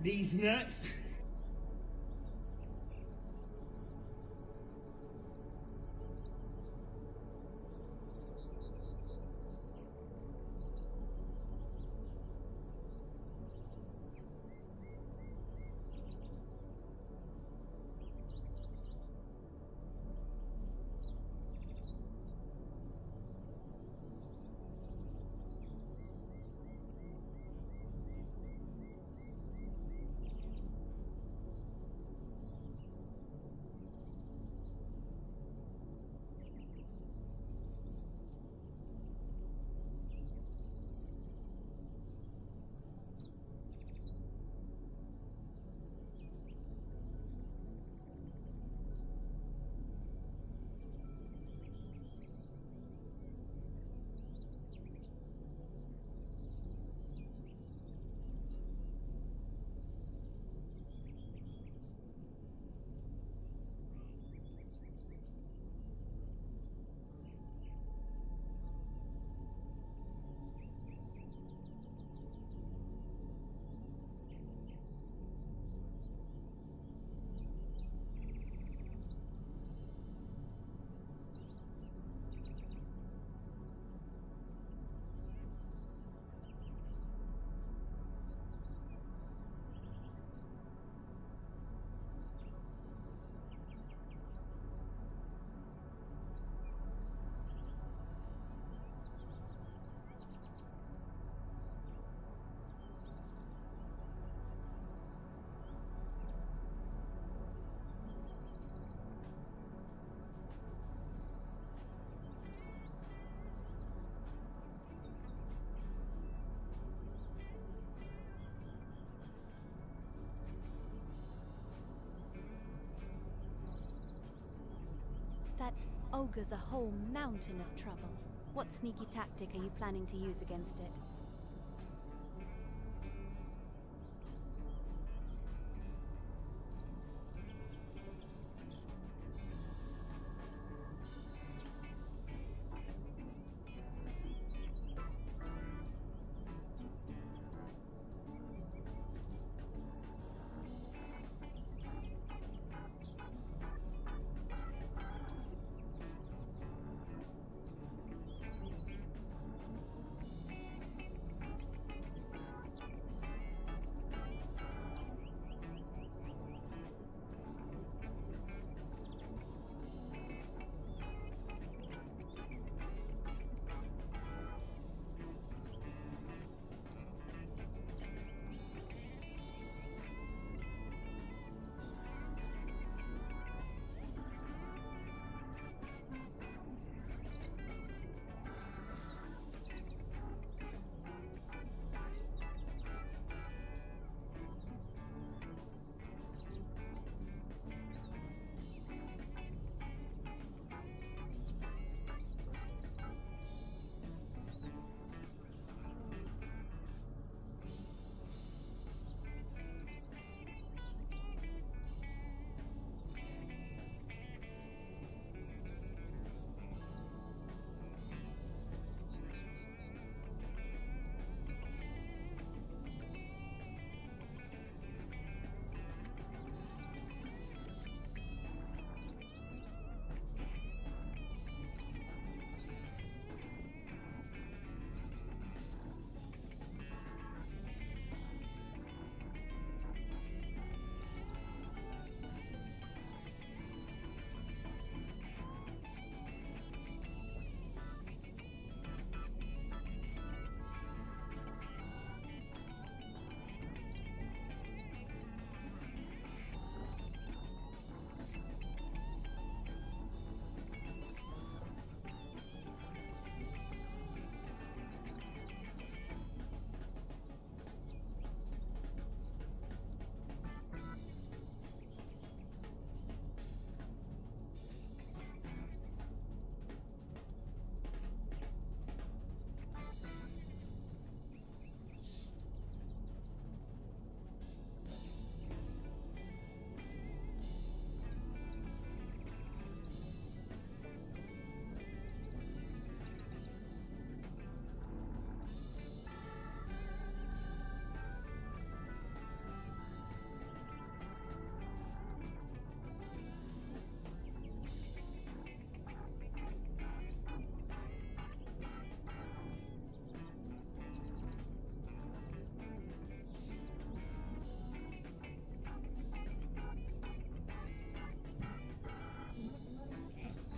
these nuts. That ogre's a whole mountain of trouble. What sneaky tactic are you planning to use against it?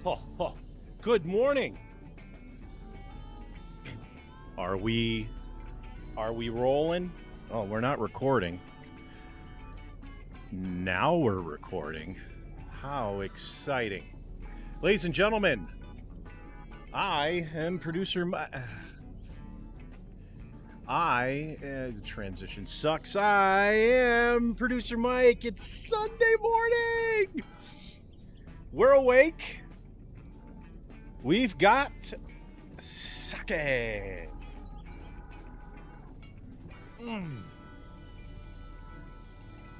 Oh, good morning. Are we rolling? Oh, we're not recording. Now we're recording. How exciting. Ladies and gentlemen, I am producer the transition sucks. I am producer Mike. It's Sunday morning. We're awake. We've got sake.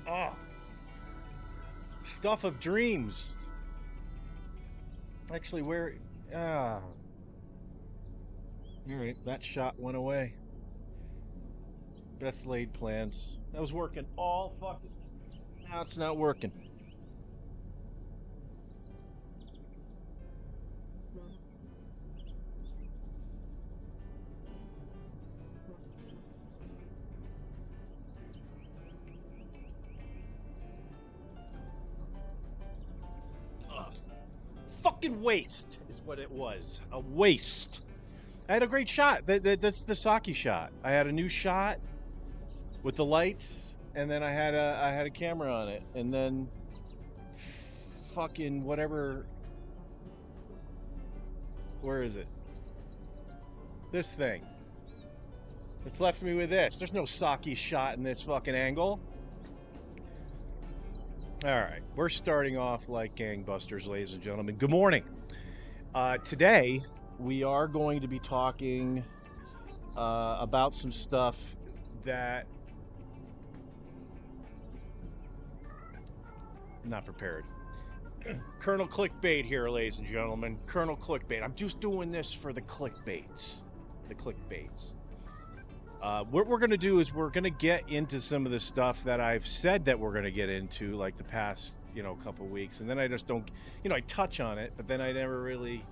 Oh. Stuff of dreams. Actually, where... All right, that shot went away. Best laid plans. That was working all fucking... Now it's not working. Fucking waste is what it was. A waste. I had a great shot. That's the sake shot. I had a new shot with the lights, and then I had a camera on it, and then fucking whatever. Where is it? This thing. It's left me with this. There's no sake shot in this fucking angle. All right, we're starting off like gangbusters, ladies and gentlemen. Good morning. Today, we are going to be talking about some stuff that... I'm not prepared. Colonel Clickbait here, ladies and gentlemen. Colonel Clickbait. I'm just doing this for the clickbaits. The clickbaits. What we're going to do is we're going to get into some of the stuff that I've said that we're going to get into, like the past, couple of weeks. And then I just don't, I touch on it, but then I never really,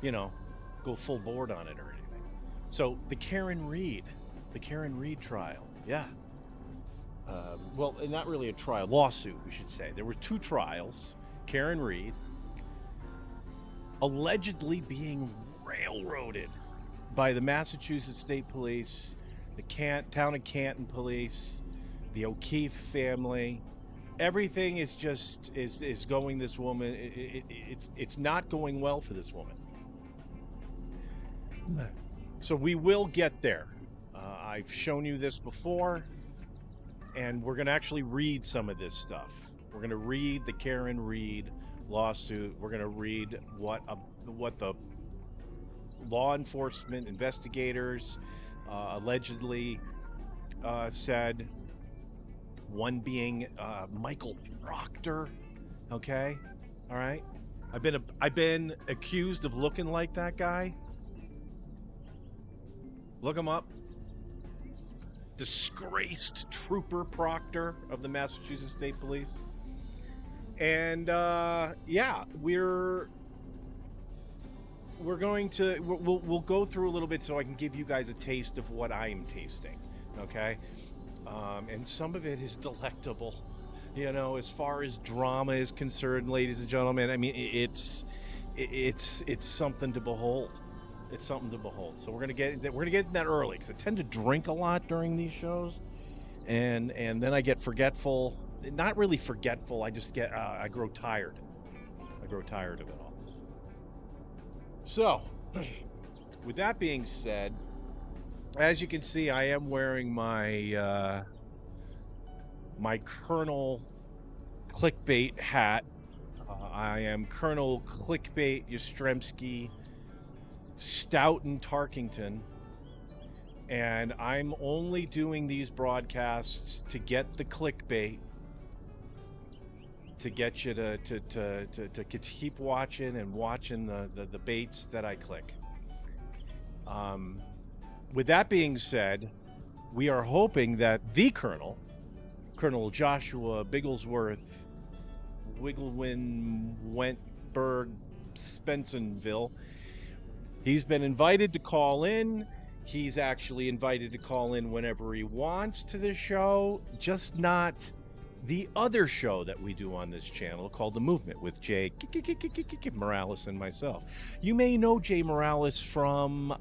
go full board on it or anything. So the Karen Reed trial. Yeah. Well, not really a trial, lawsuit, we should say. There were two trials. Karen Reed allegedly being railroaded by the Massachusetts State Police, the town of Canton Police, the O'Keefe family. Everything is just is going this woman. It's not going well for this woman. So we will get there. I've shown you this before, and we're going to actually read some of this stuff. We're going to read the Karen Reed lawsuit. We're going to read what the law enforcement investigators allegedly said, one being Michael Proctor. Okay, all right. I've been accused of looking like that guy. Look him up. Disgraced Trooper Proctor of the Massachusetts State Police. And we'll go through a little bit so I can give you guys a taste of what I'm tasting, okay? And some of it is delectable, as far as drama is concerned, ladies and gentlemen. I mean, it's something to behold. It's something to behold. So we're gonna get in that early, because I tend to drink a lot during these shows, and then I get forgetful. Not really forgetful. I just get I grow tired. I grow tired of it all. So, with that being said, as you can see, I am wearing my my Colonel Clickbait hat. I am Colonel Clickbait Yastrzemski, Stoughton Tarkington, and I'm only doing these broadcasts to get the clickbait, to get you to keep watching and watching the baits that I click. With that being said, we are hoping that the Colonel Joshua Bigglesworth Wigglewin Wentberg Spensonville, he's been invited to call in. He's actually invited to call in whenever he wants to the show, just not the other show that we do on this channel called The Movement with Jay Morales and myself. You may know Jay Morales from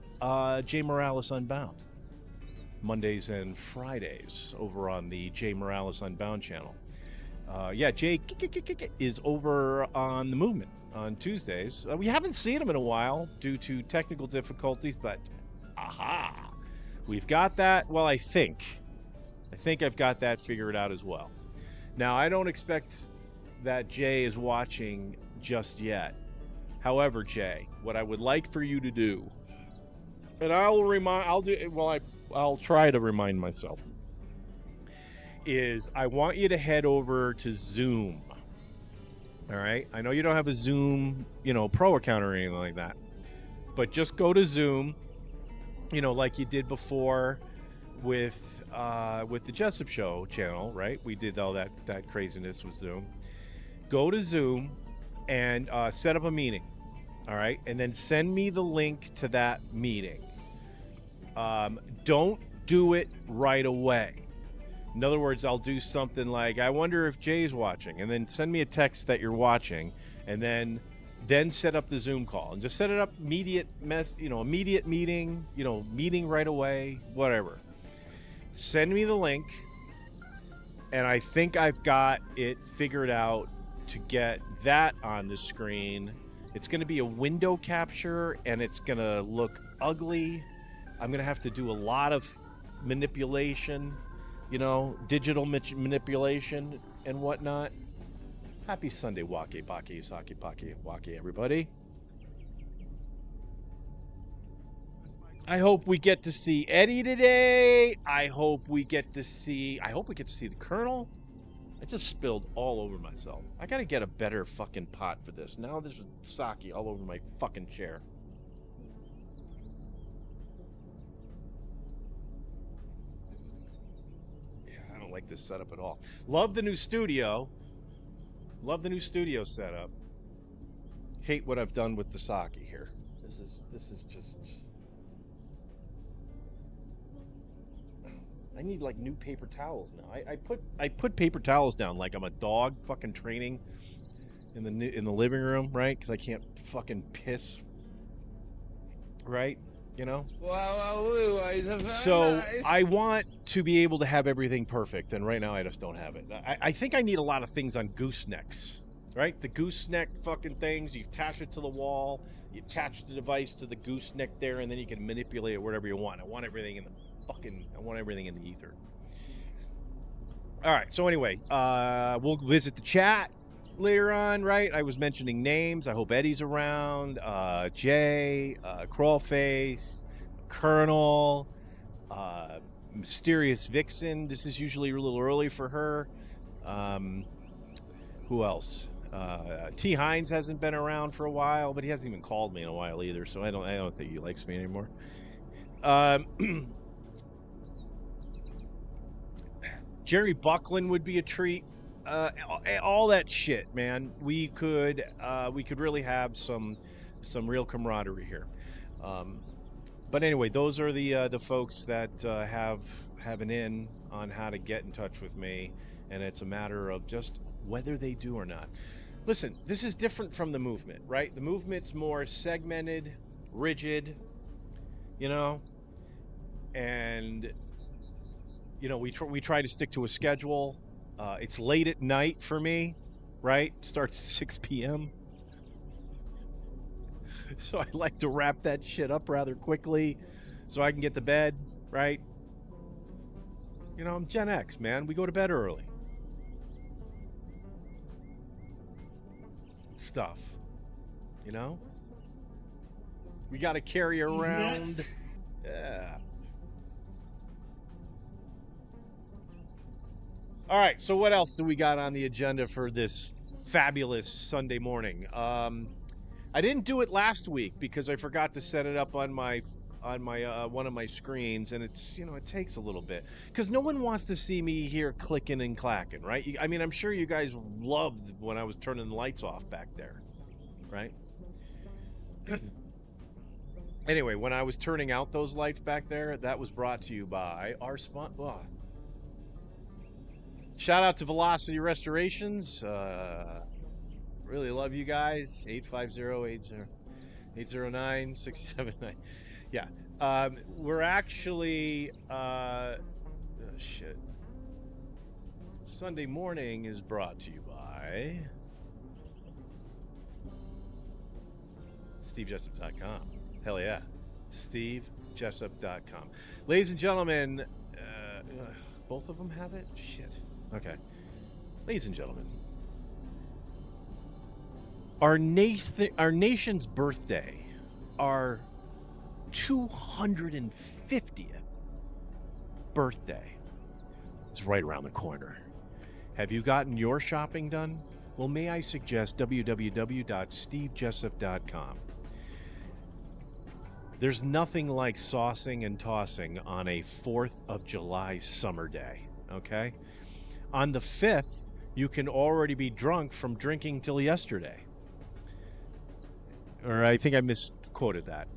Jay Morales Unbound, Mondays and Fridays over on the Jay Morales Unbound channel. Yeah, Jay is over on The Movement on Tuesdays. We haven't seen him in a while due to technical difficulties, but aha, we've got that. Well, I think I've got that figured out as well. Now, I don't expect that Jay is watching just yet. However, Jay, what I would like for you to do, and I'll try to remind myself, is I want you to head over to Zoom. All right? I know you don't have a Zoom, pro account or anything like that, but just go to Zoom, like you did before with the Jessup Show channel, right? We did all that craziness with Zoom. Go to Zoom and set up a meeting, all right? And then send me the link to that meeting. Don't do it right away. In other words, I'll do something like, I wonder if Jay's watching, and then send me a text that you're watching, and then set up the Zoom call and just set it up immediate meeting, meeting right away, whatever. Send me the link, and I think I've got it figured out to get that on the screen. It's going to be a window capture, and it's going to look ugly. I'm going to have to do a lot of manipulation, digital manipulation and whatnot. Happy Sunday, Waké, Baké, Saké, Baké, Waké, everybody. I hope we get to see Eddie today. I hope we get to see the Colonel. I just spilled all over myself. I gotta get a better fucking pot for this. Now there's sake all over my fucking chair. Yeah, I don't like this setup at all. Love the new studio. Love the new studio setup. Hate what I've done with the sake here. This is just... I need like new paper towels now. I put paper towels down like I'm a dog fucking training in the living room, right? Because I can't fucking piss, right? So I want to be able to have everything perfect, and right now I just don't have it. I think I need a lot of things on goosenecks, right? The gooseneck fucking things. You attach it to the wall. You attach the device to the gooseneck there, and then you can manipulate it whatever you want. I want everything in the ether. All right, so anyway, we'll visit the chat later on, right? I was mentioning names. I hope Eddie's around. Jay, Crawlface, Colonel, Mysterious Vixen. This is usually a little early for her. Who else? T. Hines hasn't been around for a while, but he hasn't even called me in a while either, so I don't think he likes me anymore. Jerry Buckland would be a treat. All that shit, man. We could really have some real camaraderie here. But anyway, those are the folks that have an in on how to get in touch with me, and it's a matter of just whether they do or not. Listen, this is different from the movement, right? The movement's more segmented, rigid, and we try to stick to a schedule. It's late at night for me, right? It starts at 6 p.m. So I like to wrap that shit up rather quickly so I can get to bed, right? I'm Gen X, man. We go to bed early. Stuff, we got to carry around. Yeah. All right, so what else do we got on the agenda for this fabulous Sunday morning? I didn't do it last week because I forgot to set it up on my one of my screens, and it's it takes a little bit because no one wants to see me here clicking and clacking, right? I mean, I'm sure you guys loved when I was turning the lights off back there, right? Anyway, when I was turning out those lights back there, that was brought to you by our sponsor. Oh. Shout out to Velocity Restorations. Really love you guys. 850-809-679. Yeah. We're actually shit. Sunday morning is brought to you by SteveJessup.com. Hell yeah. SteveJessup.com. Ladies and gentlemen, both of them have it? Shit. Okay. Ladies and gentlemen, our nation's birthday, our 250th birthday, is right around the corner. Have you gotten your shopping done? Well, may I suggest www.stevejessup.com. There's nothing like saucing and tossing on a 4th of July summer day, okay? On the 5th, you can already be drunk from drinking till yesterday. Or I think I misquoted that.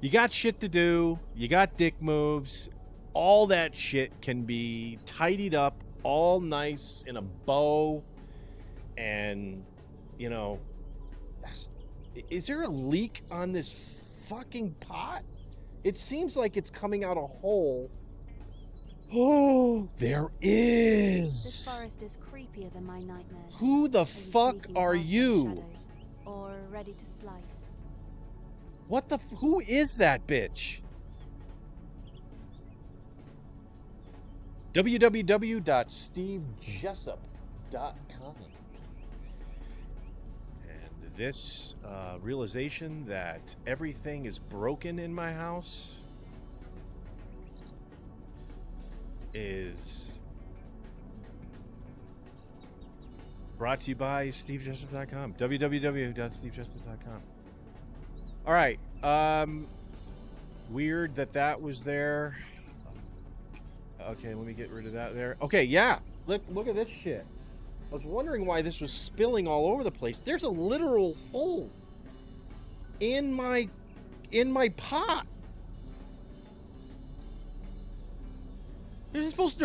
You got shit to do, you got dick moves, all that shit can be tidied up all nice in a bow. And, you know, is there a leak on this fucking pot? It seems like it's coming out a hole. Oh, there is. This forest is creepier than my nightmares. Who the fuck are you? Shadows, or ready to slice? What the who is that bitch? www.stevejessup.com. And this realization that everything is broken in my house is brought to you by SteveJessup.com. www.stevejessup.com. All right. Weird that was there. Okay, let me get rid of that there. Okay, yeah. Look at this shit. I was wondering why this was spilling all over the place. There's a literal hole in my pot. There's supposed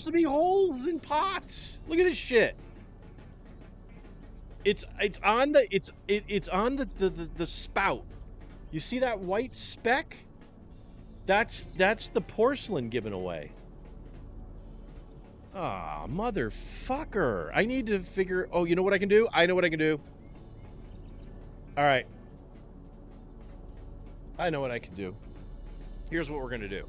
to be holes in pots. Look at this shit. It's on the spout. You see that white speck? That's the porcelain given away. Ah, motherfucker. I need to figure... Oh, you know what I can do? I know what I can do. All right. I know what I can do. Here's what we're going to do.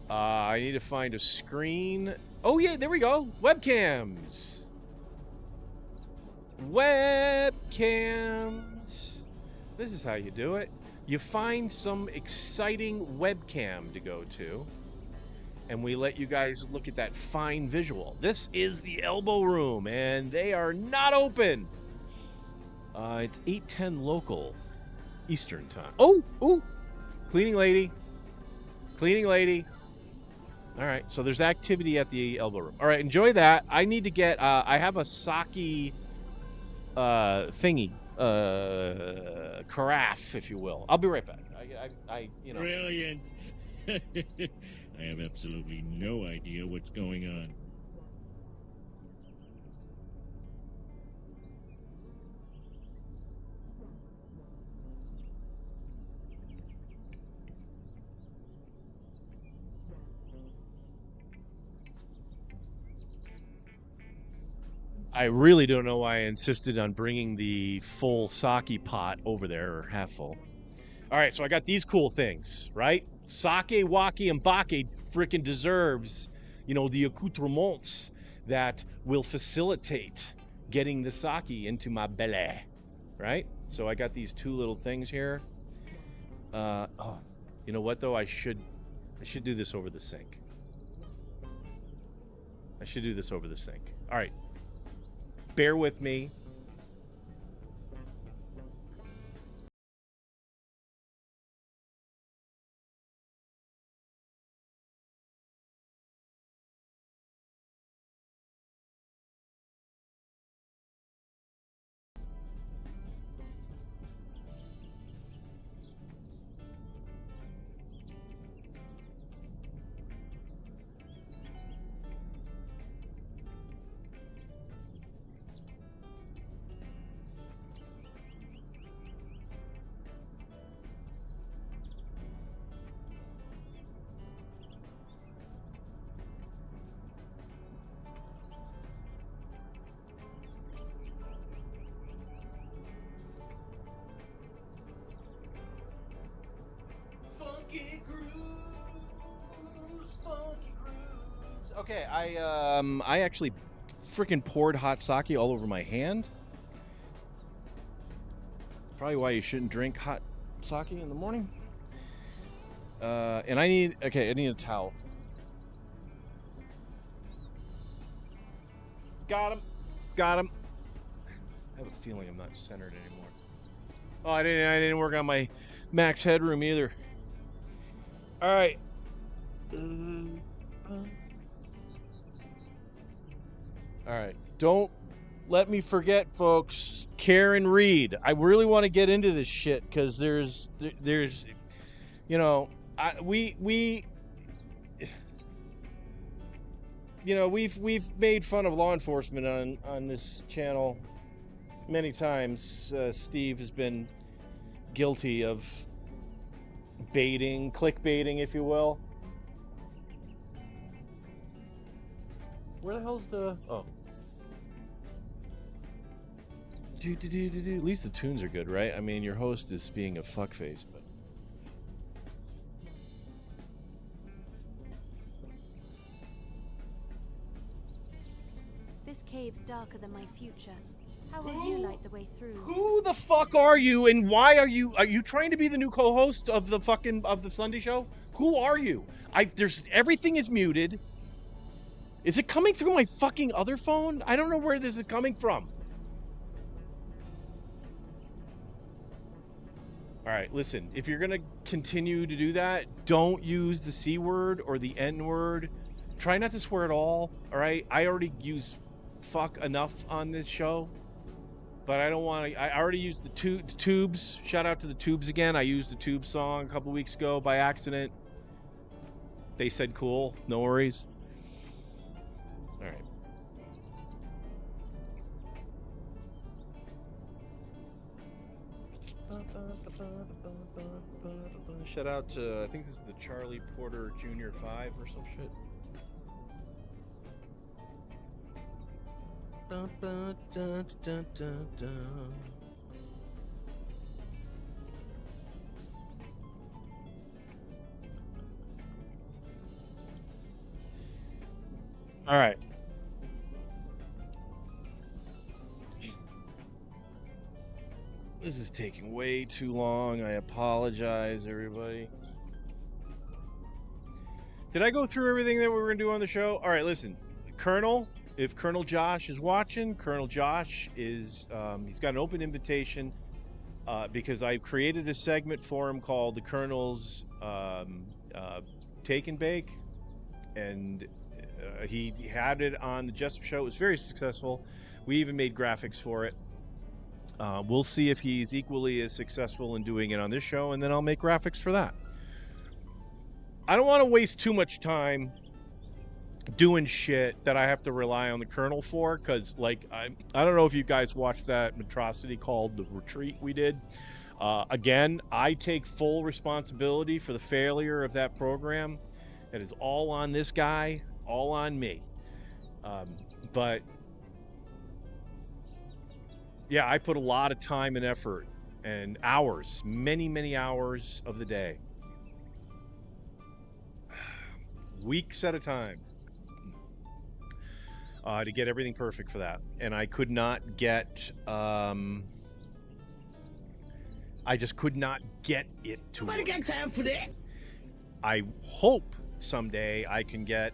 I need to find a screen. Oh, yeah, there we go. Webcams. Webcams. This is how you do it. You find some exciting webcam to go to, and we let you guys look at that fine visual. This is the Elbow Room, and they are not open. It's 8:10 local Eastern time. Oh, cleaning lady. All right, so there's activity at the Elbow Room. All right, enjoy that. I need to get. I have a sake thingy, carafe, if you will. I'll be right back. I you know. Brilliant. I have absolutely no idea what's going on. I really don't know why I insisted on bringing the full sake pot over there, or half full. All right, so I got these cool things, right? Sake, Waké, and Baké freaking deserves, you know, the accoutrements that will facilitate getting the sake into my belly, right? So I got these two little things here. Oh, you know what though? I should do this over the sink. All right. Bear with me. Okay, I actually freaking poured hot sake all over my hand. Probably why you shouldn't drink hot sake in the morning. And I need a towel. Got him. I have a feeling I'm not centered anymore. Oh, I didn't work on my max headroom either. All right. All right. Don't let me forget, folks. Karen Reed. I really want to get into this shit because there's, you know, we've made fun of law enforcement on this channel many times. Steve has been guilty of clickbaiting, if you will. Where the hell's the... Oh. At least the tunes are good, right? I mean, your host is being a fuckface, but... This cave's darker than my future. How will you light the way through? Who the fuck are you, and why are you trying to be the new co-host of the Sunday show? Who are you? Everything is muted. Is it coming through my fucking other phone? I don't know where this is coming from. All right, listen, if you're gonna continue to do that, don't use the C word or the N word. Try not to swear at all right? I already use fuck enough on this show. But I don't want to. I already used the Tubes. Shout out to the Tubes again. I used the Tubes song a couple weeks ago by accident. They said cool. No worries. All right. Shout out to, I think this is the Charlie Porter Jr. 5 or some shit. Dun, dun, dun, dun, dun, dun. All right. This is taking way too long. I apologize, everybody. Did I go through everything that we were going to do on the show? All right, listen. Colonel, if Colonel Josh is watching, Colonel Josh is, he's got an open invitation because I've created a segment for him called the Colonel's Take and Bake. And he had it on the Jessup show. It was very successful. We even made graphics for it. We'll see if he's equally as successful in doing it on this show, and then I'll make graphics for that. I don't want to waste too much time doing shit that I have to rely on the Colonel for, because, like, I don't know if you guys watched that atrocity called The Retreat we did. Again, I take full responsibility for the failure of that program. It is all on this guy, all on me. But yeah, I put a lot of time and effort and hours, many hours of the day, weeks at a time, to get everything perfect for that. And I could not get, I just could not get it to work. Nobody got time for that. I hope someday I can get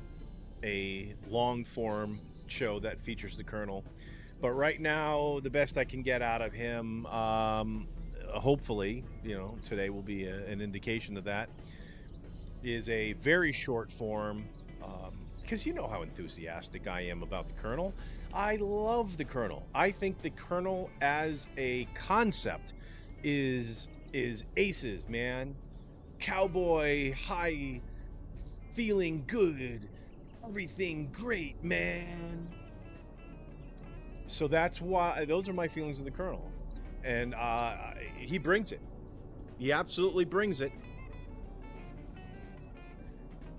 a long form show that features the Colonel. But right now, the best I can get out of him, hopefully, you know, today will be an indication of that, is a very short form, because you know how enthusiastic I am about the Colonel. I love the Colonel. I think the Colonel as a concept is aces, man. Cowboy, high, feeling good, everything great, man. So that's why, those are my feelings of the Colonel. And he brings it. He absolutely brings it.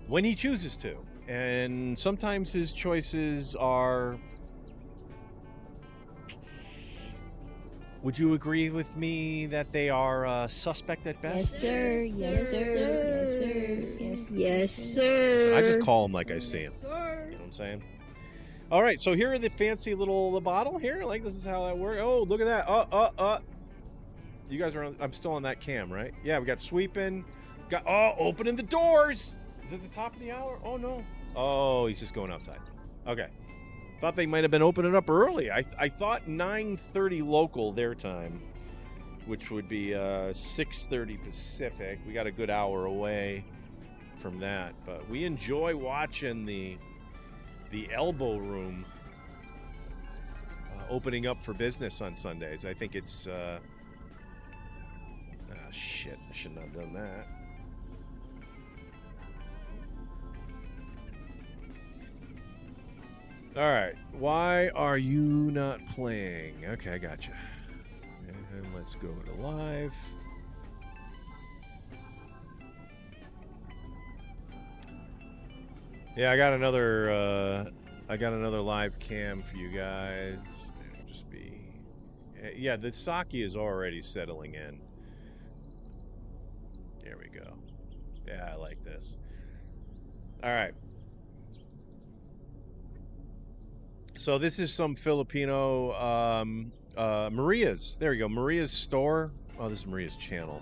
When he chooses to. And sometimes his choices are... Would you agree with me that they are suspect at best? Yes, sir. Yes, sir. Yes, sir. Yes, sir. I just call him like I see him. You know what I'm saying? All right, so here are the fancy little bottle here. Like, this is how that works. Oh, look at that. You guys are on, I'm still on that cam, right? Yeah, we got sweeping. Opening the doors. Is it the top of the hour? Oh, no. Oh, he's just going outside. Okay. Thought they might have been opening up early. I thought 9:30 local their time, which would be 6:30 Pacific. We got a good hour away from that, but we enjoy watching the Elbow Room opening up for business on Sundays. I think it's shit, I should not have done that. All right, why are you not playing? Okay, I gotcha. And let's go to live. Yeah, I got another live cam for you guys. It'll just be, yeah, the sake is already settling in. There we go. Yeah, I like this. All right. So this is some Filipino, Maria's. There we go, Maria's store. Oh, this is Maria's channel.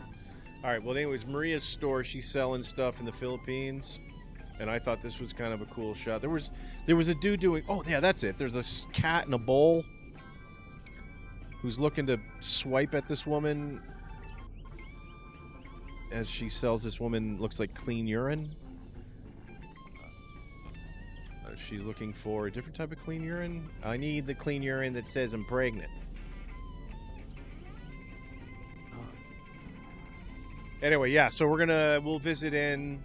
All right. Well, anyways, Maria's store. She's selling stuff in the Philippines. And I thought this was kind of a cool shot. There was a dude doing, oh yeah, that's it. There's a cat in a bowl who's looking to swipe at this woman as she sells this woman, looks like clean urine. She's looking for a different type of clean urine. I need the clean urine that says I'm pregnant. Anyway, yeah, so we'll visit in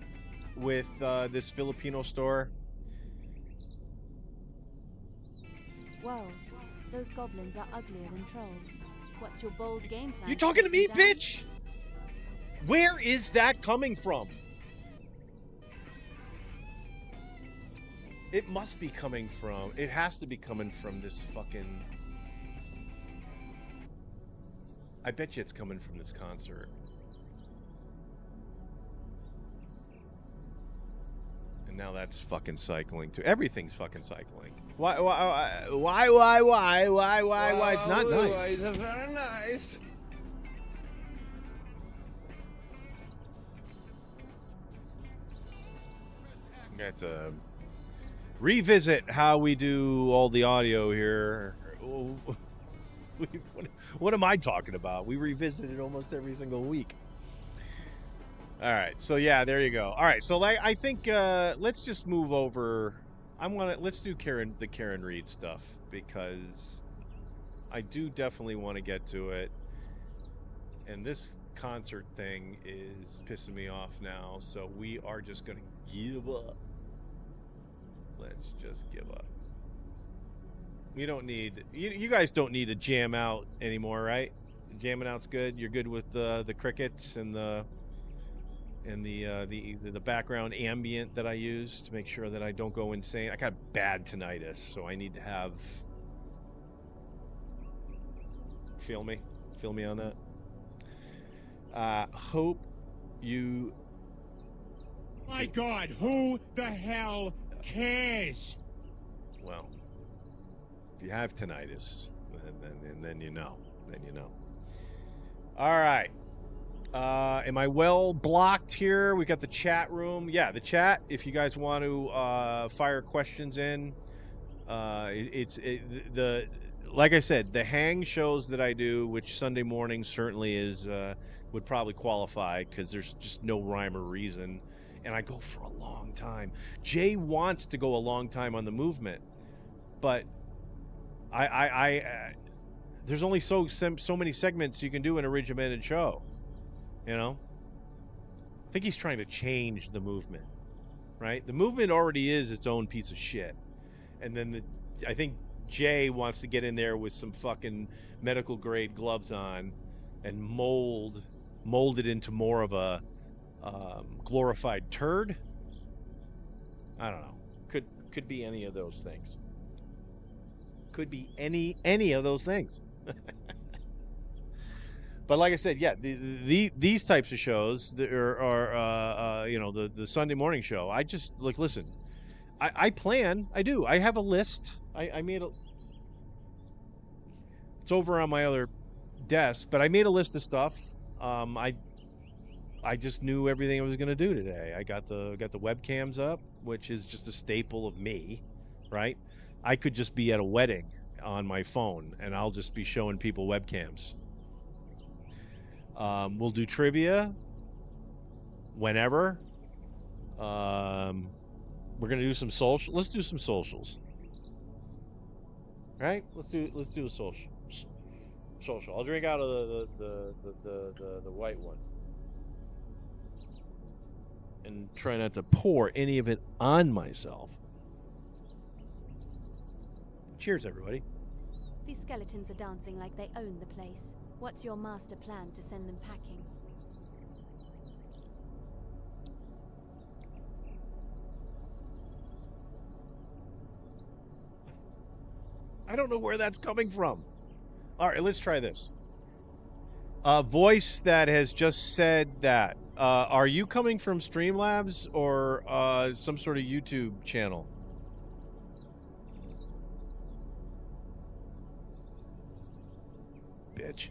with this Filipino store. Whoa, those goblins are uglier than trolls. What's your bold game plan? You talking to me, down? bitch? Where is that coming from? It must be coming from, it has to be coming from this fucking, I bet you it's coming from this concert. And now that's fucking cycling too. Everything's fucking cycling. Why? It's not nice. It's very nice. Got to revisit how we do all the audio here. What am I talking about? We revisit it almost every single week. All right, so yeah, there you go. All right, so I think let's just move over. Let's do the Karen Reed stuff, because I do definitely want to get to it. And this concert thing is pissing me off now, so we are just gonna give up. Let's just give up. We don't need, you guys don't need to jam out anymore, right? Jamming out's good. You're good with the crickets and the background ambient that I use to make sure that I don't go insane. I got bad tinnitus, so I need to have. Feel me on that. Hope you. My God, who the hell cares? Well, if you have tinnitus, then you know. Then you know. All right. Am I well blocked here? We got the chat room. Yeah, the chat. If you guys want to fire questions in, like I said, the hang shows that I do, which Sunday morning certainly is would probably qualify, because there's just no rhyme or reason, and I go for a long time. Jay wants to go a long time on the movement, but I there's only so many segments you can do in a regimented show. You know, I think he's trying to change the movement, right? The movement already is its own piece of shit, and then I think Jay wants to get in there with some fucking medical grade gloves on and mold it into more of a glorified turd. I don't know. Could be any of those things. Could be any of those things. But like I said, yeah, these types of shows are you know, the Sunday morning show. I just listen. I plan. I do. I have a list. I made a. It's over on my other desk, but I made a list of stuff. I just knew everything I was going to do today. I got the webcams up, which is just a staple of me, right? I could just be at a wedding on my phone, and I'll just be showing people webcams. We'll do trivia whenever. We're gonna do some social. Let's do some socials. Right? Let's do a social. Social. I'll drink out of the white one, and try not to pour any of it on myself. Cheers, everybody. These skeletons are dancing like they own the place. What's your master plan to send them packing? I don't know where that's coming from. All right, let's try this. A voice that has just said that. Are you coming from Streamlabs or some sort of YouTube channel? Bitch.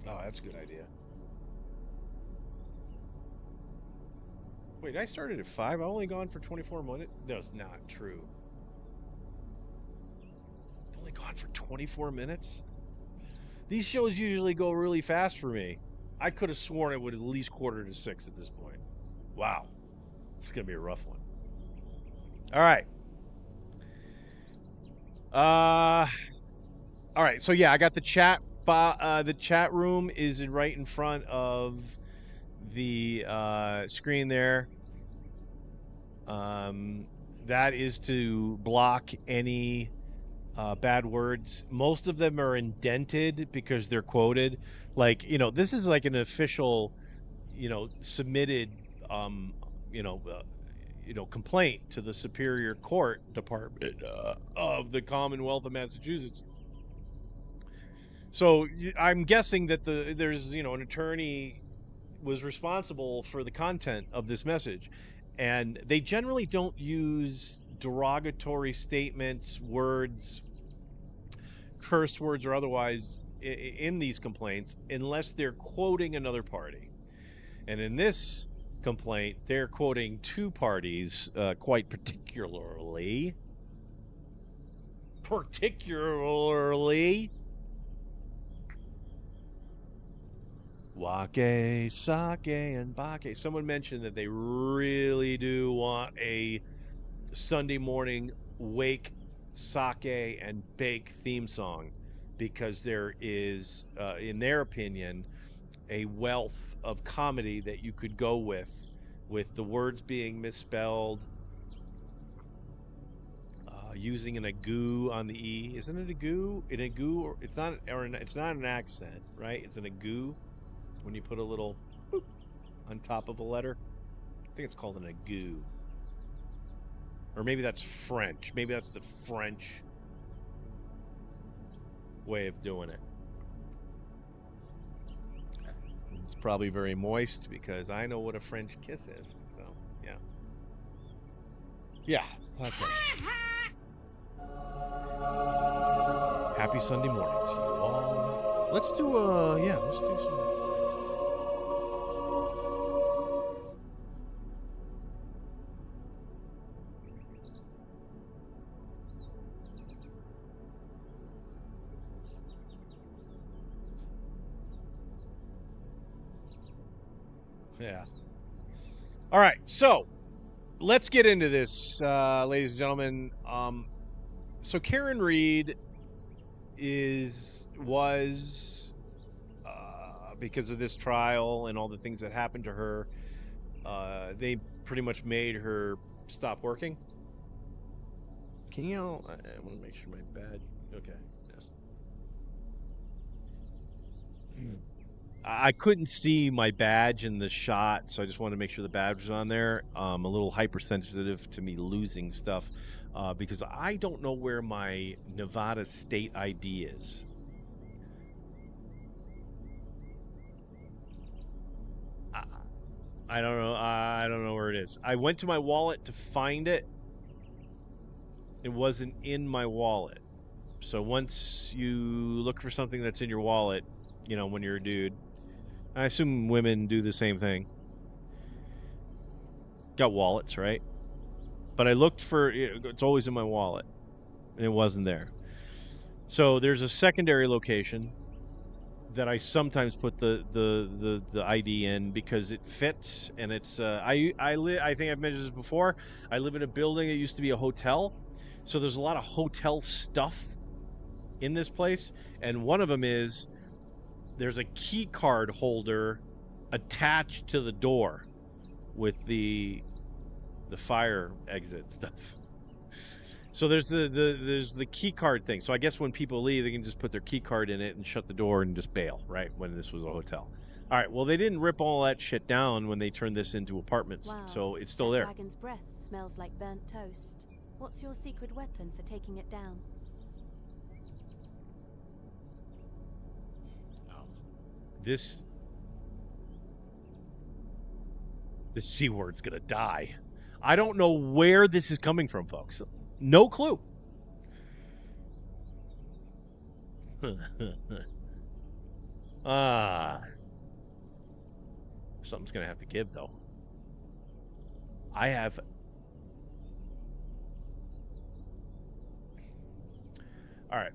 Oh, that's a good idea. Wait, I started at 5. I've only gone for 24 minutes? No, it's not true. I've only gone for 24 minutes? These shows usually go really fast for me. I could have sworn it would at least 5:45 at this point. Wow. It's going to be a rough one. All right. All right, so yeah, I got the chat. The chat room is right in front of the screen there. That is to block any bad words. Most of them are indented because they're quoted. Like, you know, this is like an official, you know, submitted, complaint to the Superior Court Department of the Commonwealth of Massachusetts. So I'm guessing that there's an attorney was responsible for the content of this message, and they generally don't use derogatory statements, words, curse words, or otherwise in these complaints unless they're quoting another party. And in this complaint, they're quoting two parties quite particularly. Waké Saké and Baké. Someone mentioned that they really do want a Sunday morning wake sake and bake theme song because there is, in their opinion, a wealth of comedy that you could go with the words being misspelled, using an agoo on the e. Isn't it a goo? An agoo, or it's not an accent, right? It's an agoo. When you put a little boop on top of a letter. I think it's called an agoo. Or maybe that's French. Maybe that's the French way of doing it. It's probably very moist because I know what a French kiss is. So, yeah. Yeah, okay. Happy Sunday morning to you all. Let's do some... Yeah. All right, so let's get into this, ladies and gentlemen. So Karen Reed was because of this trial and all the things that happened to her, they pretty much made her stop working. Can you? I want to make sure my badge. Okay. Yes. I couldn't see my badge in the shot, so I just wanted to make sure the badge was on there. I'm a little hypersensitive to me losing stuff because I don't know where my Nevada state ID is. I don't know. I don't know where it is. I went to my wallet to find it. It wasn't in my wallet. So once you look for something that's in your wallet, you know, when you're a dude, I assume women do the same thing. Got wallets, right? But I looked for it's always in my wallet, and it wasn't there. So there's a secondary location that I sometimes put the ID in because it fits, and it's I think I've mentioned this before. I live in a building that used to be a hotel, so there's a lot of hotel stuff in this place, and one of them is there's a key card holder attached to the door with the fire exit stuff. So there's the key card thing. So I guess when people leave, they can just put their key card in it and shut the door and just bail, right? When this was a hotel. All right. Well, they didn't rip all that shit down when they turned this into apartments. Wow, so it's still that there. Dragon's breath smells like burnt toast. What's your secret weapon for taking it down? The C word's gonna die. I don't know where this is coming from, folks. No clue. Something's gonna have to give, though. I have. All right.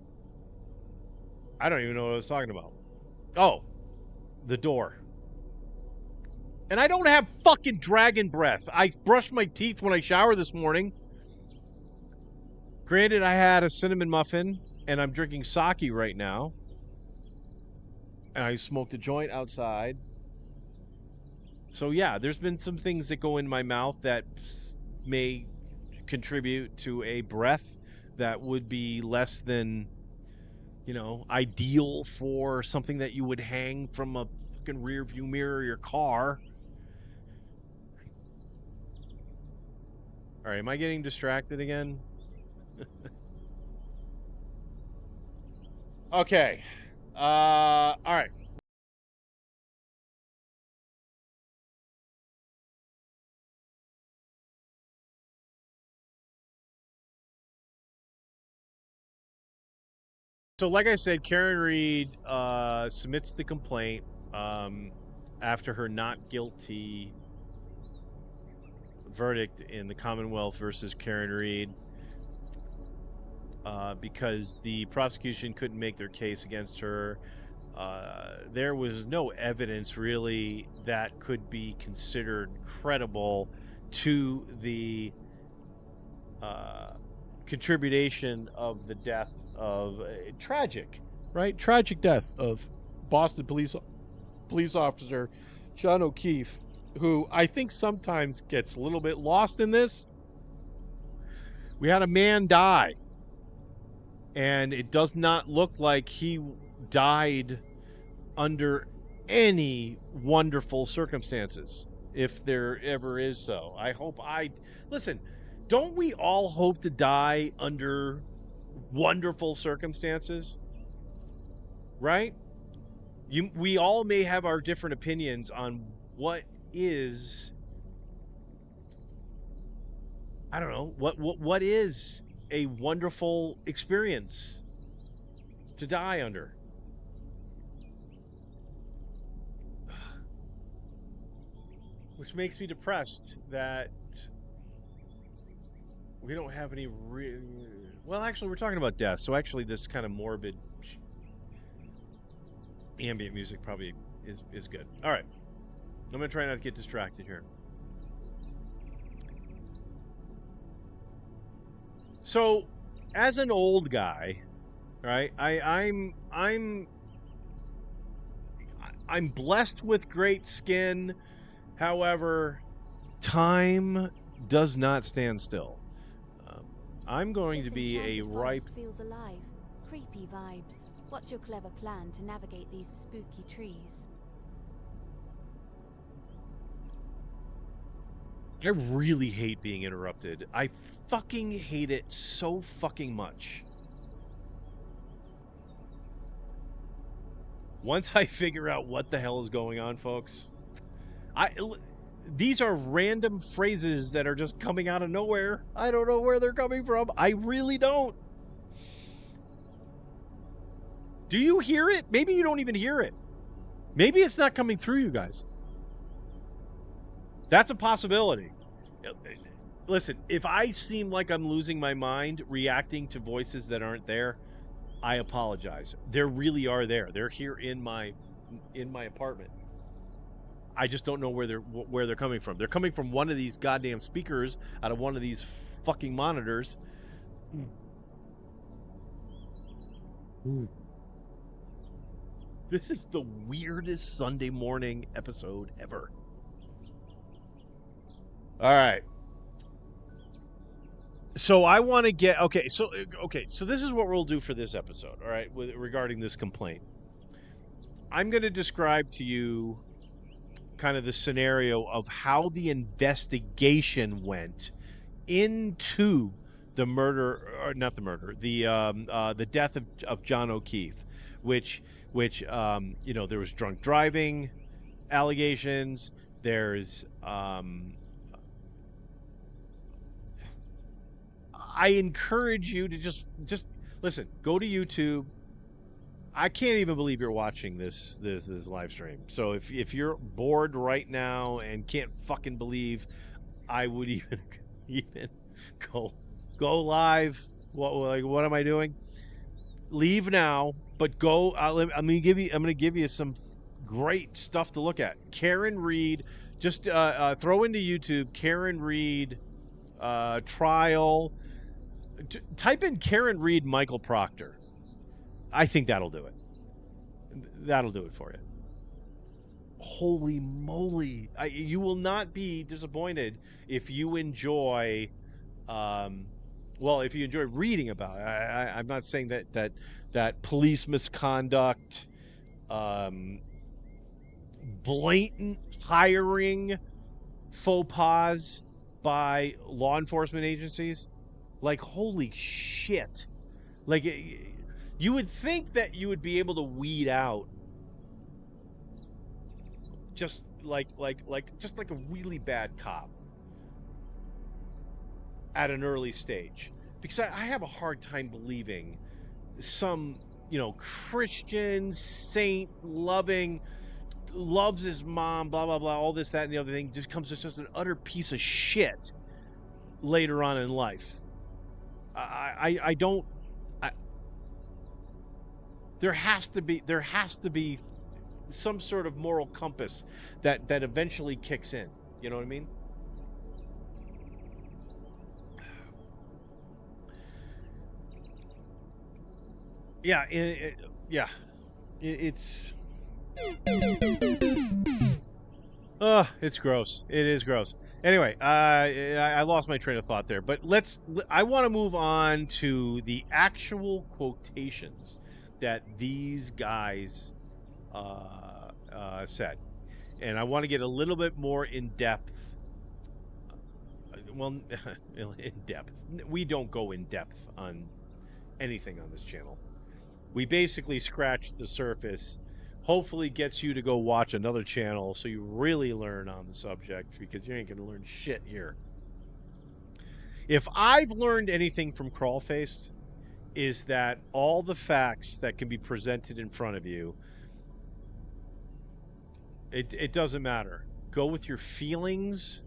I don't even know what I was talking about. Oh, the door. And I don't have fucking dragon breath. I brushed my teeth when I showered this morning. Granted, I had a cinnamon muffin, and I'm drinking sake right now. And I smoked a joint outside. So yeah, there's been some things that go in my mouth that may contribute to a breath that would be less than, you know, ideal for something that you would hang from a fucking rear view mirror of your car. All right, am I getting distracted again? Okay. All right. So, like I said, Karen Reed submits the complaint after her not guilty verdict in the Commonwealth versus Karen Reed because the prosecution couldn't make their case against her. There was no evidence really that could be considered credible to the contribution of the death of a tragic death of Boston police officer John O'Keefe, who I think sometimes gets a little bit lost in this. We had a man die, and it does not look like he died under any wonderful circumstances, if there ever is so. Listen, don't we all hope to die under wonderful circumstances? Right? We all may have our different opinions on what is, I don't know, what is a wonderful experience to die under. Which makes me depressed that we don't have any well, actually, we're talking about death, so actually this kind of morbid ambient music probably is good. All right. I'm going to try not to get distracted here. So, as an old guy, right? I'm blessed with great skin. However, time does not stand still. I'm going to be a ripe. Feels alive. Creepy vibes. What's your clever plan to navigate these spooky trees? I really hate being interrupted. I fucking hate it so fucking much. Once I figure out what the hell is going on, folks, these are random phrases that are just coming out of nowhere. I don't know where they're coming from. I really don't. Do you hear it? Maybe you don't even hear it. Maybe it's not coming through you guys. That's a possibility. Listen, if I seem like I'm losing my mind reacting to voices that aren't there, I apologize. They really are there. They're here in my apartment. I just don't know where they're coming from. They're coming from one of these goddamn speakers out of one of these fucking monitors. This is the weirdest Sunday morning episode ever. All right. So I want to get okay. So this is what we'll do for this episode. All right, regarding this complaint, I'm going to describe to you kind of the scenario of how the investigation went into the murder, or not the murder, the death of John O'Keefe, which there was drunk driving allegations. There's I encourage you to just listen. Go to YouTube. I can't even believe you're watching this live stream. So if you're bored right now and can't fucking believe I would even go live, what am I doing? Leave now, but go. I'm gonna give you some great stuff to look at. Karen Reed. Just throw into YouTube Karen Reed trial. Type in Karen Reed Michael Proctor. I think that'll do it. That'll do it for you. Holy moly. You will not be disappointed if you enjoy if you enjoy reading about it. I'm not saying that police misconduct, blatant hiring faux pas by law enforcement agencies. Like, holy shit. Like, you would think that you would be able to weed out just like a really bad cop at an early stage. Because I have a hard time believing some, Christian, saint, loving, loves his mom, blah, blah, blah, all this, that, and the other thing, just comes as just an utter piece of shit later on in life. There has to be some sort of moral compass that eventually kicks in. You know what I mean? Yeah, it's it's gross. It is gross. Anyway, I lost my train of thought there, but I want to move on to the actual quotations that these guys said. And I want to get a little bit more in depth. Well, in depth. We don't go in depth on anything on this channel. We basically scratch the surface. Hopefully gets you to go watch another channel so you really learn on the subject, because you ain't going to learn shit here. If I've learned anything from Crawlface, is that all the facts that can be presented in front of you, it doesn't matter. Go with your feelings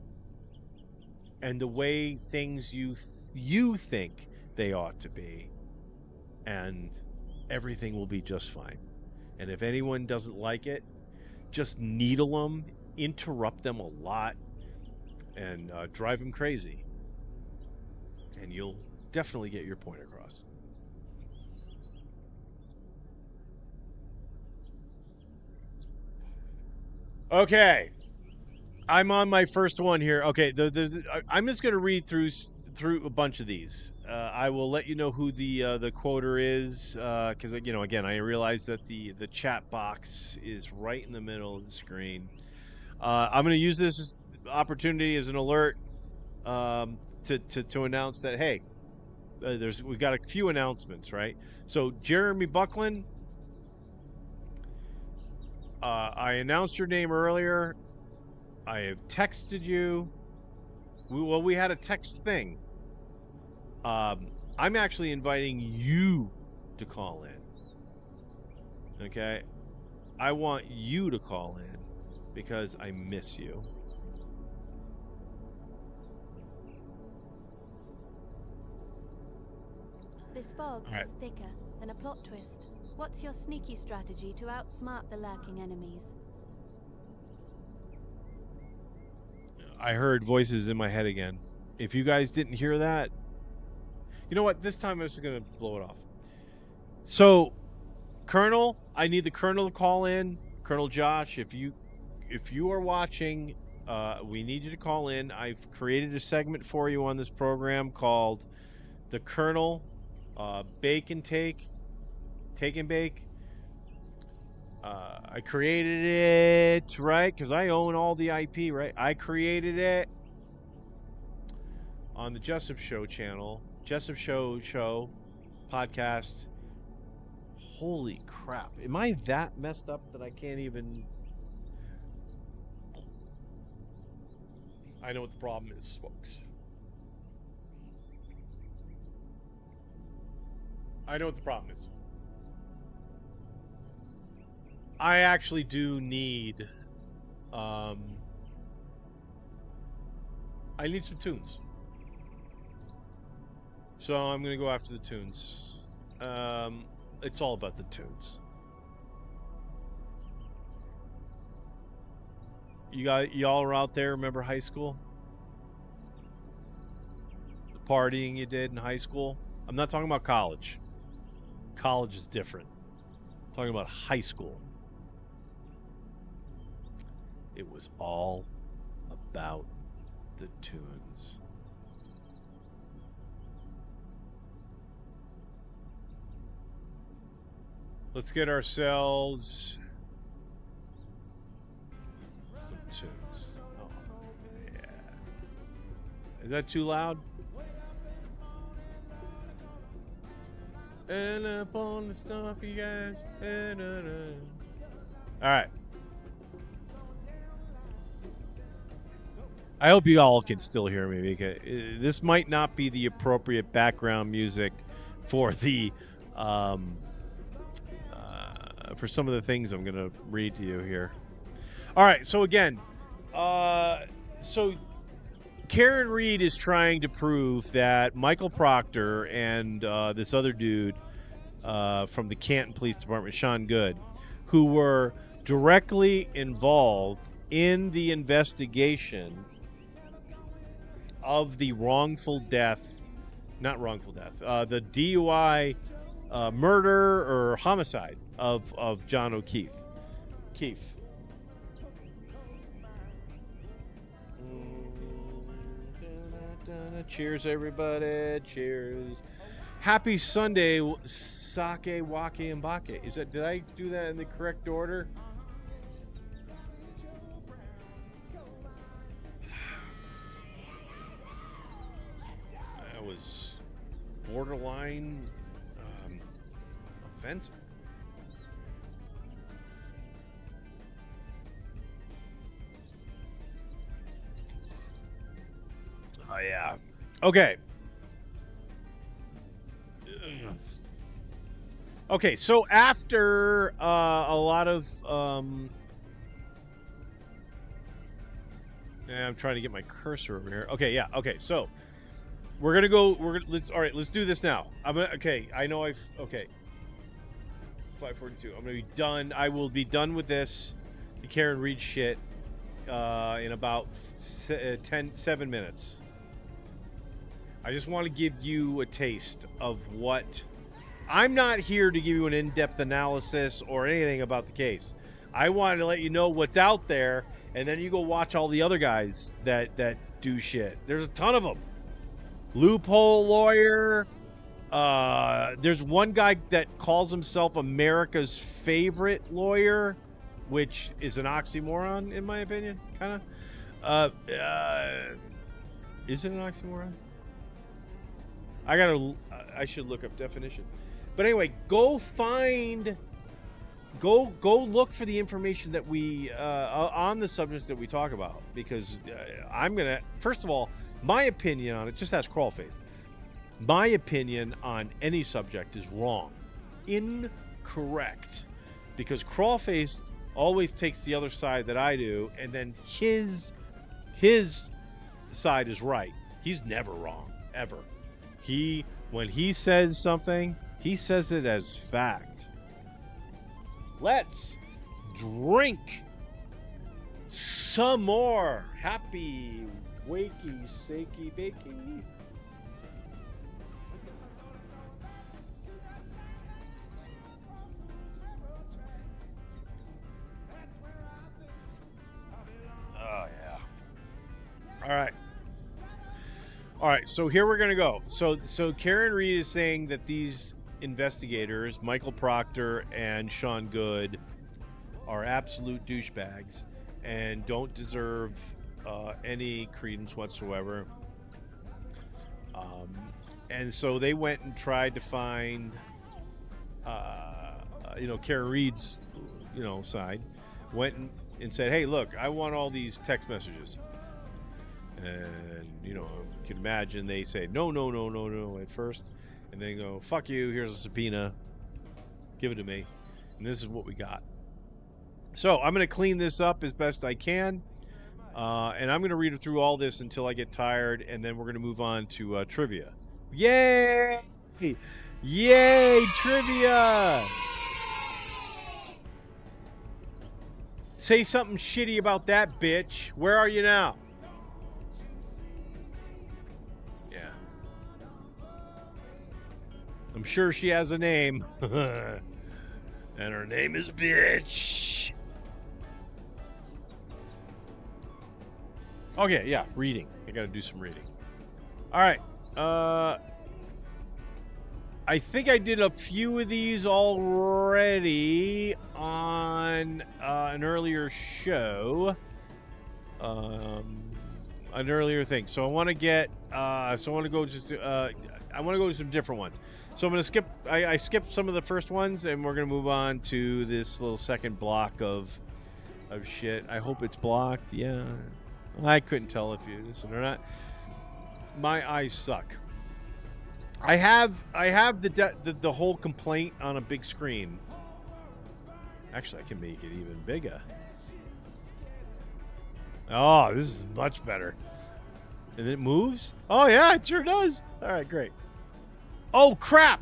and the way things you think they ought to be, and everything will be just fine. And if anyone doesn't like it, just needle them, interrupt them a lot, and drive them crazy. And you'll definitely get your point across. Okay. I'm on my first one here. Okay, I'm just going to read through a bunch of these. I will let you know who the quoter is, because again, I realize that the chat box is right in the middle of the screen. I'm going to use this opportunity as an alert to announce that, hey, we've got a few announcements, right? So Jeremy Buckland, I announced your name earlier. I have texted you. We had a text thing. I'm actually inviting you to call in. Okay? I want you to call in because I miss you. This fog is thicker than a plot twist. What's your sneaky strategy to outsmart the lurking enemies? I heard voices in my head again. If you guys didn't hear that, you know what? This time I'm just going to blow it off. So, Colonel, I need the Colonel to call in. Colonel Josh, if you are watching, we need you to call in. I've created a segment for you on this program called The Colonel Bake and Take and Bake. I created it, right? Because I own all the IP, right? I created it on the Jessup Show channel. Jessup Show podcast. Holy crap. Am I that messed up that I can't even... I know what the problem is, folks. I know what the problem is. I actually do need... I need some tunes. So I'm going to go after the tunes. It's all about the tunes. Y'all are out there, remember high school? The partying you did in high school? I'm not talking about college. College is different. I'm talking about high school. It was all about the tunes. Let's get ourselves some tunes. Oh, yeah. Is that too loud? And up on the stuff, you guys. All right. I hope you all can still hear me, because this might not be the appropriate background music for the for some of the things I'm going to read to you here. All right, so again, so Karen Reed is trying to prove that Michael Proctor and this other dude from the Canton Police Department, Sean Good, who were directly involved in the investigation of the wrongful death, not wrongful death, the DUI murder or homicide of John O'Keefe. Cheers, everybody. Cheers. Happy Sunday, Sake, Waké, and Baké. Did I do that in the correct order? That was borderline offensive. Oh, yeah. Okay. Okay, so after a lot of... I'm trying to get my cursor over here. Okay, yeah. Okay, so we're gonna go. All right. Let's do this now. Okay. I know I've. Okay. 5:42. I'm gonna be done. I will be done with this. The Karen Reed shit in about 7 minutes. I just want to give you a taste of what... I'm not here to give you an in-depth analysis or anything about the case. I wanted to let you know what's out there, and then you go watch all the other guys that do shit. There's a ton of them. Loophole lawyer. There's one guy that calls himself America's favorite lawyer, which is an oxymoron, in my opinion, kind of. Is it an oxymoron? I should look up definitions. But anyway, go find go look for the information that we on the subjects that we talk about, because I'm gonna, first of all, my opinion on it, just ask Crawlface. My opinion on any subject is wrong, incorrect, because Crawlface always takes the other side that I do, and then his side is right. He's never wrong, ever. When he says something, he says it as fact. Let's drink some more. Happy wakey sakey bakey. Oh yeah. All right, so here we're gonna go. So Karen Reed is saying that these investigators, Michael Proctor and Sean Good, are absolute douchebags and don't deserve any credence whatsoever. And so they went and tried to find, Karen Reed's, side. Went and said, "Hey, look, I want all these text messages." And you can imagine they say no at first, and then go, "Fuck you, here's a subpoena, give it to me," and this is what we got. So I'm going to clean this up as best I can, and I'm going to read through all this until I get tired, and then we're going to move on to trivia. Yay! Yay, trivia! Say something shitty about that, bitch. Where are you now? Yeah. I'm sure she has a name. And her name is Bitch. Okay, yeah, reading. I gotta do some reading. Alright. I think I did a few of these already on an earlier show. An earlier thing. So I want to get I want to go to some different ones. So I'm going to skip I skipped some of the first ones, and we're going to move on to this little second block of shit. I hope it's blocked. Yeah. I couldn't tell if you listen or not. My eyes suck. I have the whole complaint on a big screen. Actually, I can make it even bigger. Oh, this is much better. And it moves? Oh, yeah, it sure does. All right, great. Oh, crap.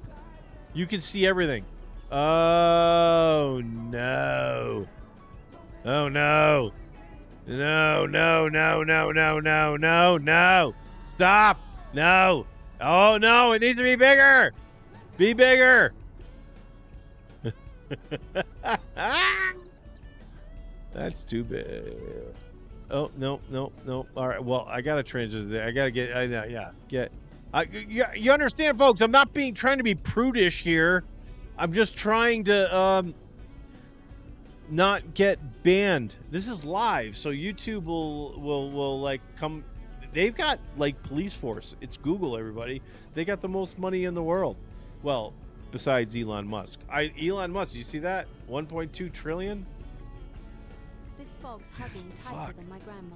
You can see everything. Oh, no. Oh, no. No, no, no, no, no, no, no, no. Stop. No. Oh, no, it needs to be bigger. Be bigger. That's too big. Oh, no, no, no. All right, well, I got to transition there. I got to get, I know, yeah, get. You understand, folks, I'm not trying to be prudish here. I'm just trying to not get banned. This is live, so YouTube will like come. They've got like police force. It's Google, everybody. They got the most money in the world. Well, besides Elon Musk. Elon Musk, you see that? 1.2 trillion? This fog's hugging tighter than my grandma.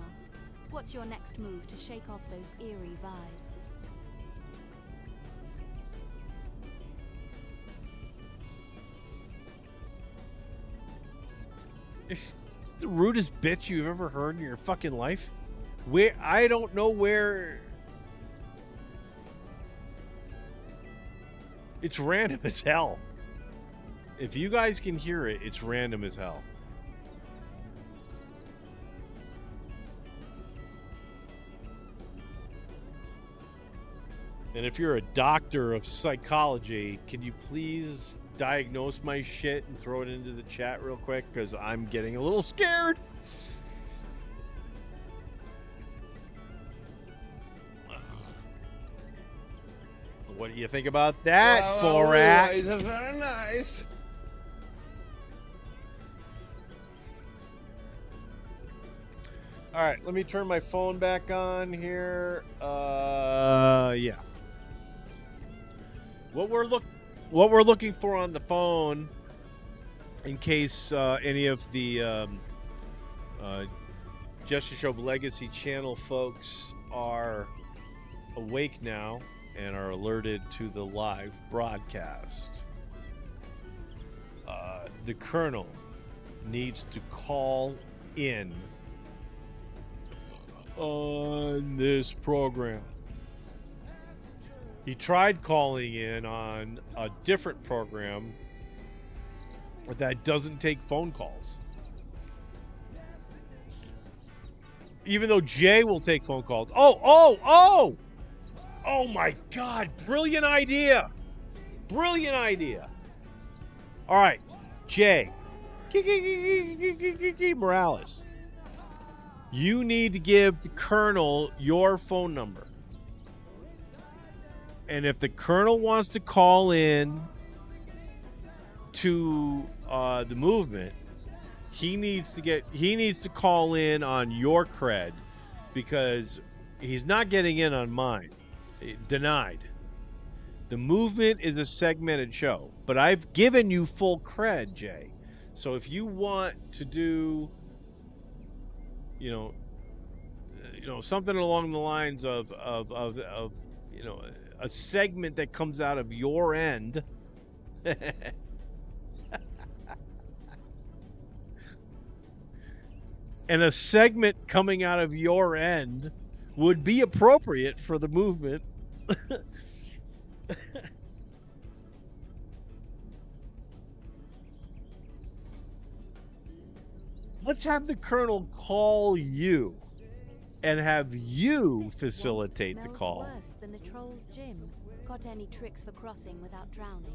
What's your next move to shake off those eerie vibes? It's the rudest bitch you've ever heard in your fucking life. I don't know where. It's random as hell. If you guys can hear it, it's random as hell. And if you're a doctor of psychology, can you please diagnose my shit and throw it into the chat real quick? Because I'm getting a little scared. What do you think about that, Borat? It's very nice. All right, let me turn my phone back on here. Yeah. What we're looking for on the phone in case any of the Jessup Legacy channel folks are awake now and are alerted to the live broadcast. The Colonel needs to call in on this program. He tried calling in on a different program that doesn't take phone calls. Even though Jay will take phone calls. Oh my God. Brilliant idea. Brilliant idea. All right. Jay. Morales. You need to give the Colonel your phone number. And if the Colonel wants to call in to the movement, he needs to call in on your cred, because he's not getting in on mine. Denied. The movement is a segmented show, but I've given you full cred, Jay. So if you want to do, you know, something along the lines of you know, a segment that comes out of your end. And a segment coming out of your end would be appropriate for the movement. Let's have the Colonel call you and have you facilitate the call. Worse than a troll's gym. Got any tricks for crossing without drowning?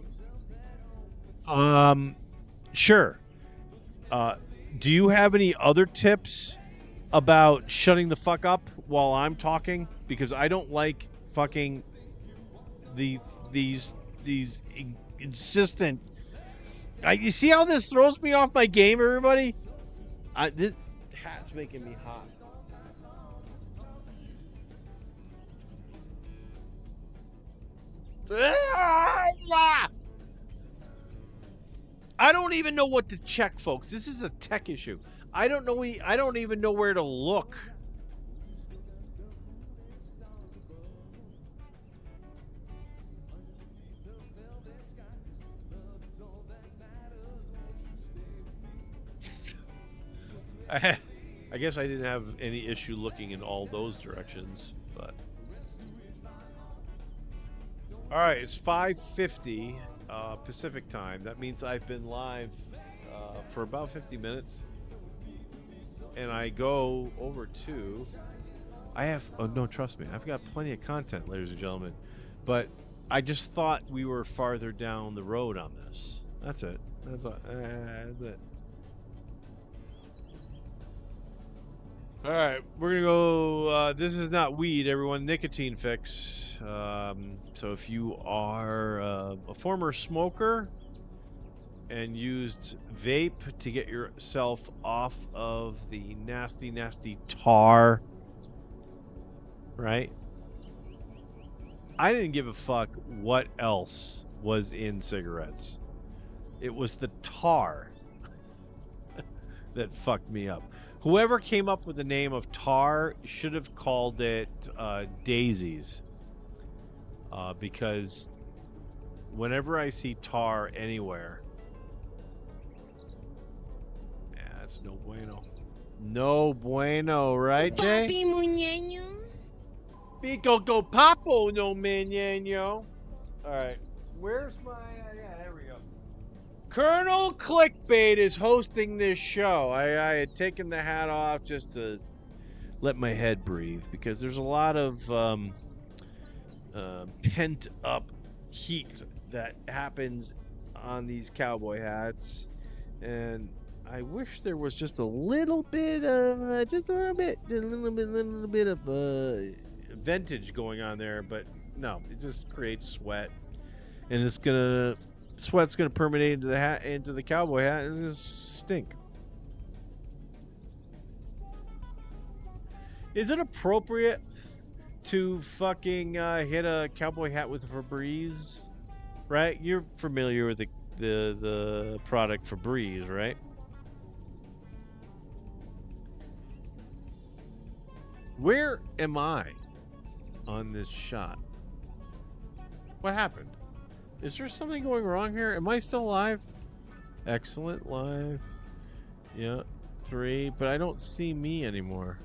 Sure. Do you have any other tips about shutting the fuck up while I'm talking? Because I don't like fucking these insistent. You see how this throws me off my game, everybody? This hat's making me hot. I don't even know what to check, folks. This is a tech issue. I don't even know where to look. I guess I didn't have any issue looking in all those directions, but all right, it's 5:50 Pacific time. That means I've been live for about 50 minutes, and I go over to. I have no, trust me, I've got plenty of content, ladies and gentlemen, but I just thought we were farther down the road on this. That's it. That's it. All right, we're gonna go. This is not weed, everyone. Nicotine fix. So if you are a former smoker and used vape to get yourself off of the nasty, nasty tar, right? I didn't give a fuck what else was in cigarettes. It was the tar that fucked me up. Whoever came up with the name of tar should have called it daisies. Because whenever I see tar anywhere, yeah, that's no bueno. No bueno, right, Jay? Papi muñeño. Pico go papo no meñeño. Alright, where's my... yeah, there we go. Colonel Clickbait is hosting this show. I had taken the hat off just to let my head breathe, because there's a lot of pent up heat that happens on these cowboy hats, and I wish there was just a little bit of vintage going on there, but no, it just creates sweat, and sweat's gonna permeate into the hat, into the cowboy hat, and just stink. Is it appropriate to fucking hit a cowboy hat with a Febreze? Right? You're familiar with the product Febreze, right? Where am I on this shot? What happened? Is there something going wrong here? Am I still live? Excellent, live. Yeah, 3, but I don't see me anymore.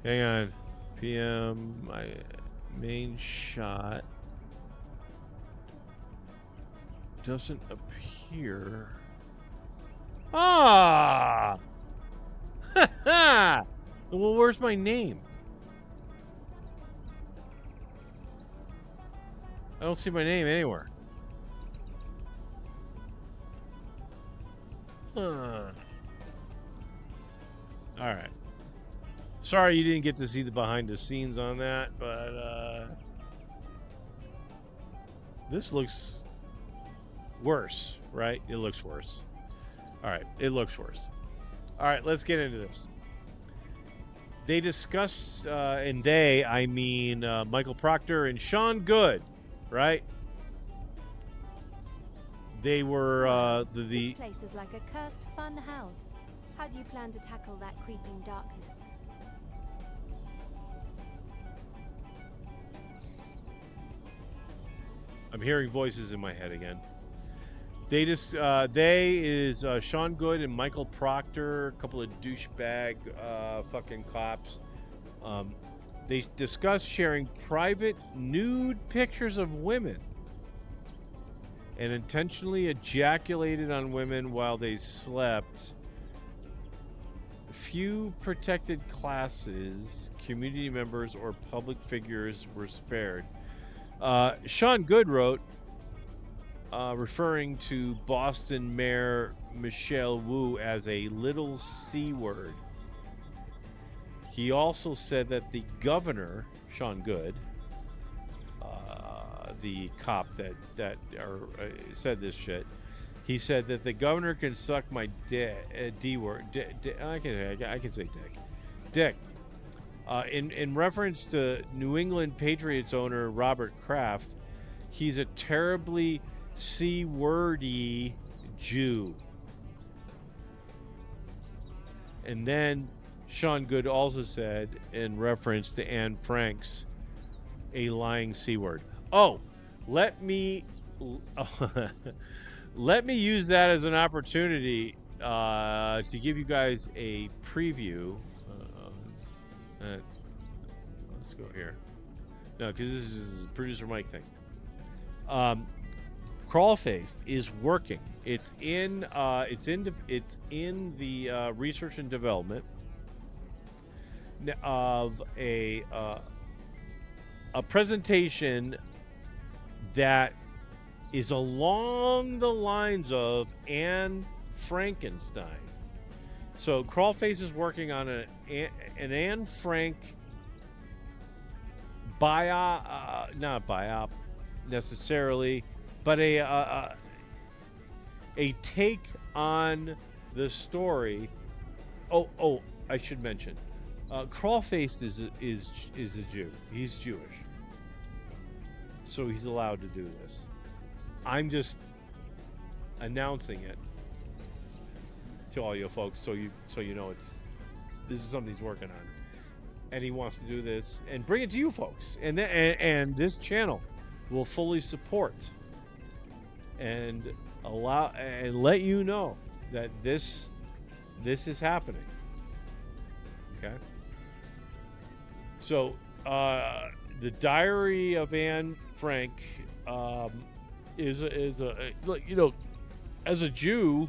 Hang on. PM, my main shot doesn't appear. Ah! Ha ha! Well, where's my name? I don't see my name anywhere. All right. Sorry you didn't get to see the behind the scenes on that, but this looks worse, right? It looks worse. All right, it looks worse. All right, let's get into this. They discussed, and they, I mean Michael Proctor and Sean Good, right? They were This place is like a cursed fun house. How do you plan to tackle that creeping darkness? I'm hearing voices in my head again. They is Sean Good and Michael Proctor, a couple of douchebag fucking cops. They discussed sharing private nude pictures of women and intentionally ejaculated on women while they slept. Few protected classes, community members, or public figures were spared. Sean Good wrote, referring to Boston Mayor Michelle Wu as a little C word. He also said that the governor, Sean Good, the cop that said this shit, he said that the governor can suck my D word. I can say dick. In reference to New England Patriots owner Robert Kraft, he's a terribly C-wordy Jew. And then Sean Good also said, in reference to Anne Frank's, a lying C-word. Oh, let me use that as an opportunity to give you guys a preview. Let's go here. No, because this is producer Mike thing. Crawlfaced is working. It's in the research and development of a presentation that is along the lines of Anne Frankenstein. So Crawlface is working on an Anne Frank not biop necessarily, but a take on the story. Oh, I should mention, Crawlface is a Jew. He's Jewish, so he's allowed to do this. I'm just announcing it to all you folks, so you know this is something he's working on, and he wants to do this and bring it to you folks, and this channel will fully support and allow and let you know that this is happening. Okay. So the Diary of Anne Frank is a you know, as a Jew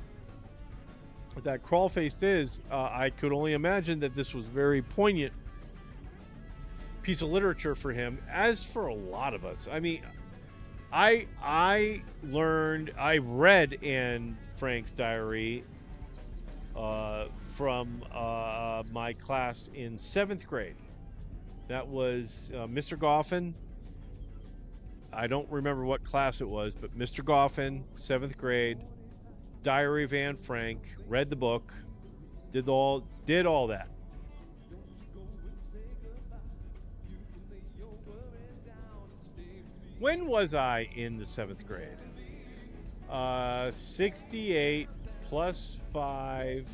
that Crawlfaced is, I could only imagine that this was very poignant piece of literature for him, as for a lot of us. I mean, I read Anne Frank's diary from my class in 7th grade. That was Mr. Goffin. I don't remember what class it was, but Mr. Goffin, 7th grade, Diary of Anne Frank, read the book, did all that. When was I in the 7th grade? 68 plus 5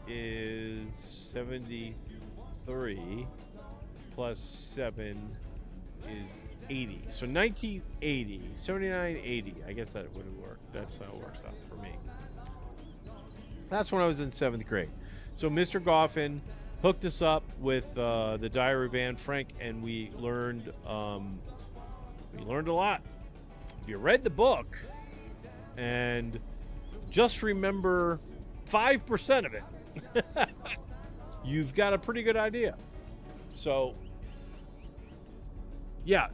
is 73 plus 7 is 80. So 1980, 79, 80. I guess that would work. That's how it works out for me. That's when I was in 7th grade. So Mr. Goffin hooked us up with the Diary of Anne Frank, and we learned a lot. If you read the book and just remember 5% of it, you've got a pretty good idea. So, yeah.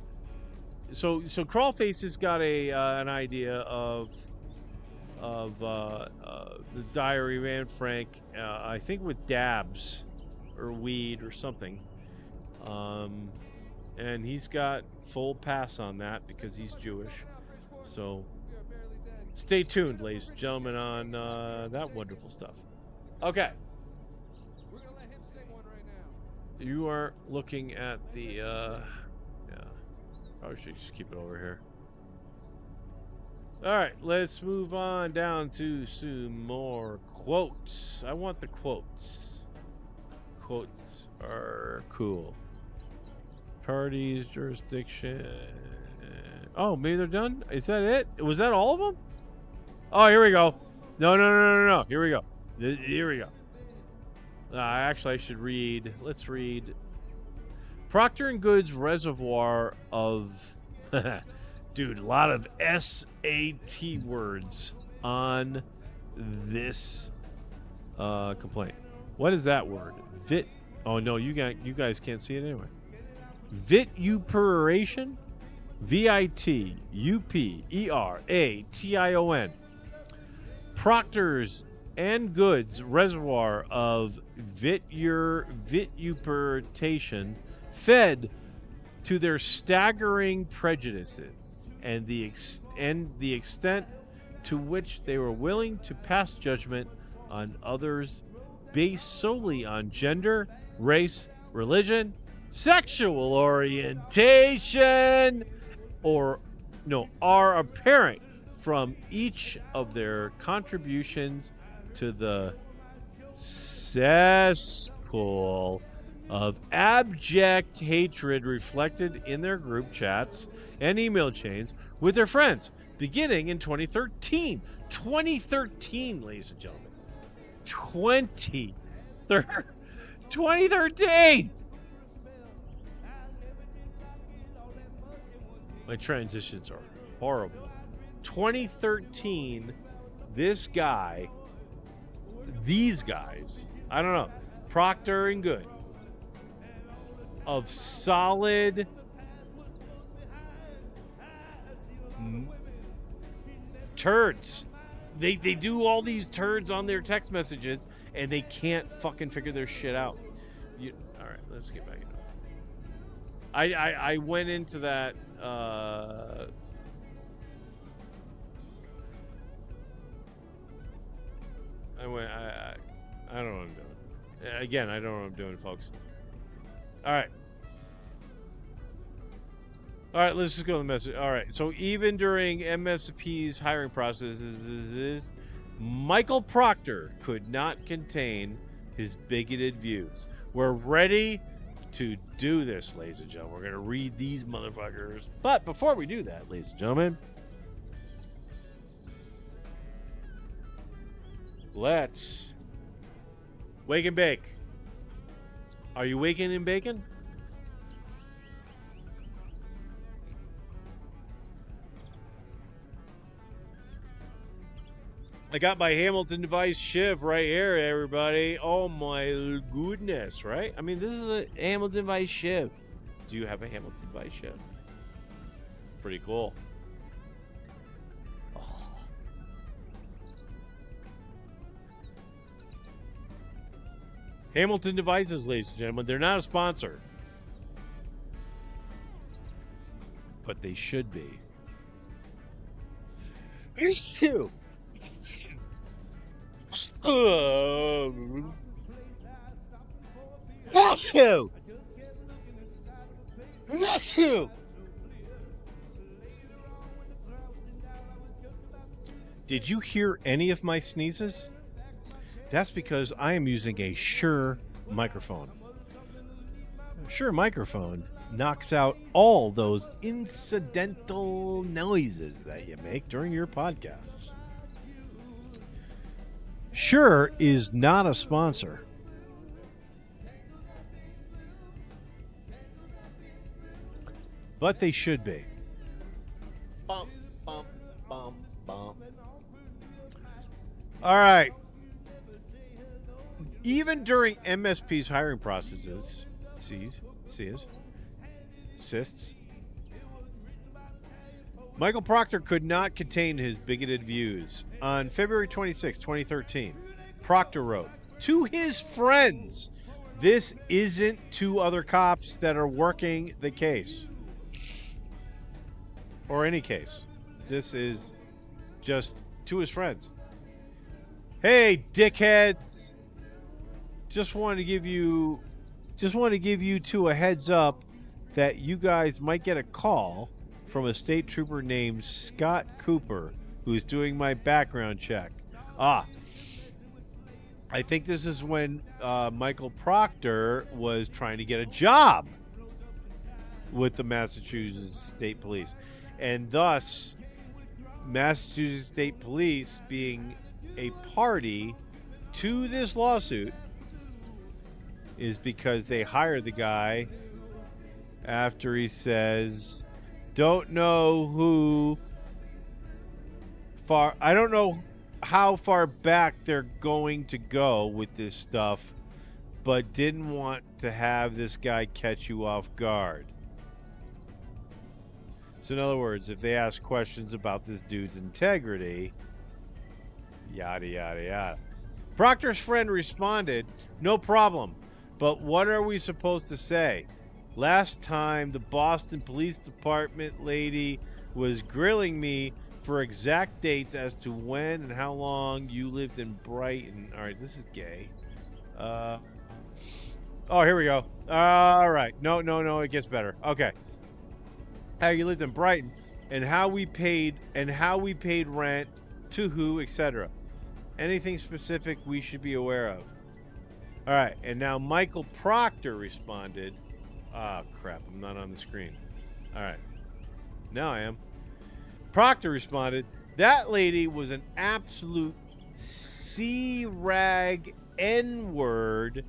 So Crawlface has got an idea of the Diary of Anne Frank. I think with dabs or weed or something. And he's got full pass on that because he's Jewish. So stay tuned, ladies and gentlemen, on that wonderful stuff. Okay. You are looking at the, yeah, probably should just keep it over here. All right, let's move on down to some more quotes. I want the quotes. Quotes are cool. Parties, jurisdiction. Oh, maybe they're done? Is that it? Was that all of them? Oh, here we go. No. Here we go. Here we go. Actually, I should read. Let's read. Procter & Goods reservoir of... Dude, a lot of SAT words on this complaint. What is that word? Vit. Oh, no, you guys can't see it anyway. Vituperation? VITUPERATION. Procter's and Goods reservoir of vituperation fed to their staggering prejudices and the extent to which they were willing to pass judgment on others based solely on gender, race, religion, sexual orientation, are apparent from each of their contributions to the cesspool of abject hatred reflected in their group chats and email chains with their friends beginning in 2013. 2013, ladies and gentlemen. 2013! My transitions are horrible. 2013, these guys, I don't know, Procter & Good, of solid turds. They do all these turds on their text messages, and they can't fucking figure their shit out. All right, let's get back into it. I went into that. I don't know what I'm doing. Again, I don't know what I'm doing, folks. All right. All right, let's just go to the message. All right, so even during MSP's hiring processes, Michael Procter could not contain his bigoted views. We're ready to do this, ladies and gentlemen. We're going to read these motherfuckers. But before we do that, ladies and gentlemen, let's wake and bake. Are you waking and baking? I got my Hamilton device shiv right here, everybody. Oh my goodness, right? I mean, this is a Hamilton device shiv. Do you have a Hamilton device shiv? Pretty cool. Oh. Hamilton devices, ladies and gentlemen, they're not a sponsor. But they should be. Here's two. Matthew! Did you hear any of my sneezes? That's because I am using a Shure microphone. Shure microphone knocks out all those incidental noises that you make during your podcasts. Shure is not a sponsor. But they should be. Bum, bum, bum, bum. All right. Even during MSP's hiring processes, assists, Michael Proctor could not contain his bigoted views. On February 26, 2013, Proctor wrote to his friends, "This isn't two other cops that are working the case. Or any case. This is just to his friends. Hey, dickheads! Just wanted to give you two a heads up that you guys might get a call from a state trooper named Scott Cooper, who is doing my background check." I think this is when Michael Proctor was trying to get a job with the Massachusetts State Police. And thus, Massachusetts State Police being a party to this lawsuit is because they hired the guy after he says, "Don't know I don't know how far back they're going to go with this stuff, but didn't want to have this guy catch you off guard." So in other words, if they ask questions about this dude's integrity, yada, yada, yada. Proctor's friend responded, "No problem, but what are we supposed to say? Last time the Boston Police Department lady was grilling me for exact dates as to when and how long you lived in Brighton." All right, this is gay. Oh, here we go. All right. No, it gets better. Okay. How you lived in Brighton and how we paid rent to who, etc. Anything specific we should be aware of. All right, and now Michael Proctor responded. Oh, crap, I'm not on the screen. All right, now I am. Proctor responded, "That lady was an absolute C-rag N-word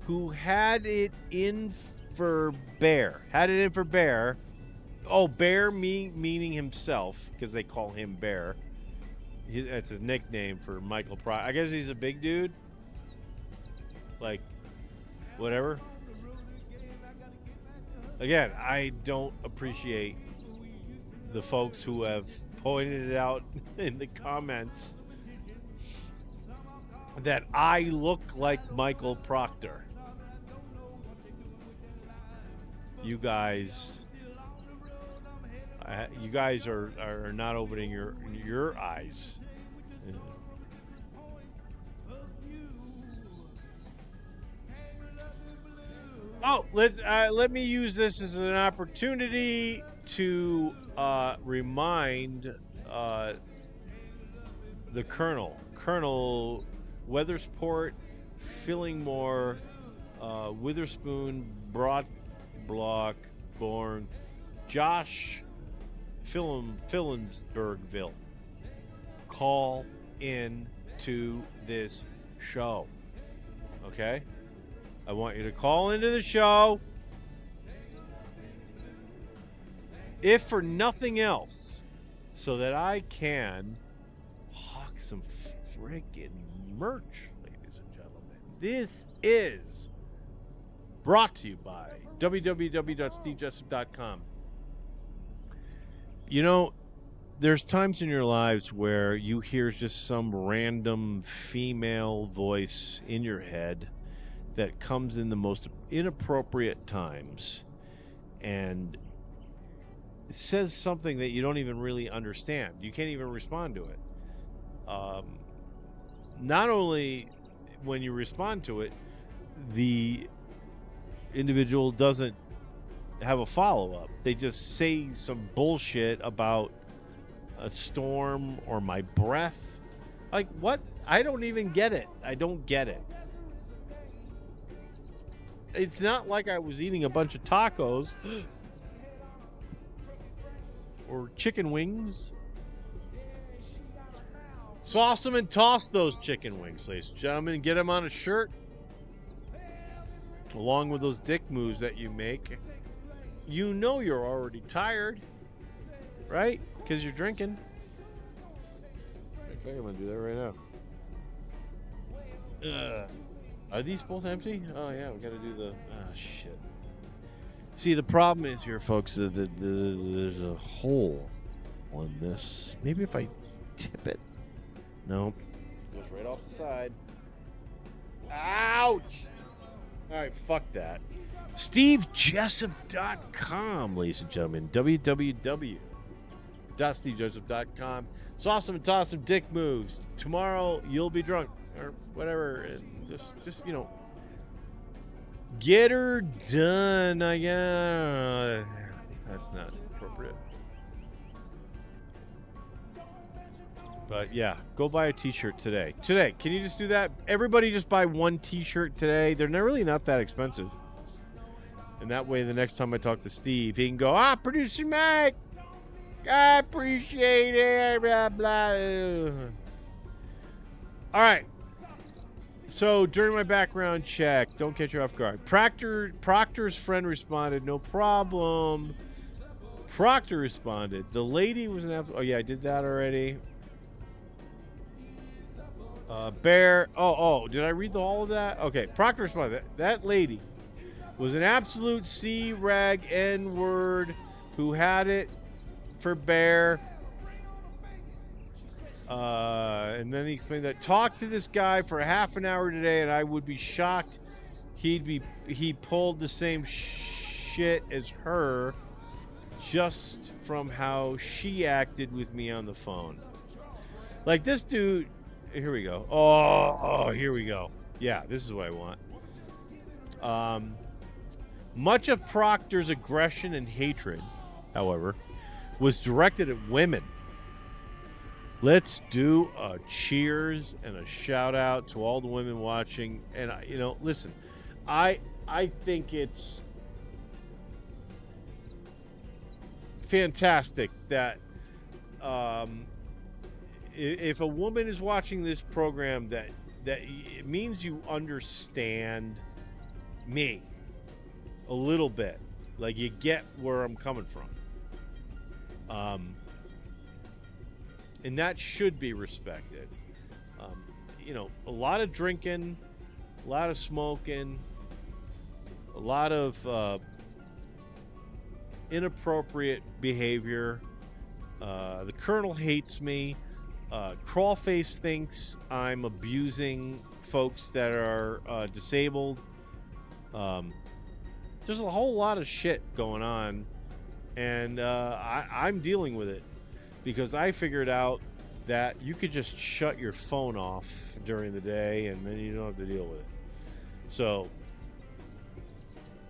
who had it in for bear. Oh, Bear meaning himself, because they call him Bear. That's his nickname for Michael Proctor. I guess he's a big dude. Like, whatever. Again, I don't appreciate the folks who have pointed it out in the comments that I look like Michael Proctor. You guys are not opening your eyes. Oh, let me use this as an opportunity to remind the Colonel Weathersport, Fillingmore, Witherspoon, Block, Born, Josh Fillensburgville. Call in to this show. Okay? I want you to call into the show. If for nothing else, so that I can hawk some friggin' merch, ladies and gentlemen. This is brought to you by www.stevejessup.com. You know, there's times in your lives where you hear just some random female voice in your head that comes in the most inappropriate times and it says something that you don't even really understand. You can't even respond to it. Not only when you respond to it, the individual doesn't have a follow-up. They just say some bullshit about a storm or my breath Like, what? I don't even get it. I don't get it. It's not like I was eating a bunch of tacos or chicken wings. Sauce them and toss those chicken wings, ladies and gentlemen, and get them on a shirt. Along with those dick moves that you make. You know you're already tired, right? Because you're drinking. I think I'm going to do that right now. Are these both empty? Oh, yeah, we got to do the... Ah, shit. See, the problem is here, folks, there's a hole on this. Maybe if I tip it. Nope. Goes right off the side. Ouch! All right, fuck that. SteveJessup.com, ladies and gentlemen. www.stevejessup.com. Sauce them and toss some dick moves. Tomorrow, you'll be drunk. Or whatever. And just you know, get her done. I guess. That's not appropriate. But yeah, go buy a t-shirt today. Today, can you just do that? Everybody just buy one t-shirt today. They're really not that expensive. And that way, the next time I talk to Steve, he can go, Producer Mike, I appreciate it, blah, blah. All right. So, during my background check, don't catch you off guard. Proctor's friend responded, no problem. Proctor responded. The lady was an absolute... Oh, yeah, I did that already. Bear. Did I read all of that? Okay, Proctor responded. That lady was an absolute C-rag N-word who had it for Bear. And then he explained that talk to this guy for half an hour today, and I would be shocked he pulled the same shit as her just from how she acted with me on the phone. Like this dude. Here we go. Oh, here we go. Yeah, this is what I want. Much of Proctor's aggression and hatred, however, was directed at women. Let's do a cheers and a shout out to all the women watching. And listen, I think it's fantastic that if a woman is watching this program, that it means you understand me a little bit. Like you get where I'm coming from. And that should be respected. A lot of drinking, a lot of smoking, a lot of inappropriate behavior. The Colonel hates me. Crawlface thinks I'm abusing folks that are disabled. There's a whole lot of shit going on, and I'm dealing with it because I figured out that you could just shut your phone off during the day and then you don't have to deal with it. So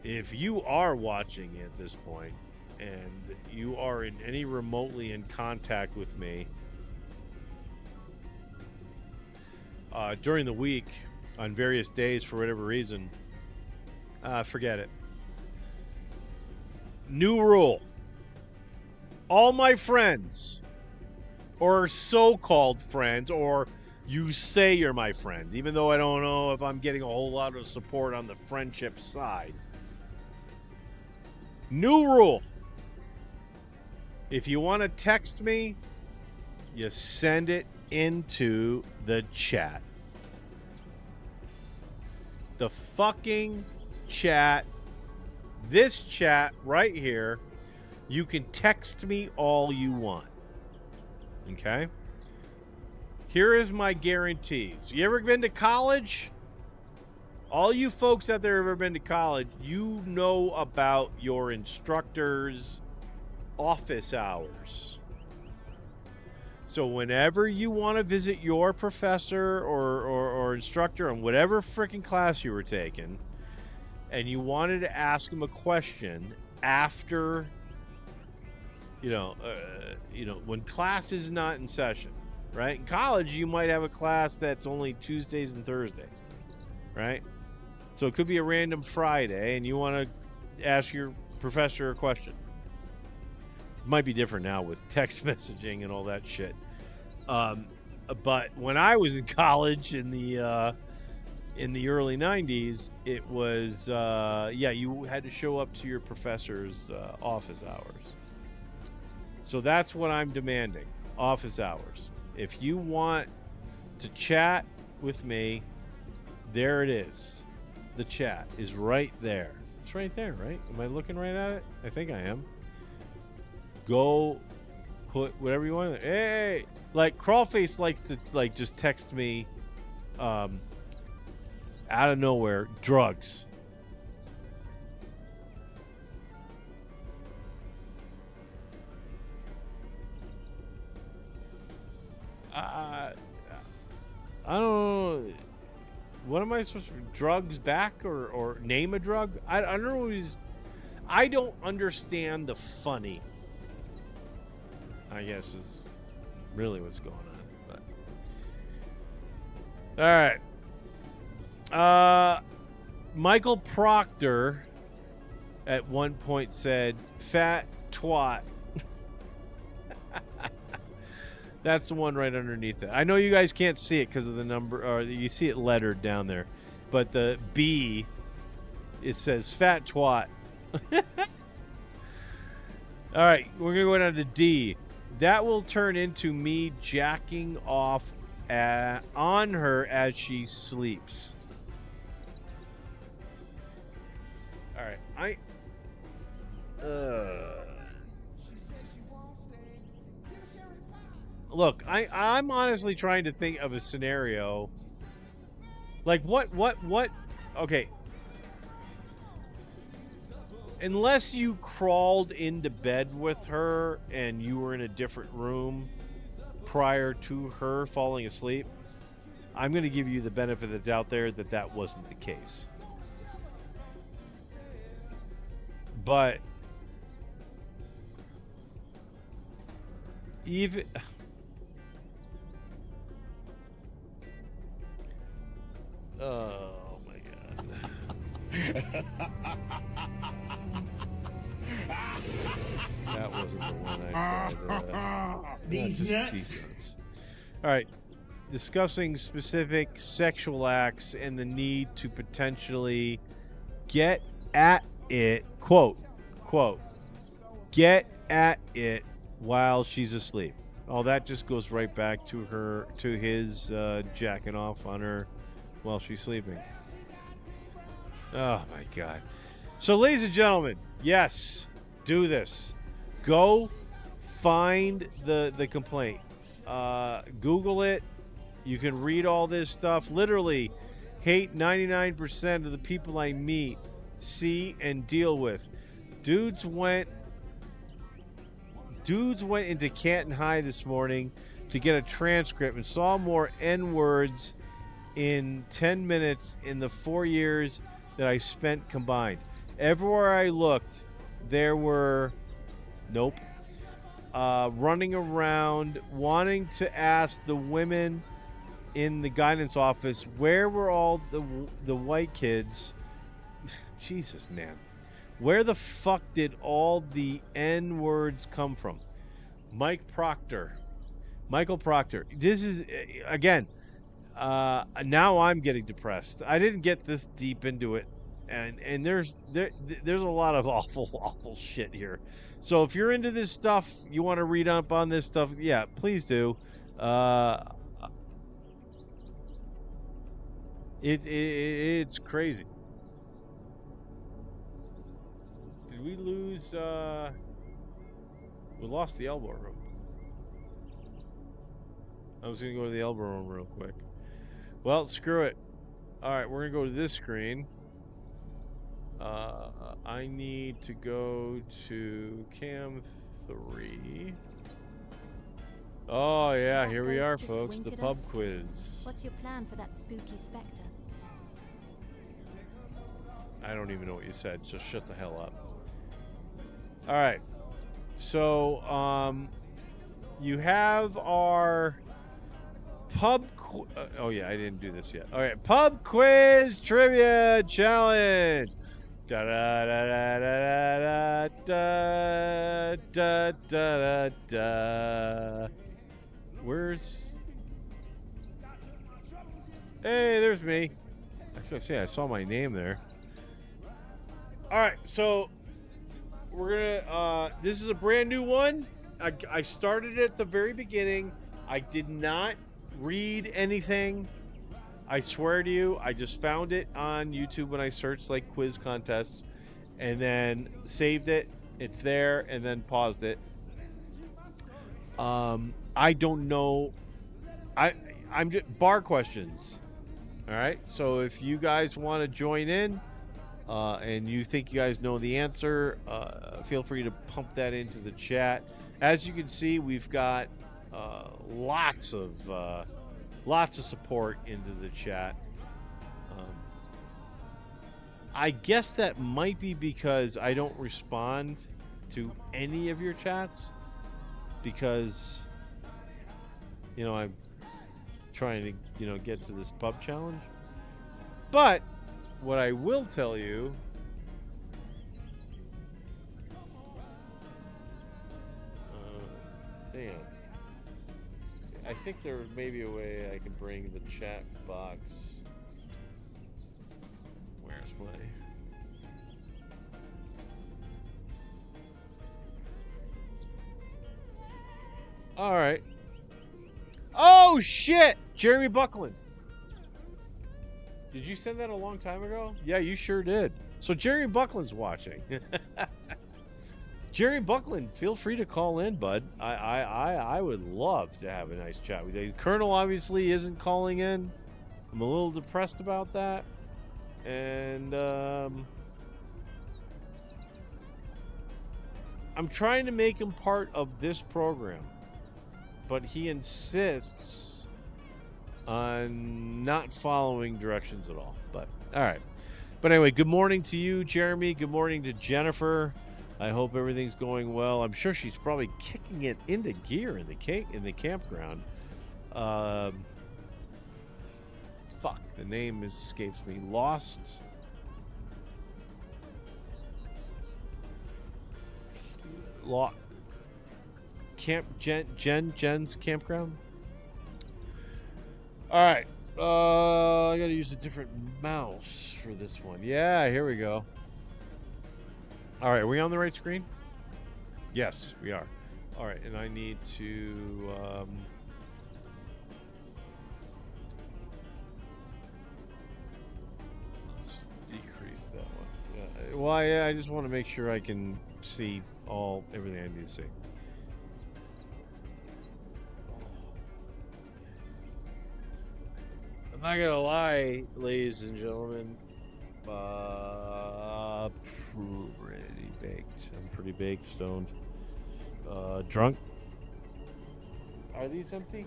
if you are watching at this point and you are in any remotely in contact with me during the week on various days for whatever reason, forget it. New rule. All my friends, or so-called friends, or you say you're my friend, even though I don't know if I'm getting a whole lot of support on the friendship side. New rule. If you want to text me, you send it into the chat. The fucking chat. This chat right here. You can text me all you want. Okay? Here is my guarantees. You ever been to college? All you folks out there who have ever been to college, you know about your instructor's office hours. So whenever you want to visit your professor or instructor on whatever freaking class you were taking, and you wanted to ask him a question after, when class is not in session, right? In college, you might have a class that's only Tuesdays and Thursdays, right? So it could be a random Friday, and you want to ask your professor a question. It might be different now with text messaging and all that shit. But when I was in college in the early 90s, it was, you had to show up to your professor's office hours. So that's what I'm demanding, office hours. If you want to chat with me, there it is. The chat is right there. It's right there, right? Am I looking right at it? I think I am. Go put whatever you want. Hey, like Crawlface likes to like just text me out of nowhere, drugs. I don't know. What am I supposed to do? Drugs back or name a drug? I don't know. I don't understand the funny, I guess, is really what's going on. But all right. Michael Proctor at one point said, "Fat twat." That's the one right underneath it. I know you guys can't see it because of the number, or you see it lettered down there. But the B, it says fat twat. All right, we're going to go down to D. That will turn into me jacking off on her as she sleeps. All right, Look, I'm honestly trying to think of a scenario. Like what? Okay. Unless you crawled into bed with her and you were in a different room prior to her falling asleep, I'm going to give you the benefit of the doubt there that wasn't the case. But even... Oh my god. That wasn't the one I said. Decent. All right. Discussing specific sexual acts and the need to potentially get at it, quote, get at it while she's asleep. Oh, that just goes right back to his jacking off on her while she's sleeping. Oh my god. So, ladies and gentlemen, yes, do this. Go find the complaint. Google it. You can read all this stuff. Literally, hate 99% of the people I meet, see, and deal with. Dudes went into Canton High this morning to get a transcript and saw more N-words in 10 minutes in the 4 years that I spent combined. Everywhere I looked, there were running around wanting to ask the women in the guidance office, where were all the white kids? Jesus, man. Where the fuck did all the N-words come from? Michael Proctor. This is, again, now I'm getting depressed. I didn't get this deep into it, and there's a lot of awful shit here. So if you're into this stuff, you want to read up on this stuff, yeah, please do. It's crazy. Did we lose? We lost the elbow room. I was gonna go to the elbow room real quick. Well, screw it. All right, we're gonna go to this screen. I need to go to cam 3. Oh yeah, here we are, folks. The pub quiz. What's your plan for that spooky spectre? I don't even know what you said, so shut the hell up. All right. So, you have our Oh yeah, I didn't do this yet. All right, pub quiz trivia challenge. Da da da da da da da da da da. Where's? Hey, there's me. I was gonna say I saw my name there. All right, so we're gonna. This is a brand new one. I started it at the very beginning. I did not read anything. I swear to you, I just found it on YouTube when I searched like quiz contests, and then saved it. It's there, and then paused it. I don't know. I'm just bar questions. All right. So if you guys want to join in, and you think you guys know the answer, feel free to pump that into the chat. As you can see, we've got lots of support into the chat. I guess that might be because I don't respond to any of your chats, because I'm trying to get to this pub challenge. But what I will tell you, damn, I think there may be a way I can bring the chat box. Where's my? All right. Oh shit, Jeremy Buckland. Did you send that a long time ago? Yeah, you sure did. So Jeremy Buckland's watching. Jerry Buckland, feel free to call in, bud. I would love to have a nice chat with you. Colonel obviously isn't calling in. I'm a little depressed about that. And I'm trying to make him part of this program, but he insists on not following directions at all. But all right. But anyway, good morning to you, Jeremy. Good morning to Jennifer. I hope everything's going well. I'm sure she's probably kicking it into gear in the campground. Fuck, the name escapes me. Lost. Jen's campground. All right. I gotta use a different mouse for this one. Yeah, here we go. All right, are we on the right screen? Yes, we are. All right, and I need to let's decrease that one. Yeah. Well, yeah, I just want to make sure I can see everything I need to see. I'm not gonna lie, ladies and gentlemen. Pretty baked. I'm pretty baked, stoned. Drunk. Are these empty?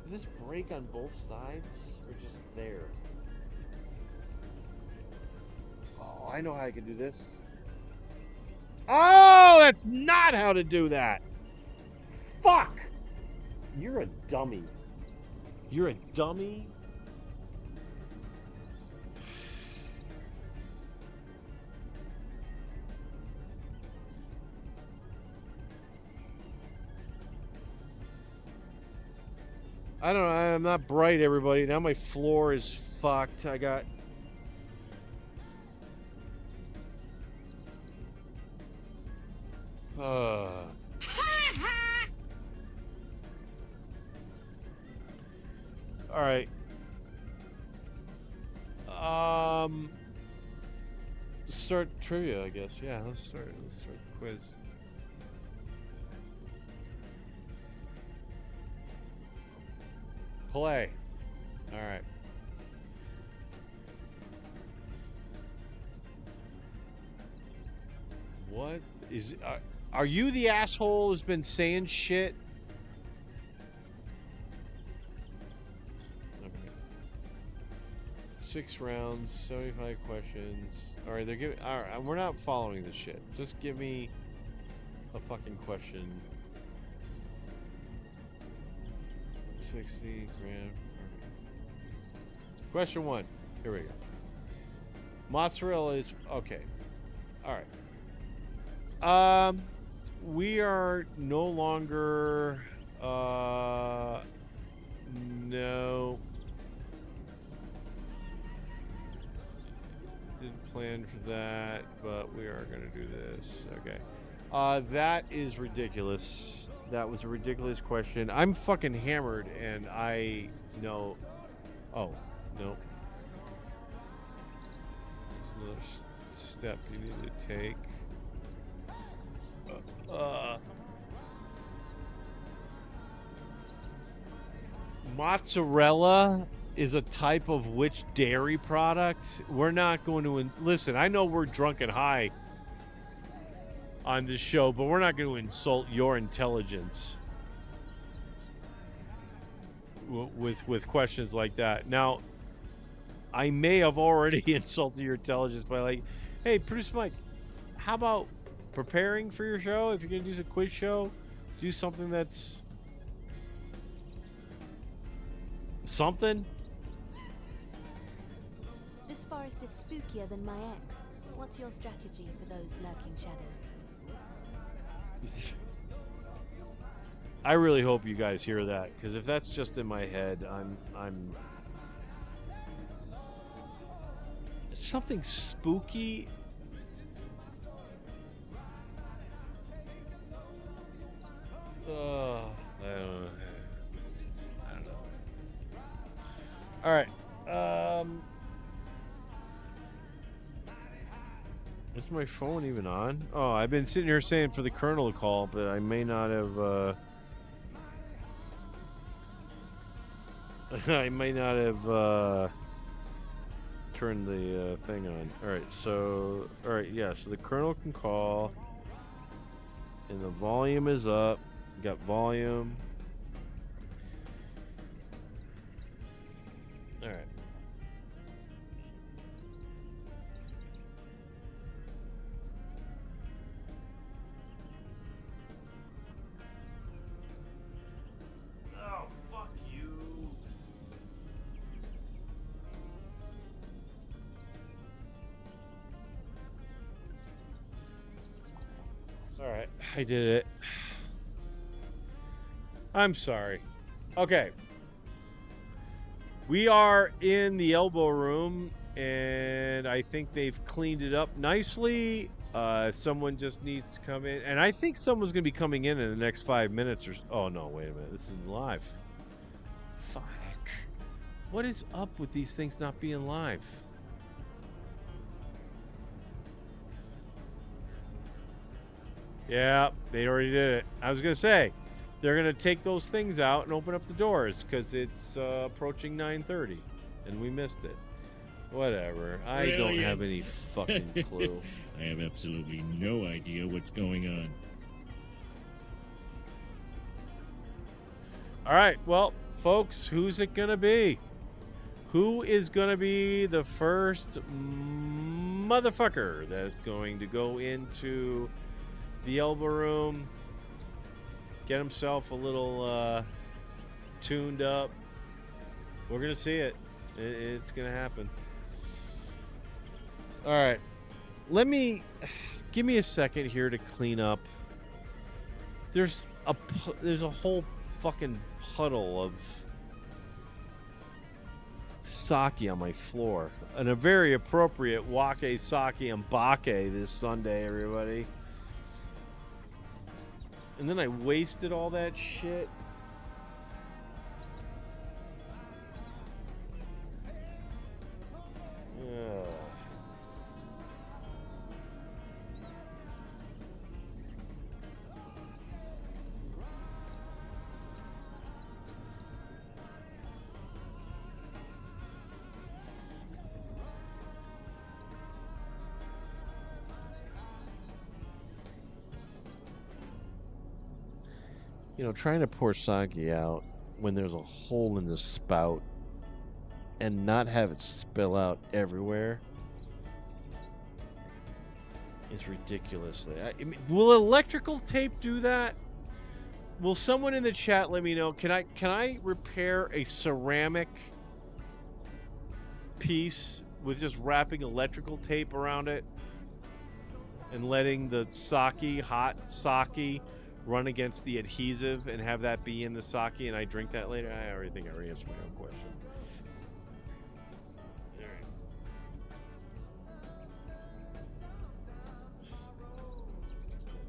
Did this break on both sides or just there? Oh, I know how I can do this. Oh, that's not how to do that. Fuck. You're a dummy. You're a dummy. I don't know. I'm not bright, everybody. Now my floor is fucked. I got... All right. Start trivia, I guess. Yeah, let's start the quiz. Play. All right. What is? Are you the asshole who's been saying shit? Okay. 6 rounds, 75 questions. All right, they're giving. All right, we're not following this shit. Just give me a fucking question. 60 grand. Question 1. Here we go. Mozzarella is okay. All right. We are no longer. No. Didn't plan for that, but we are gonna do this. Okay. That is ridiculous. That was a ridiculous question. I'm fucking hammered, and I know. Oh no. There's another step you need to take. Mozzarella is a type of which dairy product? We're not going to listen. I know we're drunk and high on this show, but we're not going to insult your intelligence with questions like that. Now, I may have already insulted your intelligence by like, hey, Producer Mike, how about preparing for your show? If you're going to do a quiz show, do something that's something. This forest is spookier than my ex. What's your strategy for those lurking shadows? I really hope you guys hear that, because if that's just in my head, I'm something spooky. I don't know. All right. Is my phone even on? Oh, I've been sitting here saying for the Colonel to call, but I may not have. I may not have turned the thing on. All right. So, yeah. So the Colonel can call, and the volume is up. Got volume. All right. Oh, fuck you. All right, I did it. I'm sorry. Okay. We are in the elbow room, and I think they've cleaned it up nicely. Someone just needs to come in, and I think someone's going to be coming in the next 5 minutes or so. Oh, no, wait a minute. This isn't live. Fuck. What is up with these things not being live? Yeah, they already did it. I was going to say, they're going to take those things out and open up the doors because it's approaching 9:30 and we missed it. Whatever. I don't have any fucking clue. I have absolutely no idea what's going on. All right. Well, folks, who's it going to be? Who is going to be the first motherfucker that's going to go into the elbow room? Get himself a little tuned up. We're gonna see it. It's gonna happen. All right, give me a second here to clean up. There's a whole fucking puddle of sake on my floor, and a very appropriate Waké Saké and Baké this Sunday, everybody. And then I wasted all that shit. Ugh. You know, trying to pour sake out when there's a hole in the spout and not have it spill out everywhere is ridiculous. I mean, will electrical tape do that? Will someone in the chat let me know? Can I repair a ceramic piece with just wrapping electrical tape around it and letting the sake, hot sake, run against the adhesive and have that be in the sake and I drink that later? I already think I already answered my own question.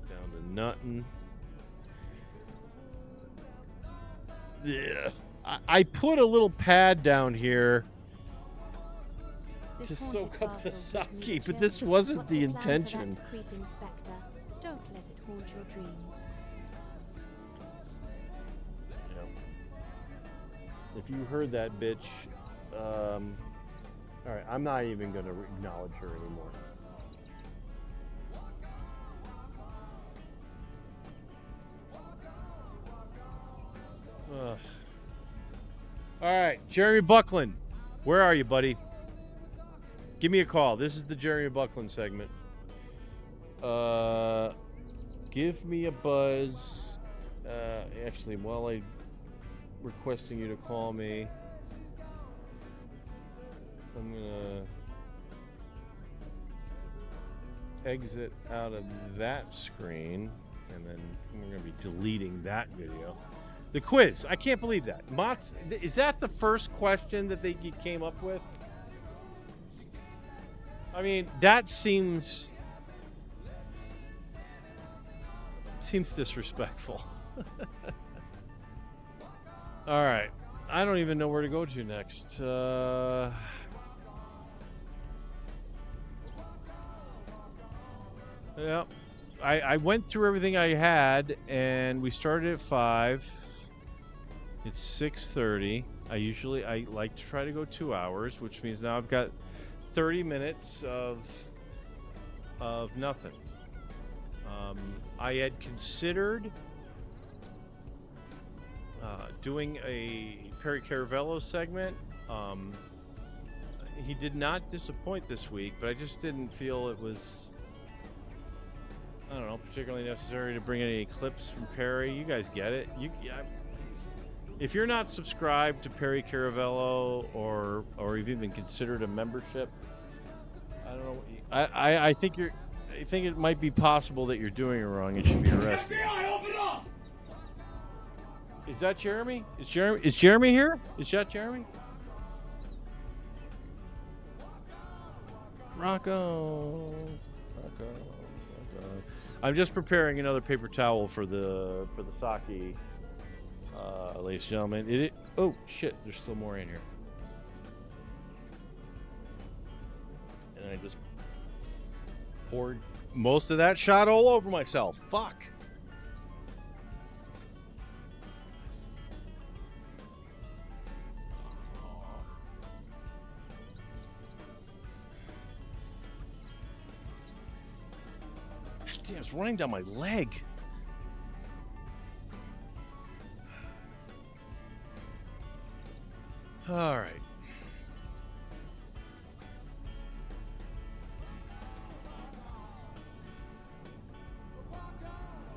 Down to nothing. Yeah. I put a little pad down here to soak up the sake, but this wasn't the intention. Creeping spectre? Don't let it haunt your dreams. If you heard that bitch, all right, I'm not even going to acknowledge her anymore. Ugh. All right, Jeremy Buckland, where are you, buddy? Give me a call. This is the Jeremy Buckland segment. Give me a buzz. Actually, while I'm requesting you to call me, I'm gonna exit out of that screen, and then we're gonna be deleting that video. The quiz. I can't believe that. Mott's, is that the first question that you came up with? I mean, that seems disrespectful. All right. I don't even know where to go to next. Yeah. I went through everything I had, and we started at 5. It's 6:30. I like to try to go 2 hours, which means now I've got 30 minutes of nothing. I had considered doing a Perry Caravello segment. He did not disappoint this week, but I just didn't feel it was, I don't know, particularly necessary to bring in any clips from Perry. You guys get it. If you're not subscribed to Perry Caravello or you've even considered a membership, I don't know. I think it might be possible that you're doing it wrong and should be arrested. FBI, open up! Is that Jeremy? Is Jeremy here? Is that Jeremy? Rocco. I'm just preparing another paper towel for the sake, ladies and gentlemen. Oh shit! There's still more in here, and I just poured most of that shot all over myself. Fuck. Damn, it's running down my leg. All right.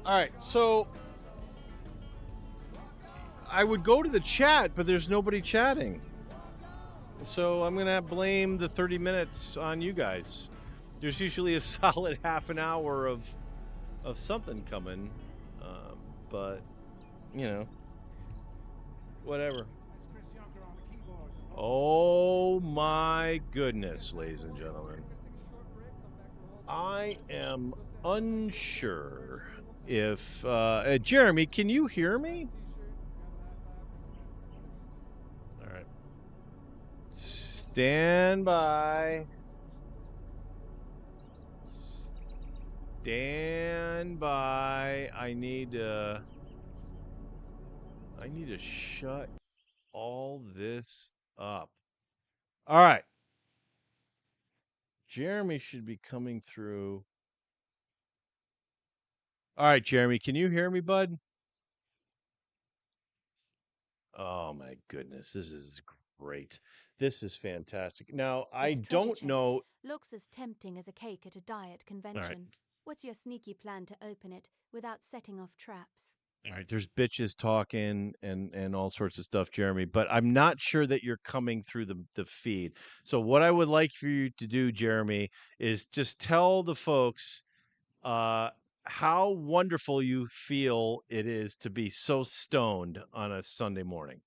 All right, so I would go to the chat, but there's nobody chatting. So I'm going to blame the 30 minutes on you guys. There's usually a solid half an hour of something coming, but, you know, whatever. Oh my goodness, ladies and gentlemen. I am unsure if, Jeremy, can you hear me? All right. Stand by. Stand by. I need to shut all this up. All right. Jeremy should be coming through. All right, Jeremy, can you hear me, bud? Oh my goodness, this is great. This is fantastic. Now, I don't know. Looks as tempting as a cake at a diet convention. All right. What's your sneaky plan to open it without setting off traps? All right, there's bitches talking and all sorts of stuff, Jeremy, but I'm not sure that you're coming through the feed. So what I would like for you to do, Jeremy, is just tell the folks uh how wonderful you feel it is to be so stoned on a Sunday morning.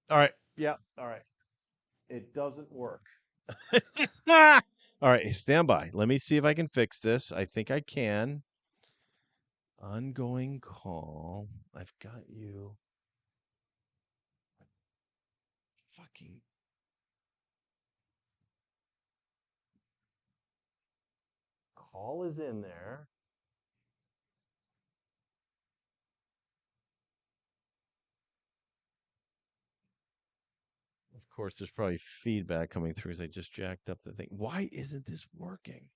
All right. Yeah. All right. It doesn't work. All right, stand by. Let me see if I can fix this. I think I can. Ongoing call. I've got you. Fucking call is in there. Of course, there's probably feedback coming through as I just jacked up the thing. Why isn't this working?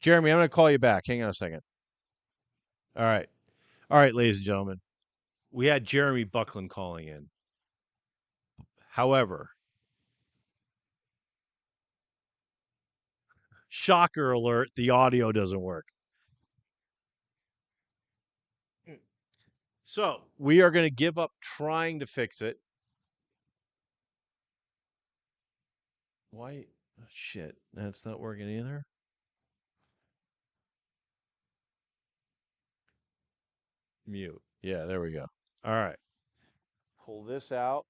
Jeremy, I'm going to call you back. Hang on a second. All right. All right, ladies and gentlemen. We had Jeremy Buckland calling in. However, shocker alert, the audio doesn't work. So we are going to give up trying to fix it. Why? Oh, shit. That's not working either. Mute. Yeah, there we go. All right. Pull this out.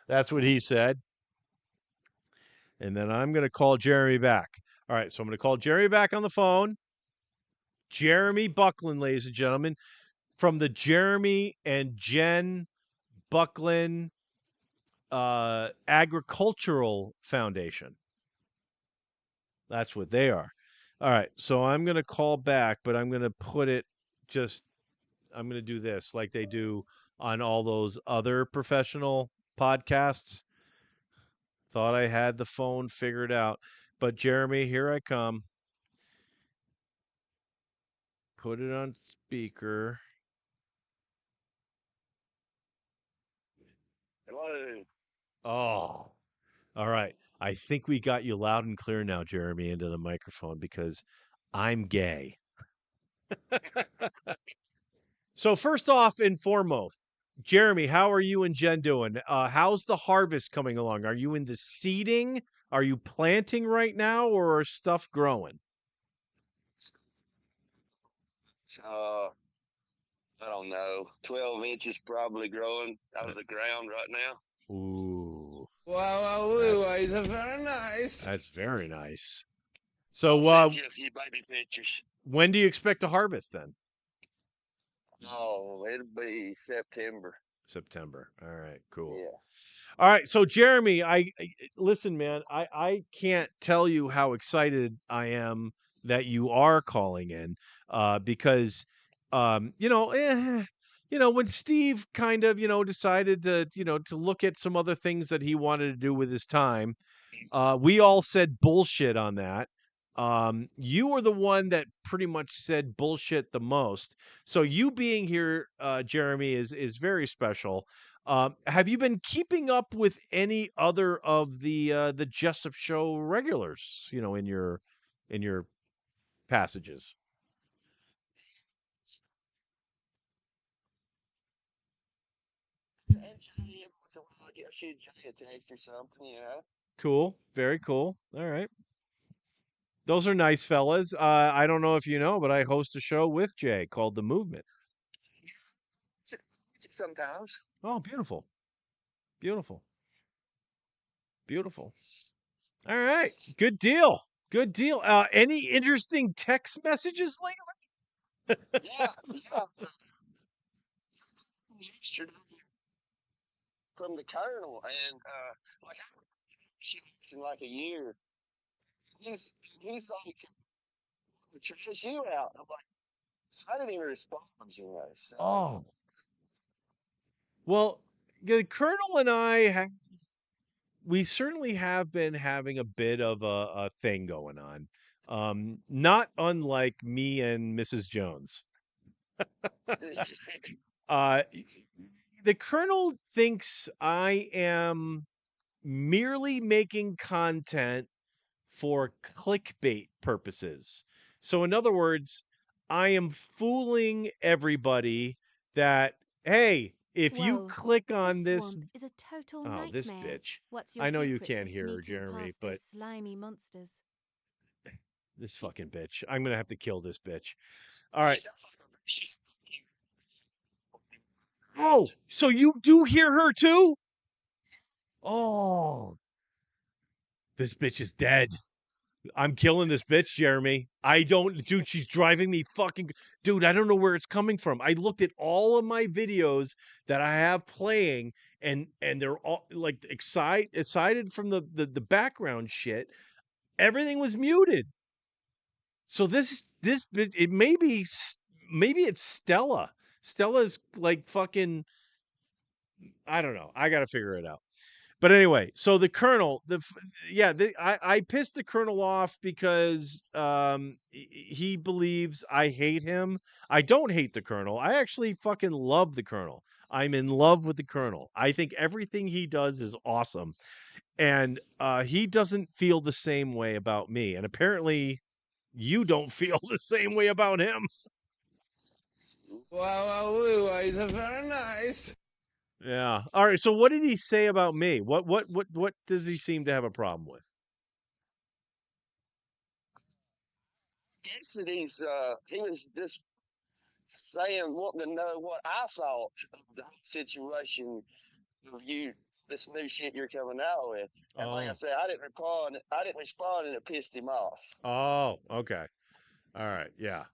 That's what he said. And then I'm going to call Jeremy back. All right. So I'm going to call Jeremy back on the phone. Jeremy Buckland, ladies and gentlemen, from the Jeremy and Jen Buckland Agricultural Foundation. That's what they are. All right. So I'm going to call back, but I'm going to put it just, I'm going to do this like they do on all those other professional podcasts. Thought I had the phone figured out. But Jeremy, here I come. Put it on speaker. Hello. Oh, all right. I think we got you loud and clear now, Jeremy, into the microphone because I'm gay. So first off and foremost, Jeremy, how are you and Jen doing? How's the harvest coming along? Are you in the seeding? Are you planting right now, or are stuff growing? Uh, I don't know. 12 inches probably growing out of the ground right now. Ooh, Wow, wow, woo, is very nice. that's very nice. I'll So, send you a few baby pictures. when do you expect to harvest then? Oh, it'll be September. September. All right, cool. Yeah. All right, so Jeremy, listen, man. I can't tell you how excited I am that you are calling in, because, when Steve kind of decided to look at some other things that he wanted to do with his time, we all said bullshit on that. You were the one that pretty much said bullshit the most. So you being here, Jeremy, is very special. Have you been keeping up with any other of the Jessup show regulars? In your passages. And Jay, every once in a while, I get shoot Jay a text or something, you know. Cool, very cool. All right, those are nice fellas. I don't know if you know, but I host a show with Jay called The Movement. Sometimes. Oh, beautiful, beautiful, beautiful. All right. Good deal. Good deal. Any interesting text messages lately? Yeah, yeah. Yesterday from the colonel, and like I haven't seen this in like a year. He's like, trash you out. I'm like, so I didn't even respond, you know. So. Oh. Well, the Colonel and I we certainly have been having a bit of a thing going on. Not unlike me and Mrs. Jones. Uh, the Colonel thinks I am merely making content for clickbait purposes. So in other words, I am fooling everybody that, hey, if you Whoa, click on this this, swamp is a total oh, this nightmare. bitch. What's your I know you secret can't for hear her, sneaking Jeremy, past but those slimy monsters? this fucking bitch. I'm gonna have to kill this bitch. All right. Oh, so you do hear her too? Oh, this bitch is dead. I'm killing this bitch, Jeremy. I don't, dude, she's driving me fucking, dude, I don't know where it's coming from. I looked at all of my videos that I have playing and they're all like excited from the background shit. Everything was muted. So it maybe it's Stella. Stella's like fucking, I don't know. I got to figure it out. But anyway, so the colonel, I pissed the colonel off because he believes I hate him. I don't hate the colonel. I actually fucking love the colonel. I'm in love with the colonel. I think everything he does is awesome, and he doesn't feel the same way about me. And apparently, you don't feel the same way about him. Wow, is very nice. Yeah. All right. So what did he say about me? What does he seem to have a problem with? Guess that he was just saying, wanting to know what I thought of the whole situation of you, this new shit you're coming out with. And like I Oh. said, I didn't respond, and it pissed him off. Oh, okay. All right. Yeah.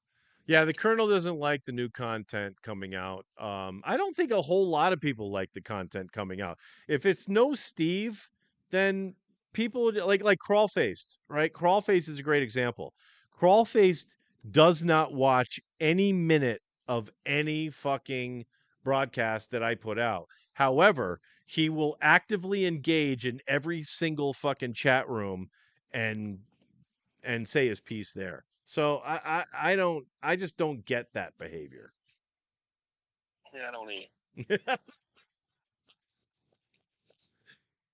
Yeah, the Colonel doesn't like the new content coming out. I don't think a whole lot of people like the content coming out. If it's no Steve, then people like Crawlfaced, right? Crawlface is a great example. Crawlfaced does not watch any minute of any fucking broadcast that I put out. However, he will actively engage in every single fucking chat room and say his piece there. So I just don't get that behavior. Yeah, I don't either.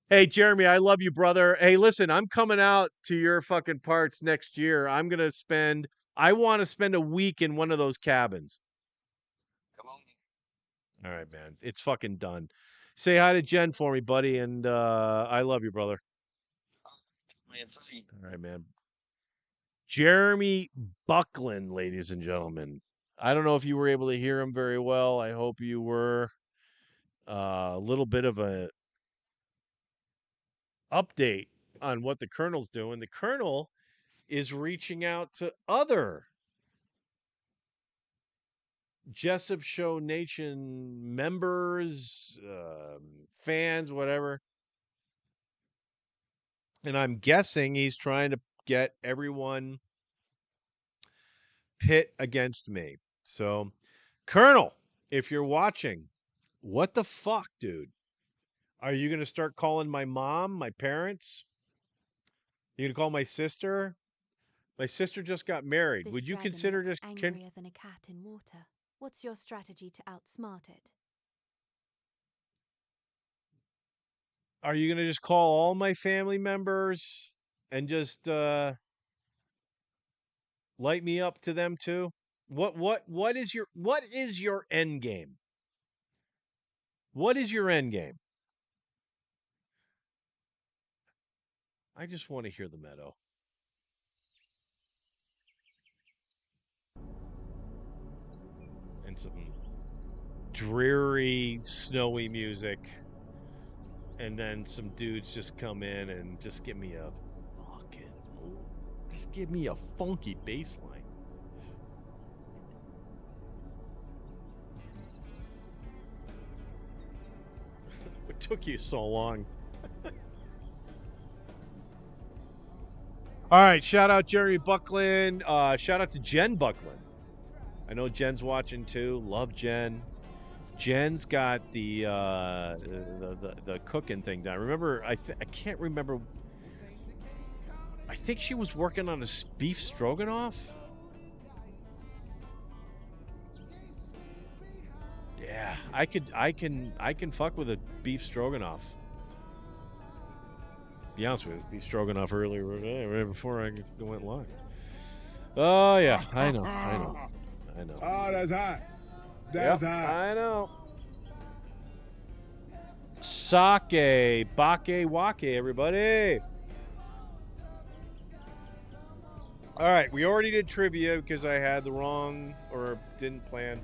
Hey Jeremy, I love you, brother. Hey, listen, I'm coming out to your fucking parts next year. I want to spend a week in one of those cabins. Come on. All right, man. It's fucking done. Say hi to Jen for me, buddy, and I love you, brother. Man, see. All right, man. Jeremy Buckland, ladies and gentlemen. I don't know if you were able to hear him very well. I hope you were. A little bit of a update on what the Colonel's doing. The Colonel is reaching out to other Jessup Show Nation members, fans, whatever. And I'm guessing he's trying to get everyone pit against me. So, Colonel, if you're watching, what the fuck, dude? Are you going to start calling my mom, my parents? You going to call my sister? My sister just got married. This Would you dragon consider looks just angrier than a cat in water. What's your strategy to outsmart it? Are you going to just call all my family members and just light me up to them too? What is your end game? What is your end game? I just want to hear the meadow. And some dreary, snowy music. And then some dudes just come in and just give me a funky bass line. What took you so long? All right, shout out Jeremy Buckland. Shout out to Jen Buckland. I know Jen's watching too. Love Jen. Jen's got the cooking thing done. Remember, I can't remember. I think she was working on a beef stroganoff. Yeah, I can fuck with a beef stroganoff. be honest with you, be stroganoff earlier right before I went live. Oh yeah, I know. Oh, that's hot. Yep, I know. Sake, Baké, Waké, everybody. All right, we already did trivia because I had the wrong or didn't plan.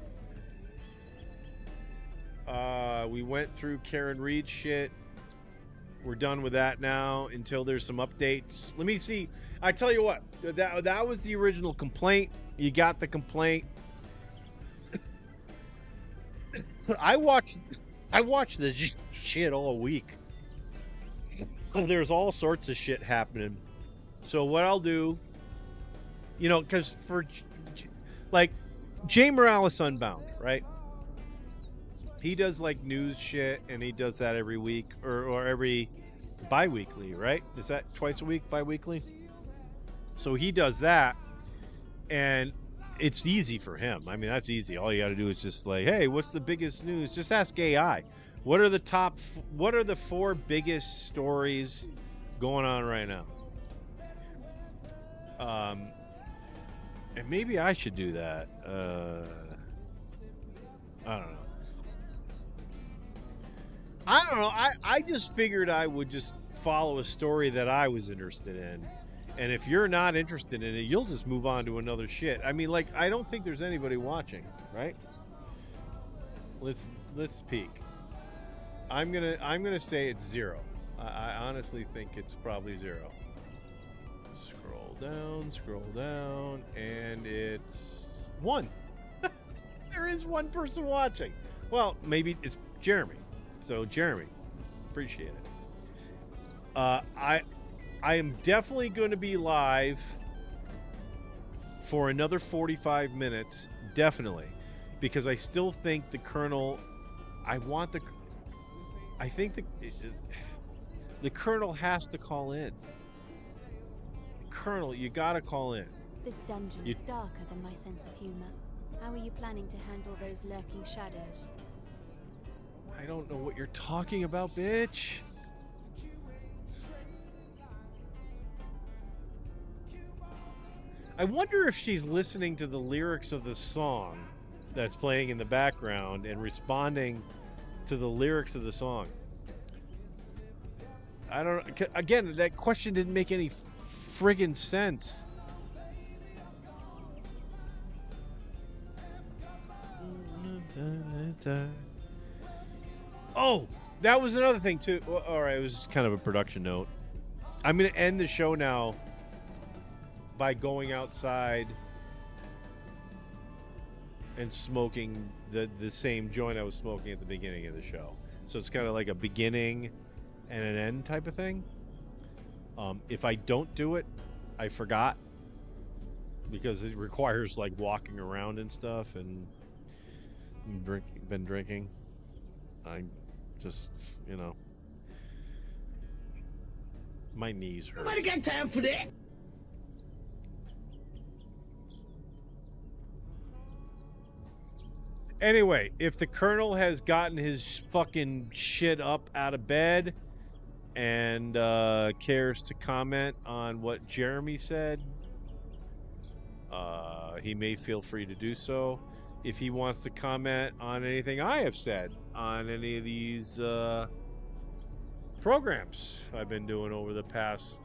We went through Karen Reed shit. We're done with that now until there's some updates. Let me see. I tell you what, that was the original complaint. You got the complaint. I watched the shit all week. There's all sorts of shit happening. So what I'll do, you know, because for like Jay Morales Unbound, right? He does like news shit, and he does that every week or every bi-weekly, right? Is that twice a week, bi-weekly? So he does that, and it's easy for him. I mean, that's easy. All you got to do is just like, hey, what's the biggest news? Just ask AI. What are the 4 biggest stories going on right now? And maybe I should do that. I don't know. I just figured I would just follow a story that I was interested in. And if you're not interested in it, you'll just move on to another shit. I mean, like, I don't think there's anybody watching, right? Let's peek. I'm gonna say it's 0. I honestly think it's probably 0. Scroll down, and it's 1. There is 1 person watching. Well, maybe it's Jeremy. So Jeremy, appreciate it. I am definitely going to be live for another 45 minutes, definitely, because I still think the Colonel. I think the Colonel has to call in. Colonel, you gotta call in. This dungeon is darker than my sense of humor. How are you planning to handle those lurking shadows? I don't know what you're talking about, bitch. I wonder if she's listening to the lyrics of the song that's playing in the background and responding to the lyrics of the song. I don't. Again, that question didn't make any friggin' sense. Oh, that was another thing too. All right, it was kind of a production note. I'm gonna end the show now by going outside and smoking the same joint I was smoking at the beginning of the show. So it's kind of like a beginning and an end type of thing. If I don't do it, I forgot, because it requires like walking around and stuff, and been drinking. I just, you know, my knees hurt. Nobody got time for that. Anyway, if the Colonel has gotten his fucking shit up out of bed and cares to comment on what Jeremy said, he may feel free to do so. If he wants to comment on anything I have said on any of these programs I've been doing over the past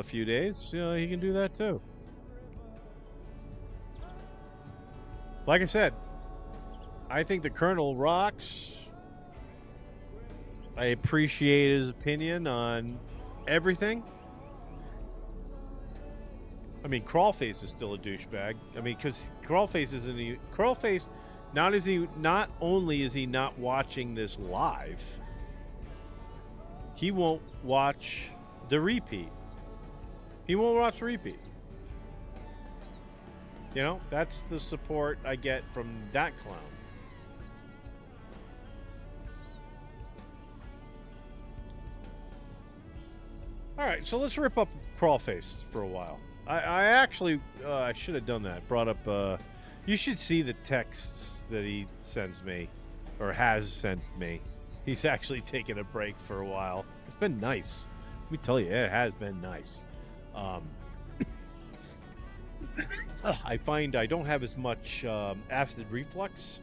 few days, he can do that too. Like I said, I think the Colonel rocks. I appreciate his opinion on everything. I mean, Crawlface is still a douchebag. I mean, because Crawlface isn't. Crawlface, not only is he not watching this live, he won't watch the repeat. He won't watch the repeat. You know, that's the support I get from that clown. All right, so let's rip up Crawlface for a while. I actually I should have done that. Brought up. You should see the texts that he sends me, or has sent me. He's actually taken a break for a while. It's been nice. Let me tell you, it has been nice. I find I don't have as much acid reflux.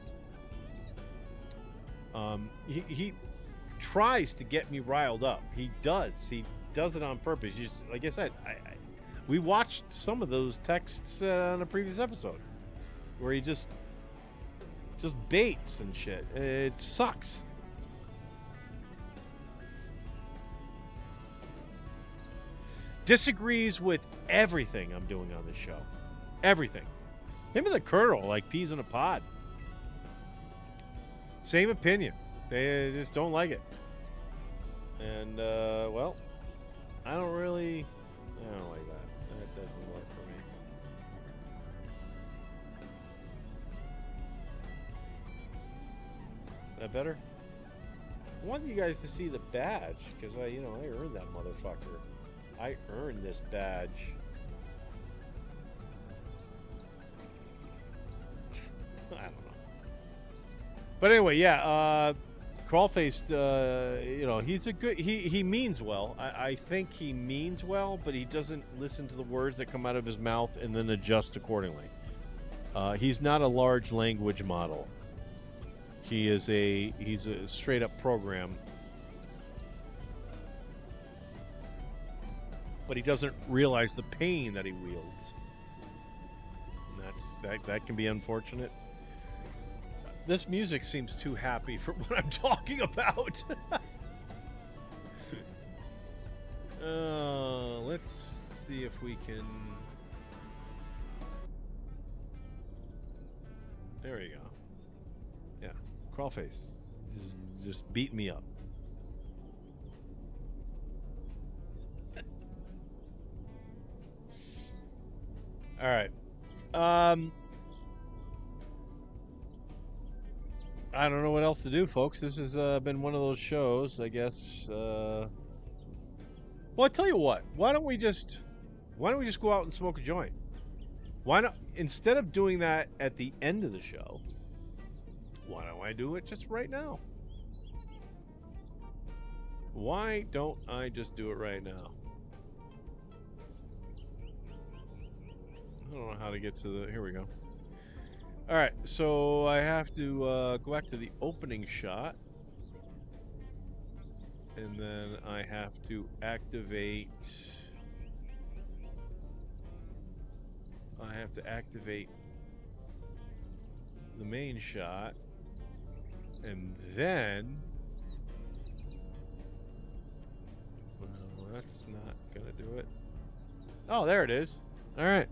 He tries to get me riled up. He does. He does it on purpose. Just like I said, we watched some of those texts on a previous episode where he just baits and shit. It sucks. Disagrees with everything I'm doing on this show. Everything. Him and the Colonel, like peas in a pod. Same opinion. They just don't like it. And, well, I don't like that. That doesn't work for me. That better? I want you guys to see the badge, because I earned that motherfucker. I earned this badge. I don't know. But anyway, yeah, Crawlfaced, he's a good, he means well. I think he means well, but he doesn't listen to the words that come out of his mouth and then adjust accordingly. He's not a large language model. He's a straight up program. But he doesn't realize the pain that he wields. And that can be unfortunate. This music seems too happy for what I'm talking about. Let's see if we can... There we go. Yeah, Crawlface. Just beat me up. All right. I don't know what else to do, folks. This has been one of those shows, I guess. Well, I tell you what. Why don't we just go out and smoke a joint? Why not, instead of doing that at the end of the show, why don't I do it just right now? Why don't I just do it right now? I don't know how to get to the... Here we go. All right, so I have to go back to the opening shot. And then I have to activate... the main shot. And then... Well, that's not gonna do it. Oh, there it is. All right.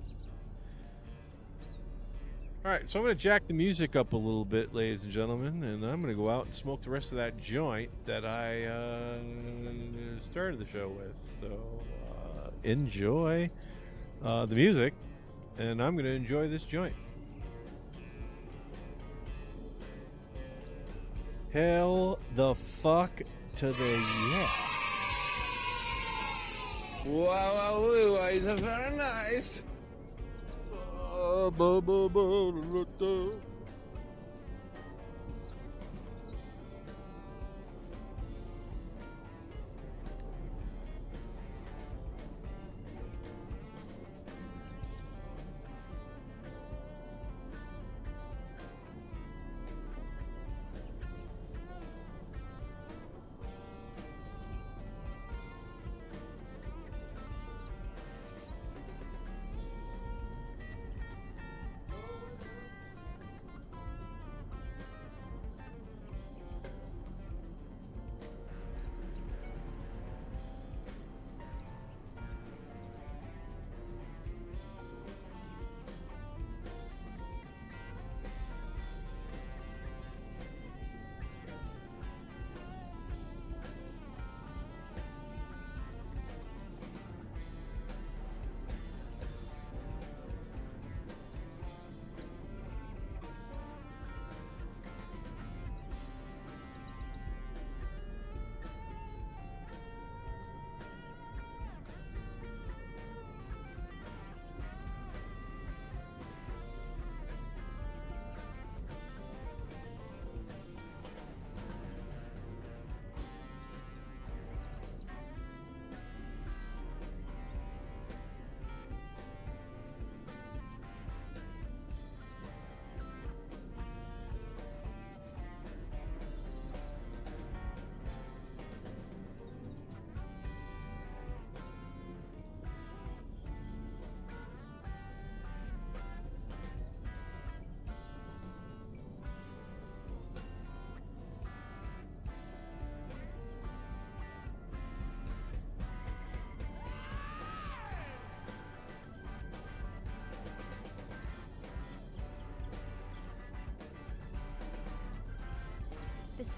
All right, so I'm going to jack the music up a little bit, ladies and gentlemen, and I'm going to go out and smoke the rest of that joint that I started the show with. So enjoy the music, and I'm going to enjoy this joint. Hell the fuck to the yeah. Wow, it's very nice.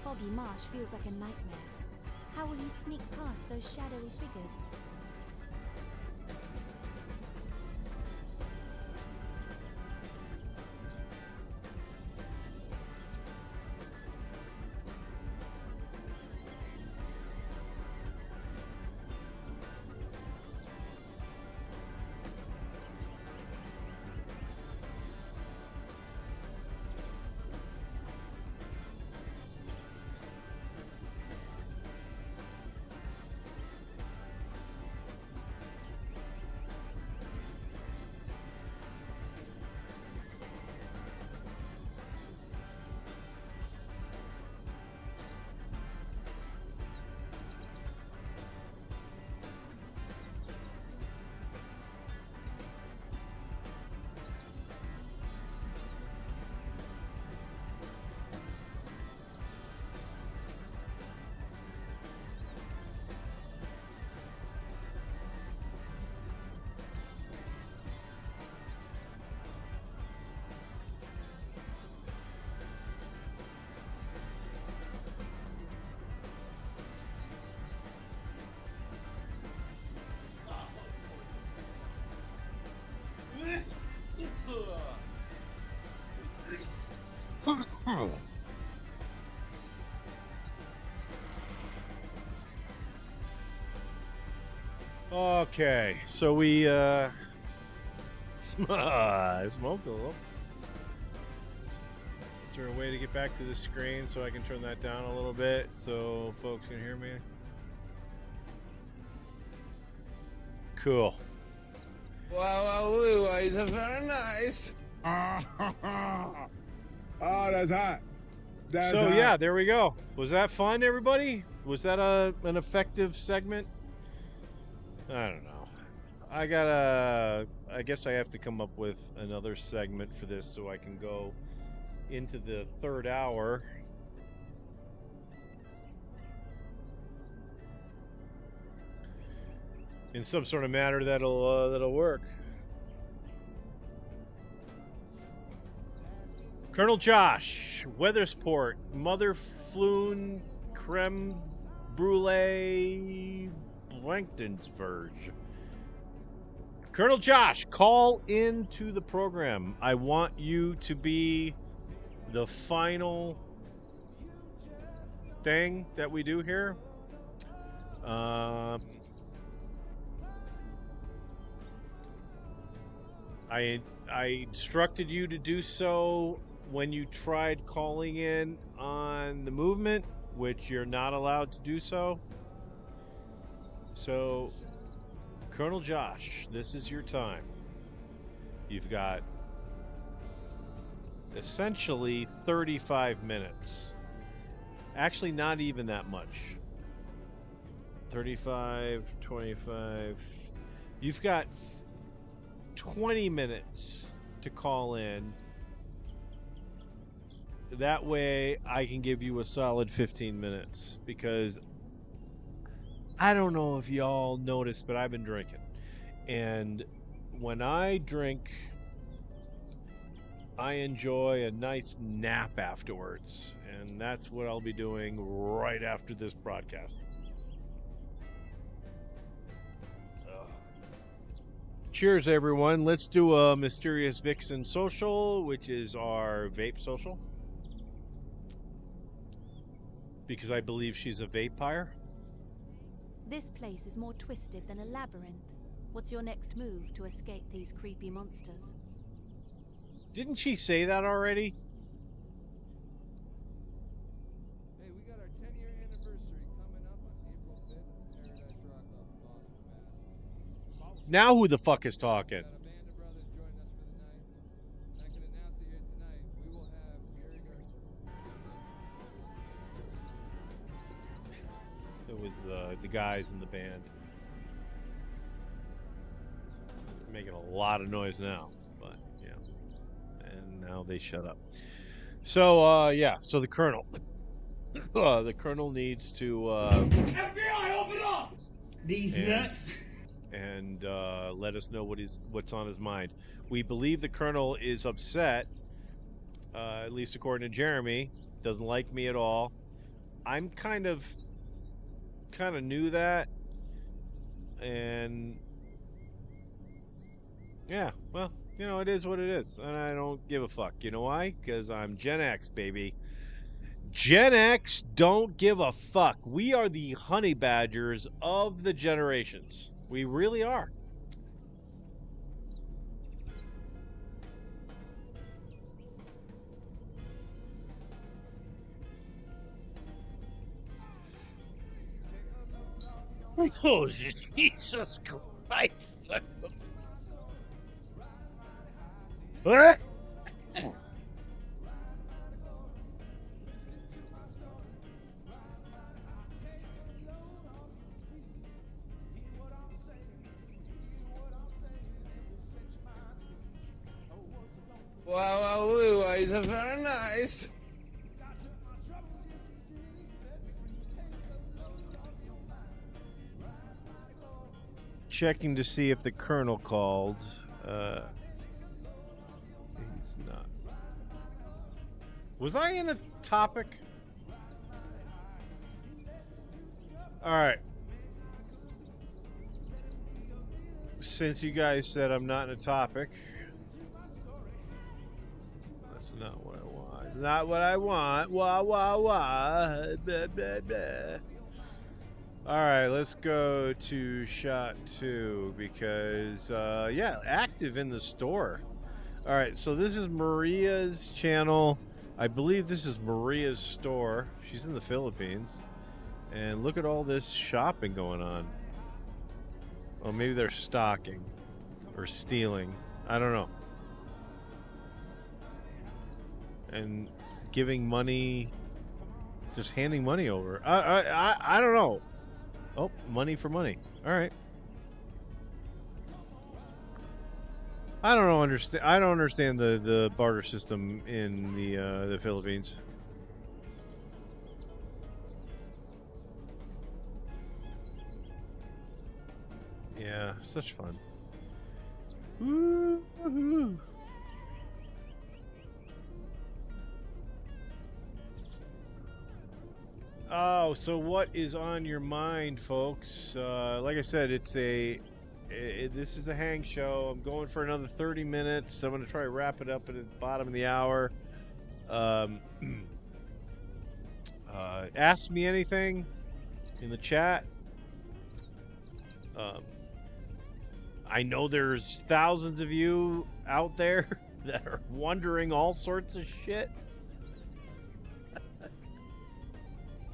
foggy marsh feels like a nightmare. How will you sneak past those shadowy figures? Okay, so we smoked a little. Is there a way to get back to the screen so I can turn that down a little bit so folks can hear me? Cool. Wow, it's very nice. Oh, that's hot. That's So hot. yeah, there we go. Was that fun, everybody? Was that an effective segment? I don't know. I guess I have to come up with another segment for this so I can go into the third hour. In some sort of manner that'll work. Colonel Josh, Weathersport, Mother Floon, Creme Brulee, Blankensburg. Colonel Josh, call into the program. I want you to be the final thing that we do here. I instructed you to do so when you tried calling in on the movement, which you're not allowed to do so. So, Colonel Josh, this is your time. You've got essentially 35 minutes. Actually, not even that much. 35, 25. You've got 20 minutes to call in. That way I can give you a solid 15 minutes, because I don't know if y'all noticed, but I've been drinking. And when I drink, I enjoy a nice nap afterwards. And that's what I'll be doing right after this broadcast. Cheers, everyone. Let's do a Mysterious Vixen social, which is our vape social. Because I believe she's a vampire. This place is more twisted than a labyrinth. What's your next move to escape these creepy monsters? Didn't she say that already? Hey, we got our 10-year anniversary coming up on April 5th at Paradise Rock off Boston, Mass. Now who the fuck is talking? Got a band of brothers joining us for the night. And I can announce it here tonight. We will have Gary Garson. It was the guys in the band. Making a lot of noise now, but yeah. And now they shut up. So yeah, so the Colonel. The Colonel needs to FBI, open up! These nuts. And let us know what's on his mind. We believe the Colonel is upset, at least according to Jeremy. Doesn't like me at all. I'm kind of knew that, and yeah, well, you know, it is what it is, and I don't give a fuck. You know why? Because I'm Gen X, baby. Gen X don't give a fuck. We are the honey badgers of the generations. We really are. Oh, Jesus Christ. What? Wow, blue eyes are very nice. Checking to see if the colonel called. He's not. Was I in a topic? All right. Since you guys said I'm not in a topic, that's not what I want. It's not what I want. Wah, wah, wah. Blah, blah, blah. All right, let's go to shot 2 because, yeah, active in the store. All right, so this is Maria's channel. I believe this is Maria's store. She's in the Philippines. And look at all this shopping going on. Oh, maybe they're stocking or stealing. I don't know. And giving money, just handing money over. I don't know. Oh, money for money. All right. I don't know. I don't understand the barter system in the Philippines. Yeah, such fun. Woo-hoo. Oh, so what is on your mind, folks? Like I said, this is a hang show. I'm going for another 30 minutes. I'm going to try to wrap it up at the bottom of the hour. Ask me anything in the chat. I know there's thousands of you out there that are wondering all sorts of shit.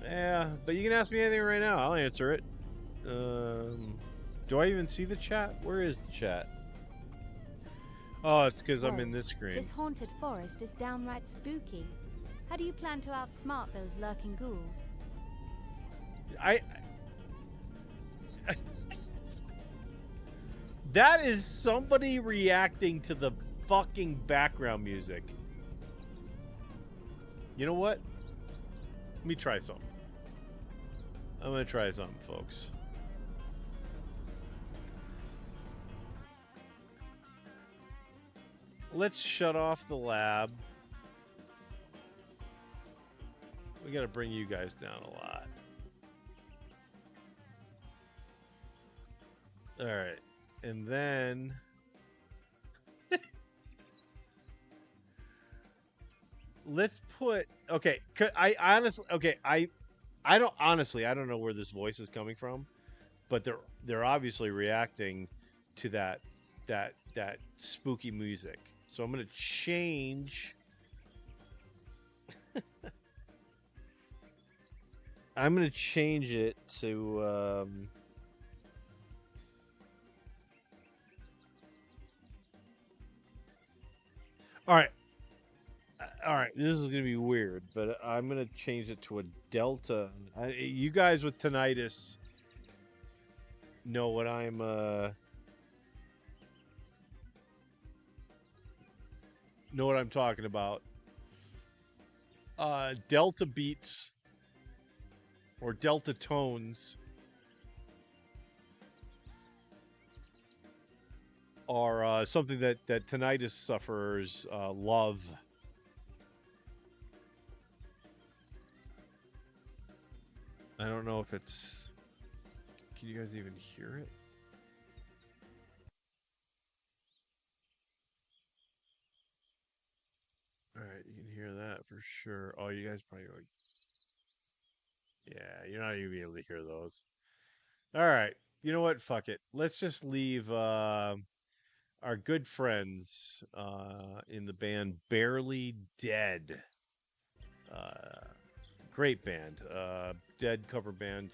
Yeah, but you can ask me anything right now. I'll answer it. Do I even see the chat? Where is the chat? Oh, it's because I'm in this screen. This haunted forest is downright spooky. How do you plan to outsmart those lurking ghouls? That is somebody reacting to the fucking background music. You know what? Let me try something. I'm gonna try something, folks. Let's shut off the lab. We gotta bring you guys down a lot. All right. And then let's put, okay, I honestly, okay, I don't know where this voice is coming from, but they're obviously reacting to that spooky music. So I'm going to change I'm going to change it to all right, this is gonna be weird, but I'm gonna change it to a delta. You guys with tinnitus know what I'm talking about. Delta beats or delta tones are something that tinnitus sufferers love. I don't know if it's... Can you guys even hear it? Alright, you can hear that for sure. Oh, you guys probably... Yeah, you're not even able to hear those. Alright, you know what? Fuck it. Let's just leave our good friends in the band Barely Dead. Great band. Dead cover band.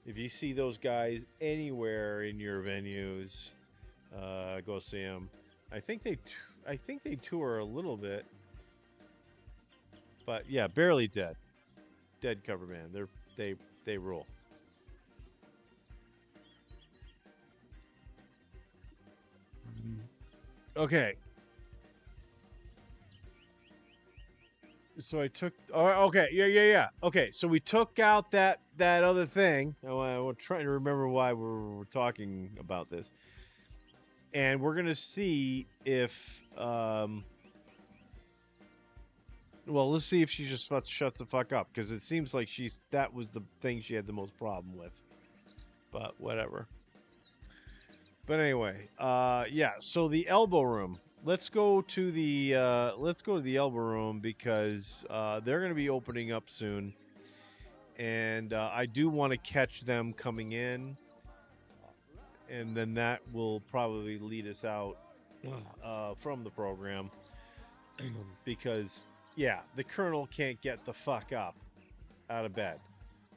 If you see those guys anywhere in your venues, go see them. I think they tour a little bit. But yeah, Barely Dead. Dead cover band. They rule. Okay. So I took. Oh, okay. Yeah. Okay. So we took out that other thing. We're trying to remember why we're talking about this, and we're gonna see if. Well, let's see if she just shuts the fuck up, because it seems like that was the thing she had the most problem with. But whatever. But anyway, yeah. So the elbow room. Let's go to the elbow room, because they're going to be opening up soon, and I do want to catch them coming in, and then that will probably lead us out from the program, because yeah, the Colonel can't get the fuck up out of bed,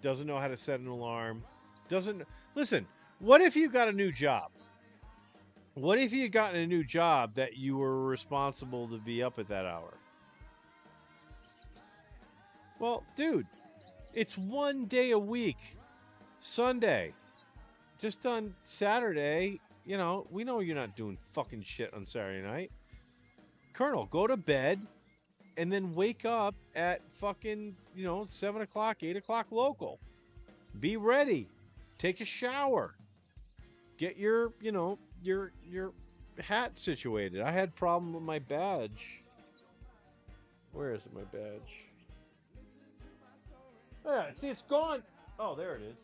doesn't know how to set an alarm, doesn't listen. What if you got a new job? What if you had gotten a new job that you were responsible to be up at that hour? Well, dude, it's one day a week. Sunday. Just on Saturday, we know you're not doing fucking shit on Saturday night. Colonel, go to bed and then wake up at fucking, 7 o'clock, 8 o'clock local. Be ready. Take a shower. Get your hat situated. I had problem with my badge. Where is it, my badge? Yeah, see, it's gone. Oh, there it is.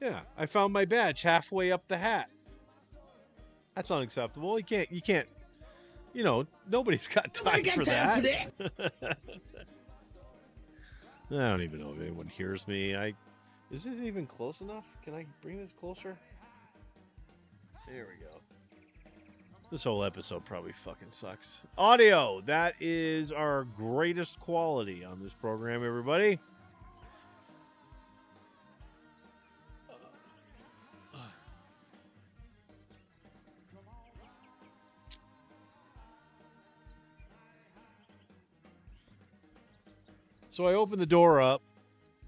Yeah, I found my badge halfway up the hat. That's unacceptable. You can't. Nobody's got time for that. I don't even know if anyone hears me. Is this even close enough? Can I bring this closer? There we go. This whole episode probably fucking sucks. Audio, that is our greatest quality on this program, everybody. So I opened the door up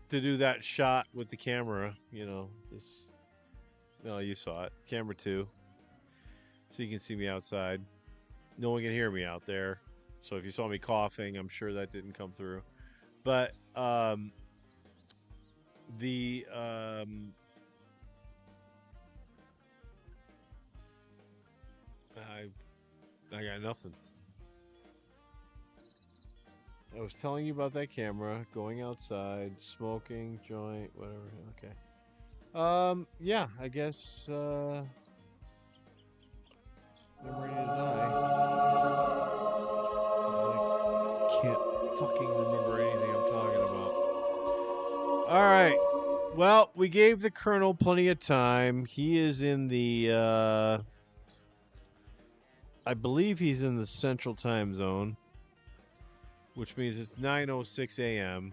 to do that shot with the camera, no, you saw it. Camera 2. So you can see me outside. No one can hear me out there. So if you saw me coughing, I'm sure that didn't come through. But I got nothing. I was telling you about that camera, going outside, smoking, joint, whatever. Okay. Yeah, I guess, I'm ready to die. I can't fucking remember anything I'm talking about. Alright. Well, we gave the Colonel plenty of time. He is in the, I believe he's in the Central Time Zone, which means it's 9:06 a.m.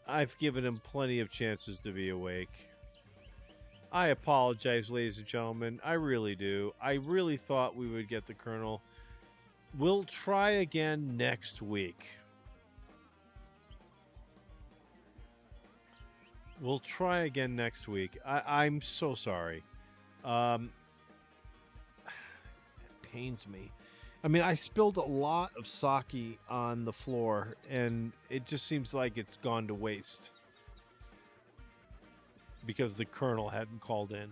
I've given him plenty of chances to be awake. I apologize, ladies and gentlemen. I really do. I really thought we would get the Colonel. We'll try again next week. We'll try again next week. I'm so sorry. It pains me. I mean, I spilled a lot of sake on the floor, and it just seems like it's gone to waste because the Colonel hadn't called in.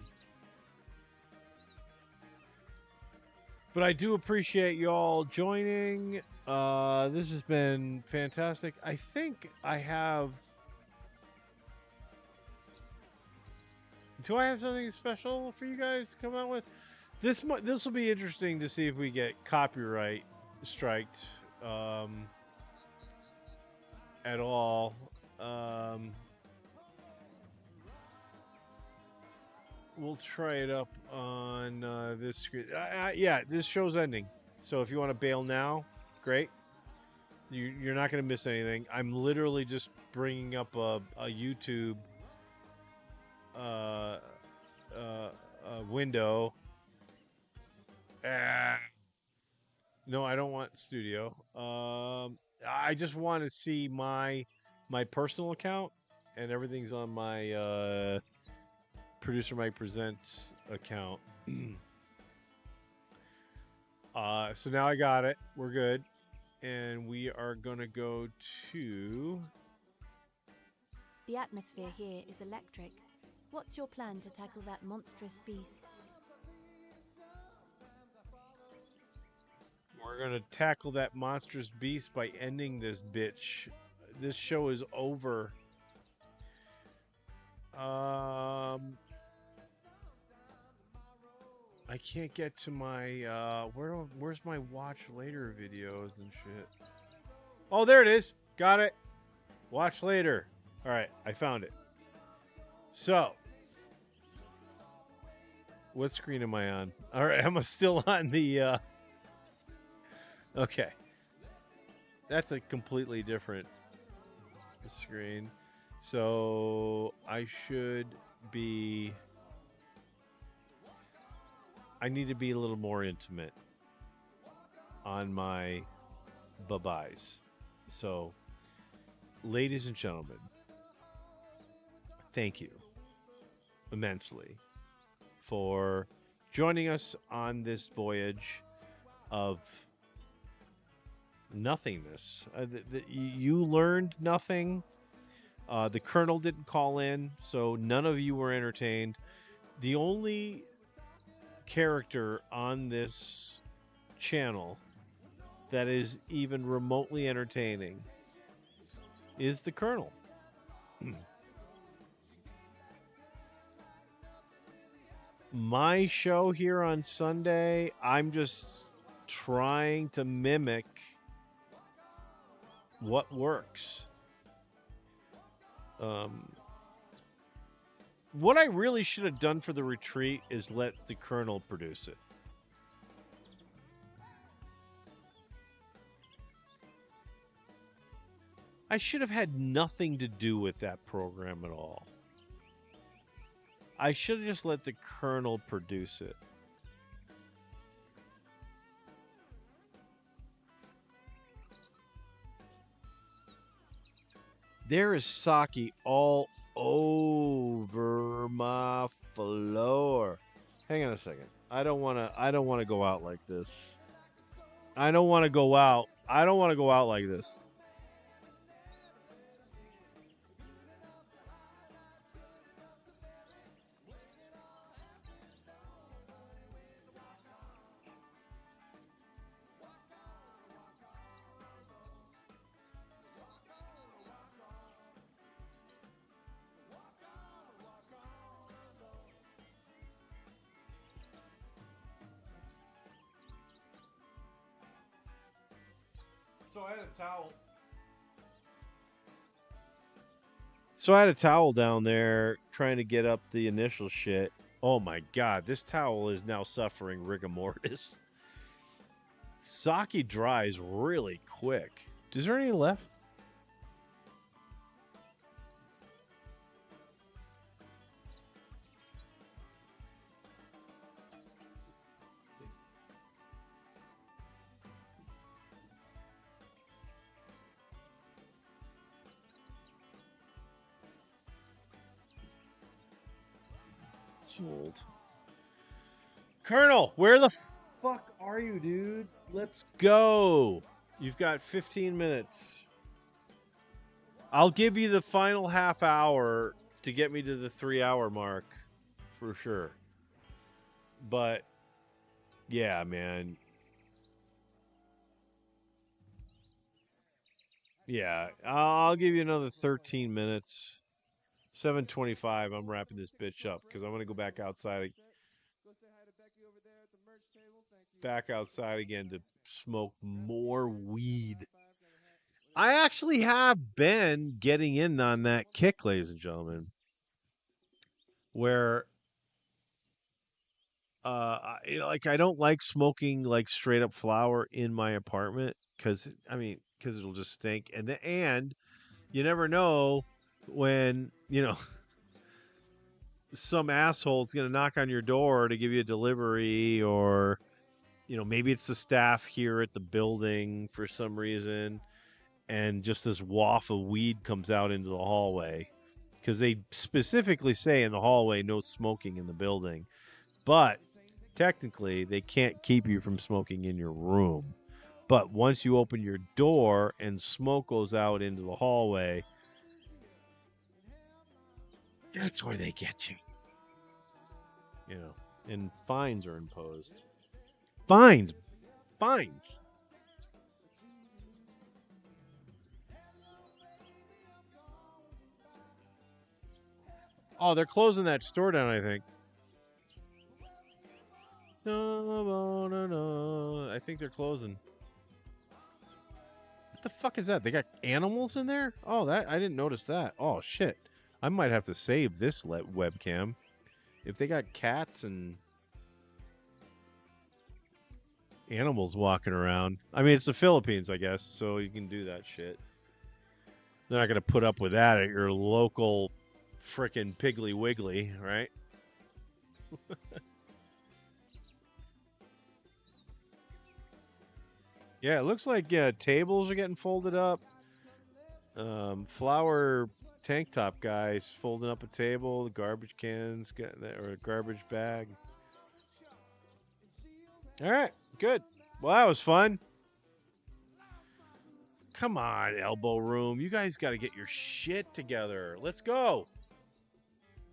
But I do appreciate y'all joining. This has been fantastic. I think I have. Do I have something special for you guys to come out with? This will be interesting to see if we get copyright striked at all. We'll try it up on this screen. Yeah, this show's ending. So if you want to bail now, great. You're not going to miss anything. I'm literally just bringing up a YouTube window. No, I don't want studio. I just want to see my personal account, and everything's on my Producer Mike Presents account. So now I got it. We're good. And we are going to go to... The atmosphere here is electric. What's your plan to tackle that monstrous beast? We're going to tackle that monstrous beast by ending this bitch. This show is over. I can't get to my where's my watch later videos and shit. Oh, there it is. Got it. Watch later. All right, I found it. So, what screen am I on? All right, I'm still on the okay. That's a completely different screen. So, I should be... I need to be a little more intimate on my bye-byes. So, ladies and gentlemen, thank you immensely for joining us on this voyage of nothingness. You learned nothing. The Colonel didn't call in, so none of you were entertained. The only character on this channel that is even remotely entertaining is the Colonel. My show here on Sunday, I'm just trying to mimic what works. What I really should have done for the retreat is let the Colonel produce it. I should have had nothing to do with that program at all. I should have just let the Colonel produce it. There is sake all over my floor. Hang on a second. I don't want to go out like this. I don't want to go out like this. So I had a towel down there trying to get up the initial shit. Oh my god, this towel is now suffering rigor mortis. Sake dries really quick. Is there any left? Sold. Colonel, where the fuck are you, dude? Let's go. You've got 15 minutes. I'll give you the final half hour to get me to the 3-hour mark for sure. But yeah, man, Yeah, I'll give you another 13 minutes. 7:25. I'm wrapping this bitch up because I want to go back outside. Go say hi to Becky over there at the merch table. Thank you. Back outside again to smoke more weed. High five. Got a hat. I actually have been getting in on that kick, ladies and gentlemen, where like I don't like smoking like straight up flower in my apartment because because it'll just stink, and you never know when some asshole's gonna knock on your door to give you a delivery, or maybe it's the staff here at the building for some reason, and just this waft of weed comes out into the hallway because they specifically say in the hallway no smoking in the building, but technically they can't keep you from smoking in your room. But once you open your door and smoke goes out into the hallway, that's where they get you. And fines are imposed. Fines. Fines. Oh, they're closing that store down, I think. No. I think they're closing. What the fuck is that? They got animals in there? Oh, that I didn't notice that. Oh, shit. I might have to save this webcam. If they got cats and animals walking around. I mean, it's the Philippines, I guess, so you can do that shit. They're not going to put up with that at your local frickin' Piggly Wiggly, right? Yeah, it looks like tables are getting folded up. Flower tank top guys folding up a table. The garbage cans or a garbage bag. All right, good. Well, that was fun. Come on, Elbow Room. You guys got to get your shit together. Let's go.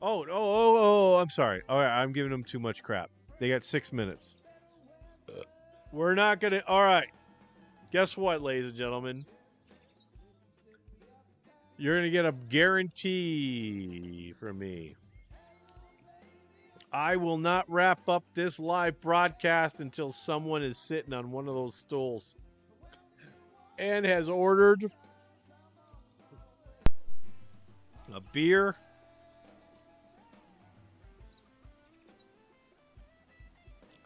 Oh, I'm sorry. All right, I'm giving them too much crap. They got 6 minutes. We're not going to. All right. Guess what, ladies and gentlemen? You're going to get a guarantee from me. I will not wrap up this live broadcast until someone is sitting on one of those stools and has ordered a beer,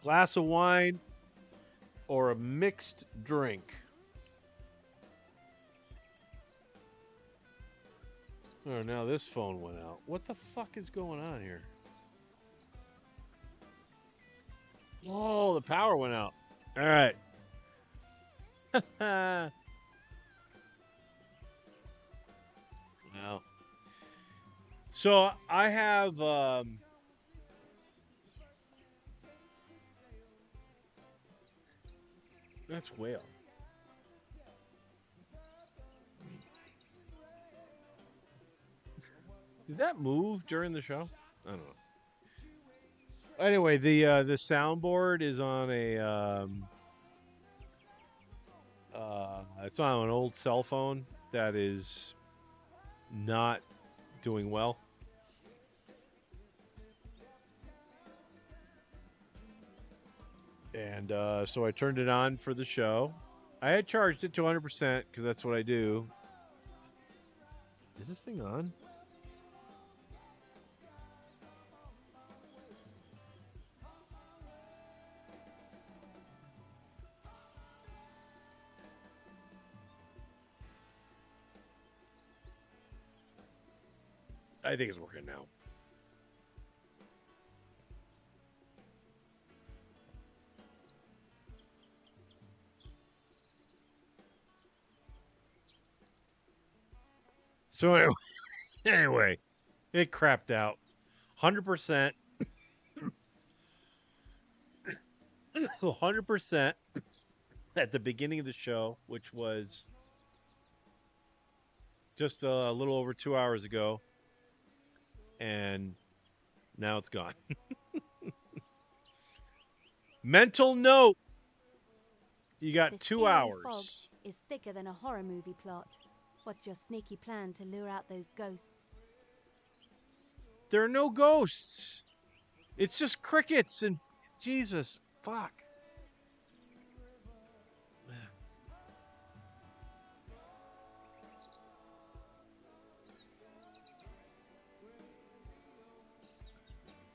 glass of wine, or a mixed drink. Oh, now this phone went out. What the fuck is going on here? Oh, the power went out. All right. Wow. So I have that's whale. Did that move during the show? I don't know. Anyway, the soundboard is on a it's on an old cell phone that is not doing well. And so I turned it on for the show. I had charged it to 100% because that's what I do. Is this thing on? I think it's working now. So anyway, it crapped out. 100%. 100% at the beginning of the show, which was just a little over 2 hours ago. And now it's gone. Mental note. You got This 2 eerie hours. fog is thicker than a horror movie plot. What's your sneaky plan to lure out those ghosts? There are no ghosts. It's just crickets and Jesus, fuck.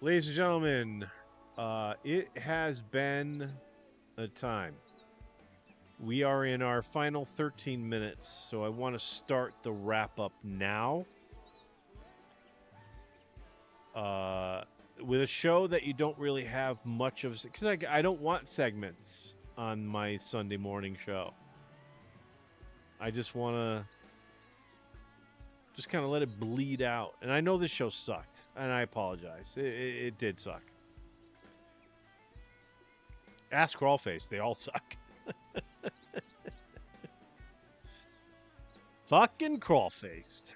Ladies and gentlemen, it has been a time. We are in our final 13 minutes, so I want to start the wrap up now. With a show that you don't really have much of, because I don't want segments on my Sunday morning show. I just want to just kind of let it bleed out. And I know this show sucked, and I apologize. It did suck. Ask Crawlface, they all suck. Fucking Crawlface.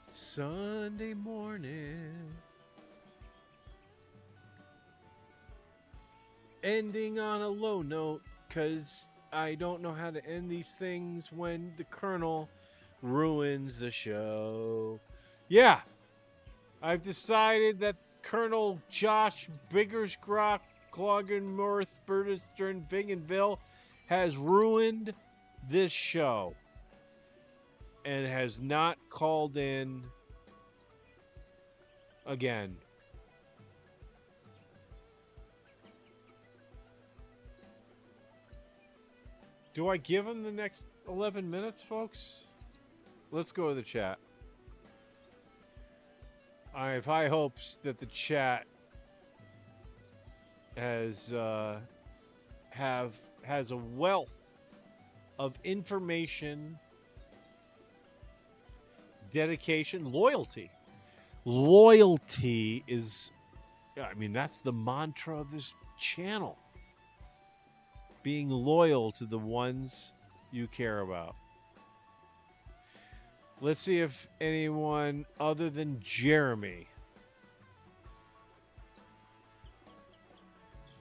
Sunday morning. Ending on a low note, because I don't know how to end these things when the Colonel ruins the show. Yeah, I've decided that Colonel Josh Biggersgrock Cloggenmorth Bertistern Vingenville has ruined this show and has not called in again. Do I give him the next 11 minutes, folks? Let's go to the chat. I have high hopes that the chat has a wealth of information, dedication, loyalty. Loyalty is, I mean, that's the mantra of this channel. Being loyal to the ones you care about. Let's see if anyone other than Jeremy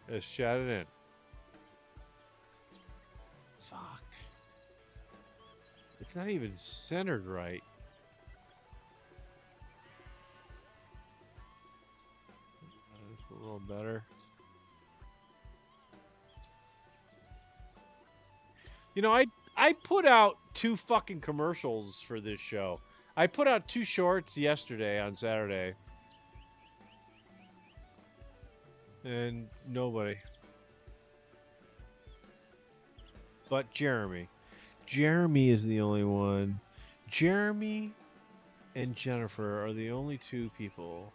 has chatted in. Fuck. It's not even centered right. That's a little better. You know, I put out 2 fucking commercials for this show. I put out 2 shorts yesterday on Saturday. And nobody. But Jeremy. Jeremy is the only one. Jeremy and Jennifer are the only 2 people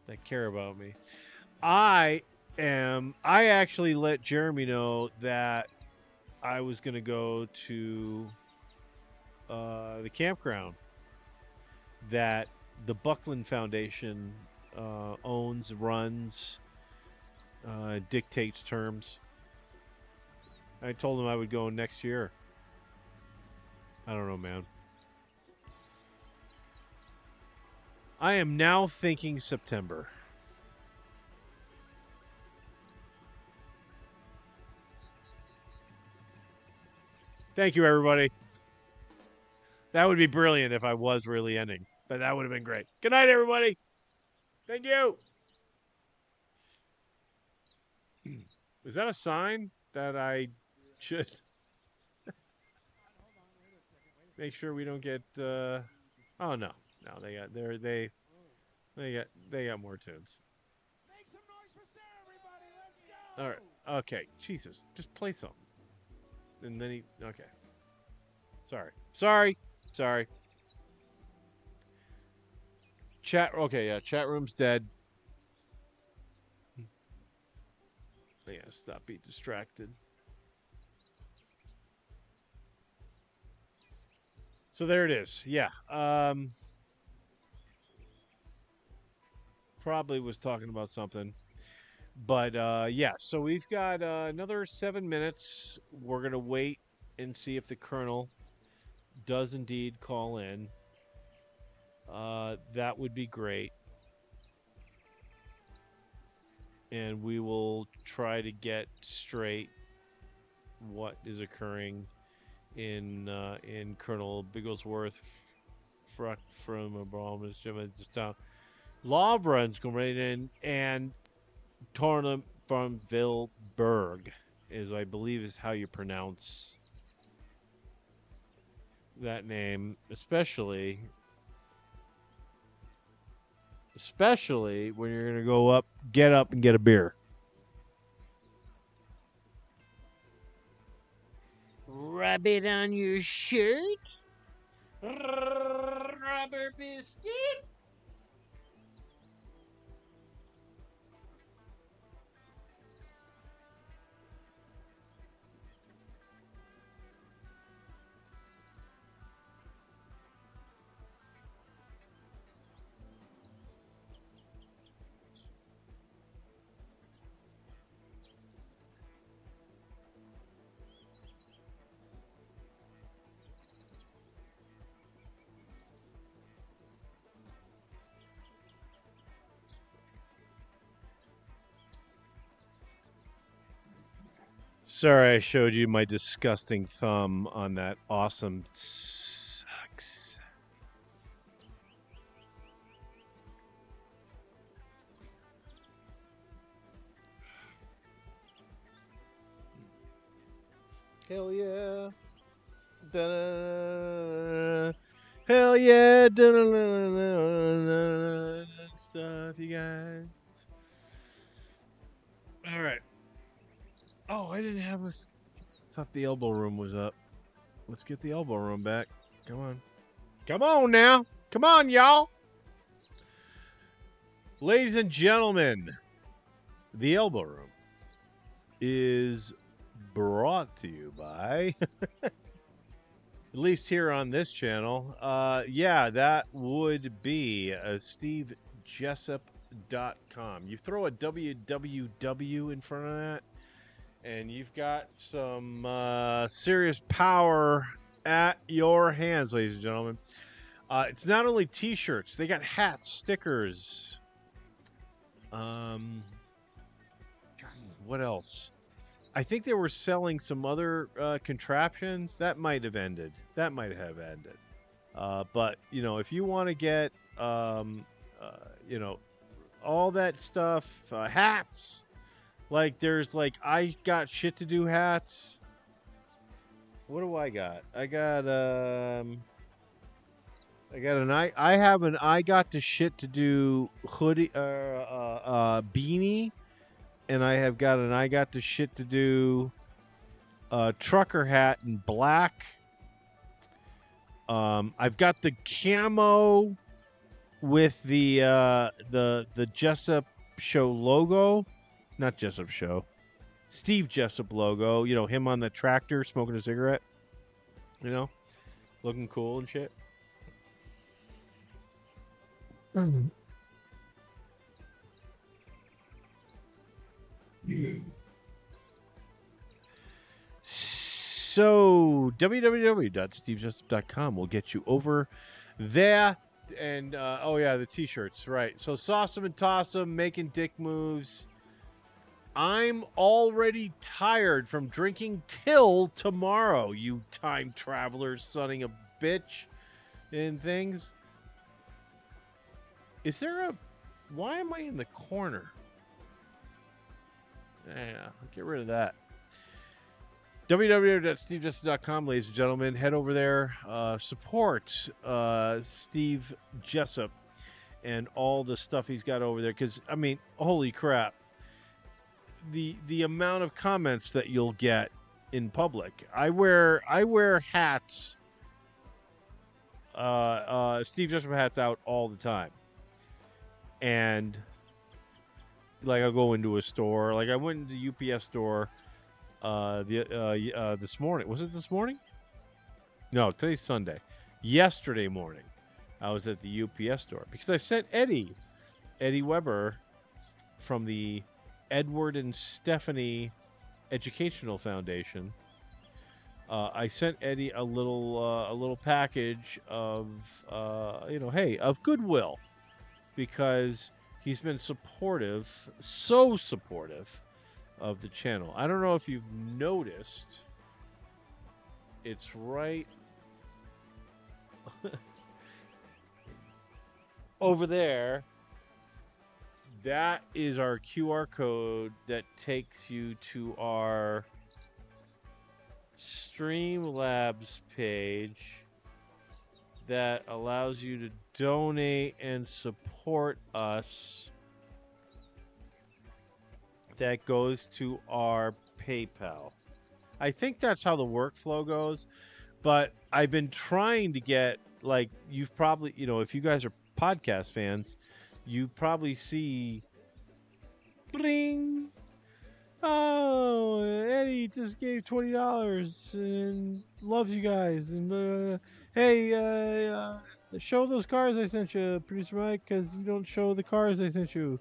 that care about me. I actually let Jeremy know that I was going to go to the campground that the Buckland Foundation owns, runs, dictates terms. I told him I would go next year. I don't know, man. I am now thinking September. Thank you, everybody. That would be brilliant if I was really ending. But that would have been great. Good night, everybody. Thank you. Is that a sign that I should make sure we don't get oh no. No, they got more tunes. Make some noise for Sarah, everybody. Let's go. All right. Okay. Jesus. Just play something. And then he... Okay. Sorry. Chat... Okay, yeah. Chat room's dead. I gotta stop being distracted. So there it is. Yeah. Probably was talking about something. But yeah, so we've got another 7 minutes. We're going to wait and see if the colonel does indeed call in. That would be great. And we will try to get straight what is occurring in Colonel Bigglesworth from Abraham's town. Lawrence coming in and Tornum from Vilberg is, I believe, is how you pronounce that name, especially when you're gonna go up, get up, and get a beer. Rub it on your shirt, rubber biscuit. Sorry, I showed you my disgusting thumb on that awesome sucks. Hell yeah. Da-da-da-da-da. Hell yeah. Da-da-da-da-da-da. Stuff, you guys. All right. Oh, I didn't have a... thought the elbow room was up. Let's get the elbow room back. Come on. Come on now. Come on, y'all. Ladies and gentlemen, the elbow room is brought to you by, at least here on this channel, yeah, that would be SteveJessup.com. You throw a www in front of that, and you've got some serious power at your hands, ladies and gentlemen. It's not only t-shirts, they got hats, stickers. What else? I think they were selling some other contraptions. That might have ended. But, you know, if you want to get, you know, all that stuff, hats. Like, there's, like, I got shit to do hats. What do I got? I have an I got the shit to do hoodie, beanie. And I have got an I got the shit to do trucker hat in black. I've got the camo with the Jessup Show logo. Not Jessup Show. Steve Jessup logo. You know, him on the tractor smoking a cigarette. You know? Looking cool and shit. Mm-hmm. So www.stevejessup.com will get you over there. And oh yeah, the t-shirts, right? So sauce 'em and toss 'em, making dick moves. I'm already tired from drinking till tomorrow, you time travelers, sonning a bitch and things. Is there a... Why am I in the corner? Yeah, get rid of that. www.stevejessup.com, ladies and gentlemen. Head over there. Support Steve Jessup and all the stuff he's got over there. Because, I mean, holy crap. The amount of comments that you'll get in public. I wear hats. Steve Jessup hats out all the time. And like I'll go into a store. Like I went into the UPS store this morning. Was it this morning? No, today's Sunday. Yesterday morning, I was at the UPS store because I sent Eddie Weber from the Edward and Stephanie Educational Foundation. I sent Eddie a little package of hey, of goodwill, because he's been supportive, so supportive of the channel. I don't know if you've noticed, it's right over there. That is our QR code that takes you to our Streamlabs page that allows you to donate and support us. That goes to our PayPal. I think that's how the workflow goes, but I've been trying to get, like, you've probably, if you guys are podcast fans, you probably see, bling, oh, Eddie just gave $20 and loves you guys, and hey, show those cars I sent you, Producer Mike, because you don't show the cars I sent you.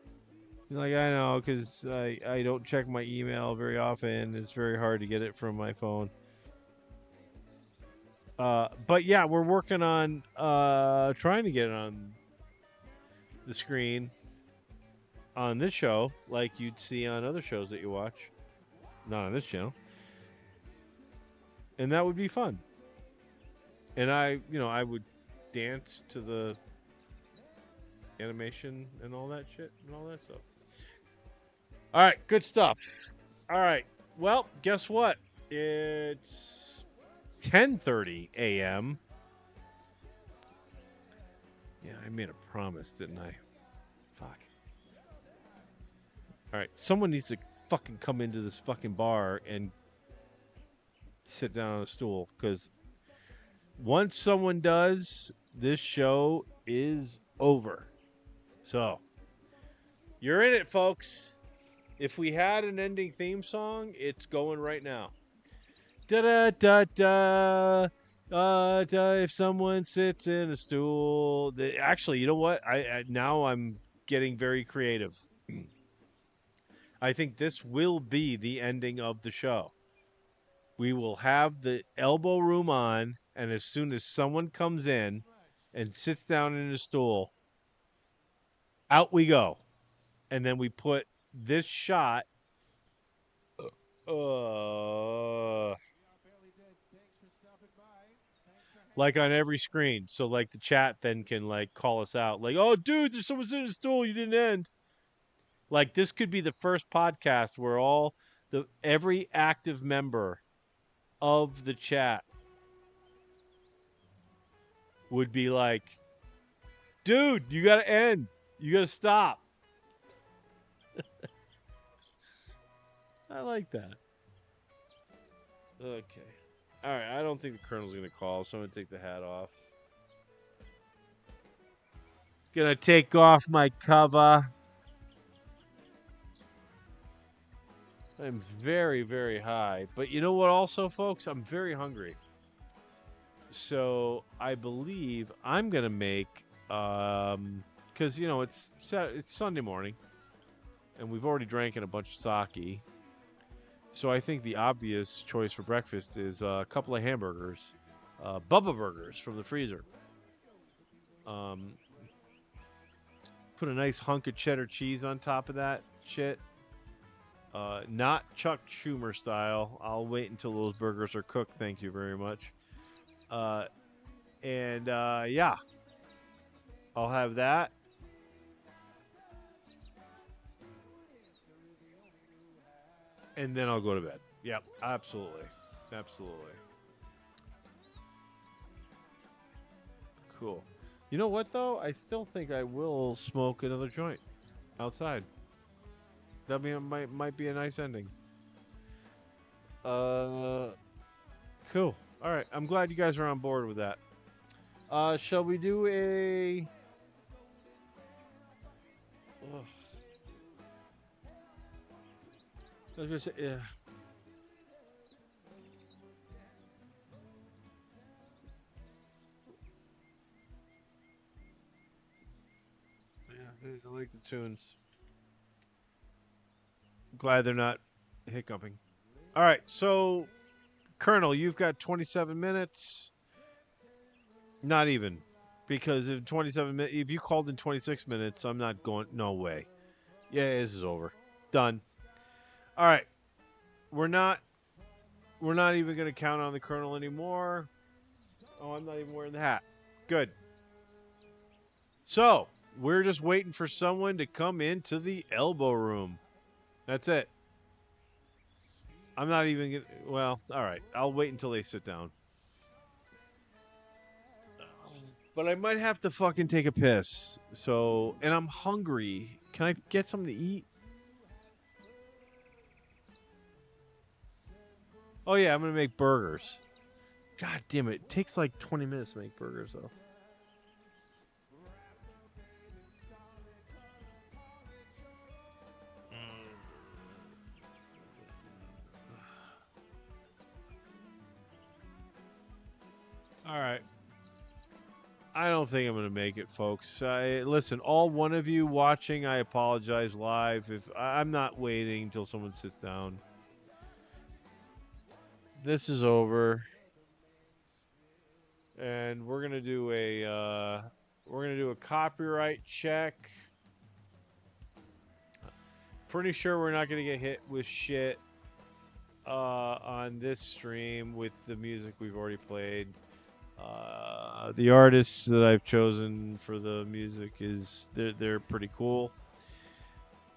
Like, I know, because I don't check my email very often. It's very hard to get it from my phone. But yeah, we're working on trying to get it on the screen on this show, like you'd see on other shows that you watch. Not on this channel. And that would be fun. And I would dance to the animation and all that shit and all that stuff. All right, good stuff. All right, well, guess what? It's 10:30 a.m. Yeah, I made a promise, didn't I? Fuck. All right, someone needs to fucking come into this fucking bar and sit down on a stool, because once someone does, this show is over. So, you're in it, folks. If we had an ending theme song, it's going right now. Da da da da. If someone sits in a stool. Actually, you know what? Now I'm getting very creative. I think this will be the ending of the show. We will have the elbow room on, and as soon as someone comes in and sits down in a stool, out we go. And then we put this shot like on every screen, so like the chat then can like call us out, like, oh dude, there's someone sitting in a stool, you didn't end. Like, this could be the first podcast where every active member of the chat would be like, dude, you gotta end, you gotta stop. I like that. Okay. All right. I don't think the Colonel's going to call, so I'm going to take the hat off. Going to take off my cover. I'm very, very high. But you know what also, folks? I'm very hungry. So I believe I'm going to make, because, it's Sunday morning, and we've already drank in a bunch of sake. So I think the obvious choice for breakfast is a couple of hamburgers, Bubba Burgers from the freezer. Put a nice hunk of cheddar cheese on top of that shit. Not Chuck Schumer style. I'll wait until those burgers are cooked. Thank you very much. Yeah, I'll have that. And then I'll go to bed. Yep, absolutely. Absolutely. Cool. You know what, though? I still think I will smoke another joint outside. That might be a nice ending. Cool. All right. I'm glad you guys are on board with that. Shall we do a... I was gonna say, yeah. Yeah, I like the tunes. Glad they're not hiccuping. All right, so Colonel, you've got 27 minutes. Not even, because in 27 minutes, if you called in 26 minutes, I'm not going. No way. Yeah, this is over. Done. All right, we're not even going to count on the Colonel anymore. Oh, I'm not even wearing the hat. Good. So we're just waiting for someone to come into the elbow room. That's it. I'm not even gonna. Well, all right. I'll wait until they sit down. But I might have to fucking take a piss. So, and I'm hungry. Can I get something to eat? Oh yeah, I'm gonna make burgers. God damn it! It takes like 20 minutes to make burgers though. All right. I don't think I'm going to make it, folks. Listen, all one of you watching, I apologize live. If I'm not waiting until someone sits down. This is over. And we're going to do a copyright check. Pretty sure we're not going to get hit with shit on this stream with the music we've already played. The artists that I've chosen for the music they're pretty cool.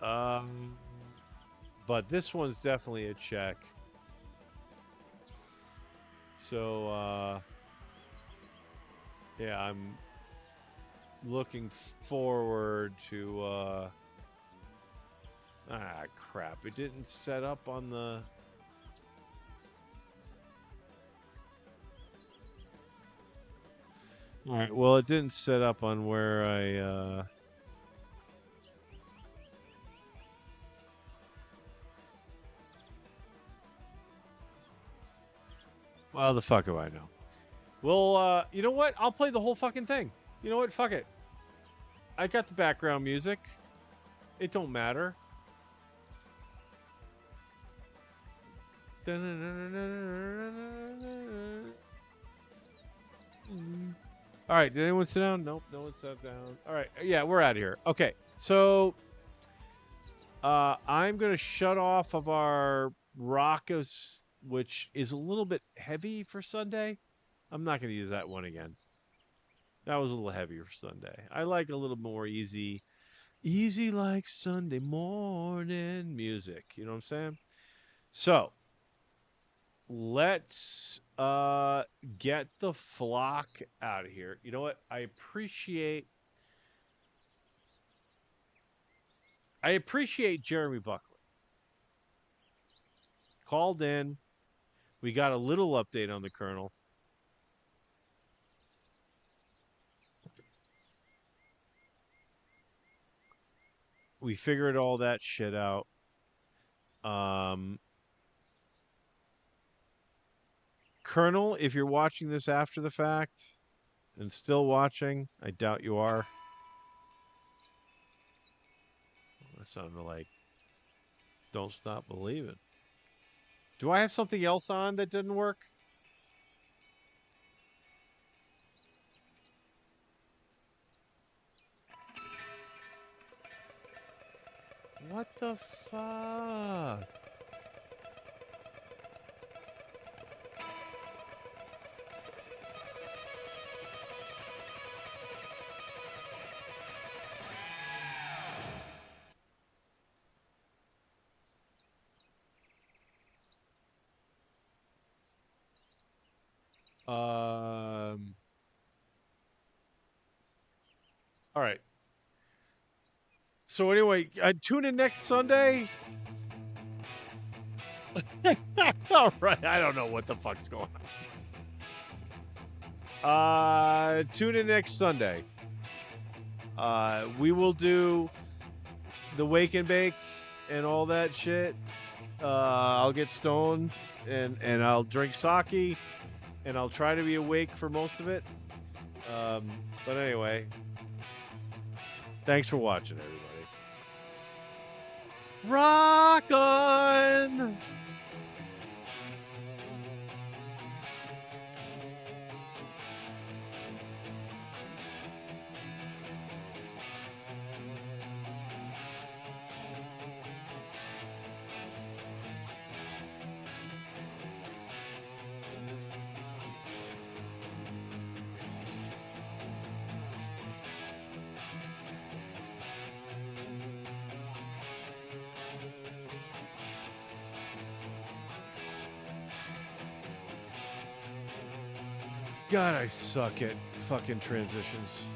But this one's definitely a check. So yeah, I'm looking forward to crap. It didn't set up on the All right, well, it didn't set up on where I well, the fuck do I know? Well, you know what? I'll play the whole fucking thing. You know what? Fuck it. I got the background music. It don't matter. All right, did anyone sit down? Nope, no one sat down. All right, yeah, we're out of here. Okay, so I'm going to shut off of our Rockus, which is a little bit heavy for Sunday. I'm not going to use that one again. That was a little heavy for Sunday. I like a little more easy like Sunday morning music. You know what I'm saying? So let's get the flock out of here. You know what? I appreciate Jeremy Buckley. Called in. We got a little update on the Colonel. We figured all that shit out. Colonel, if you're watching this after the fact and still watching, I doubt you are. That sounded like Don't Stop Believing. Do I have something else on that didn't work? What the fuck? All right. So anyway, tune in next Sunday. All right. I don't know what the fuck's going on. Tune in next Sunday. We will do the wake and bake and all that shit. I'll get stoned, and I'll drink sake, and I'll try to be awake for most of it. But anyway, thanks for watching, everybody. Rock on! God, I suck at fucking transitions.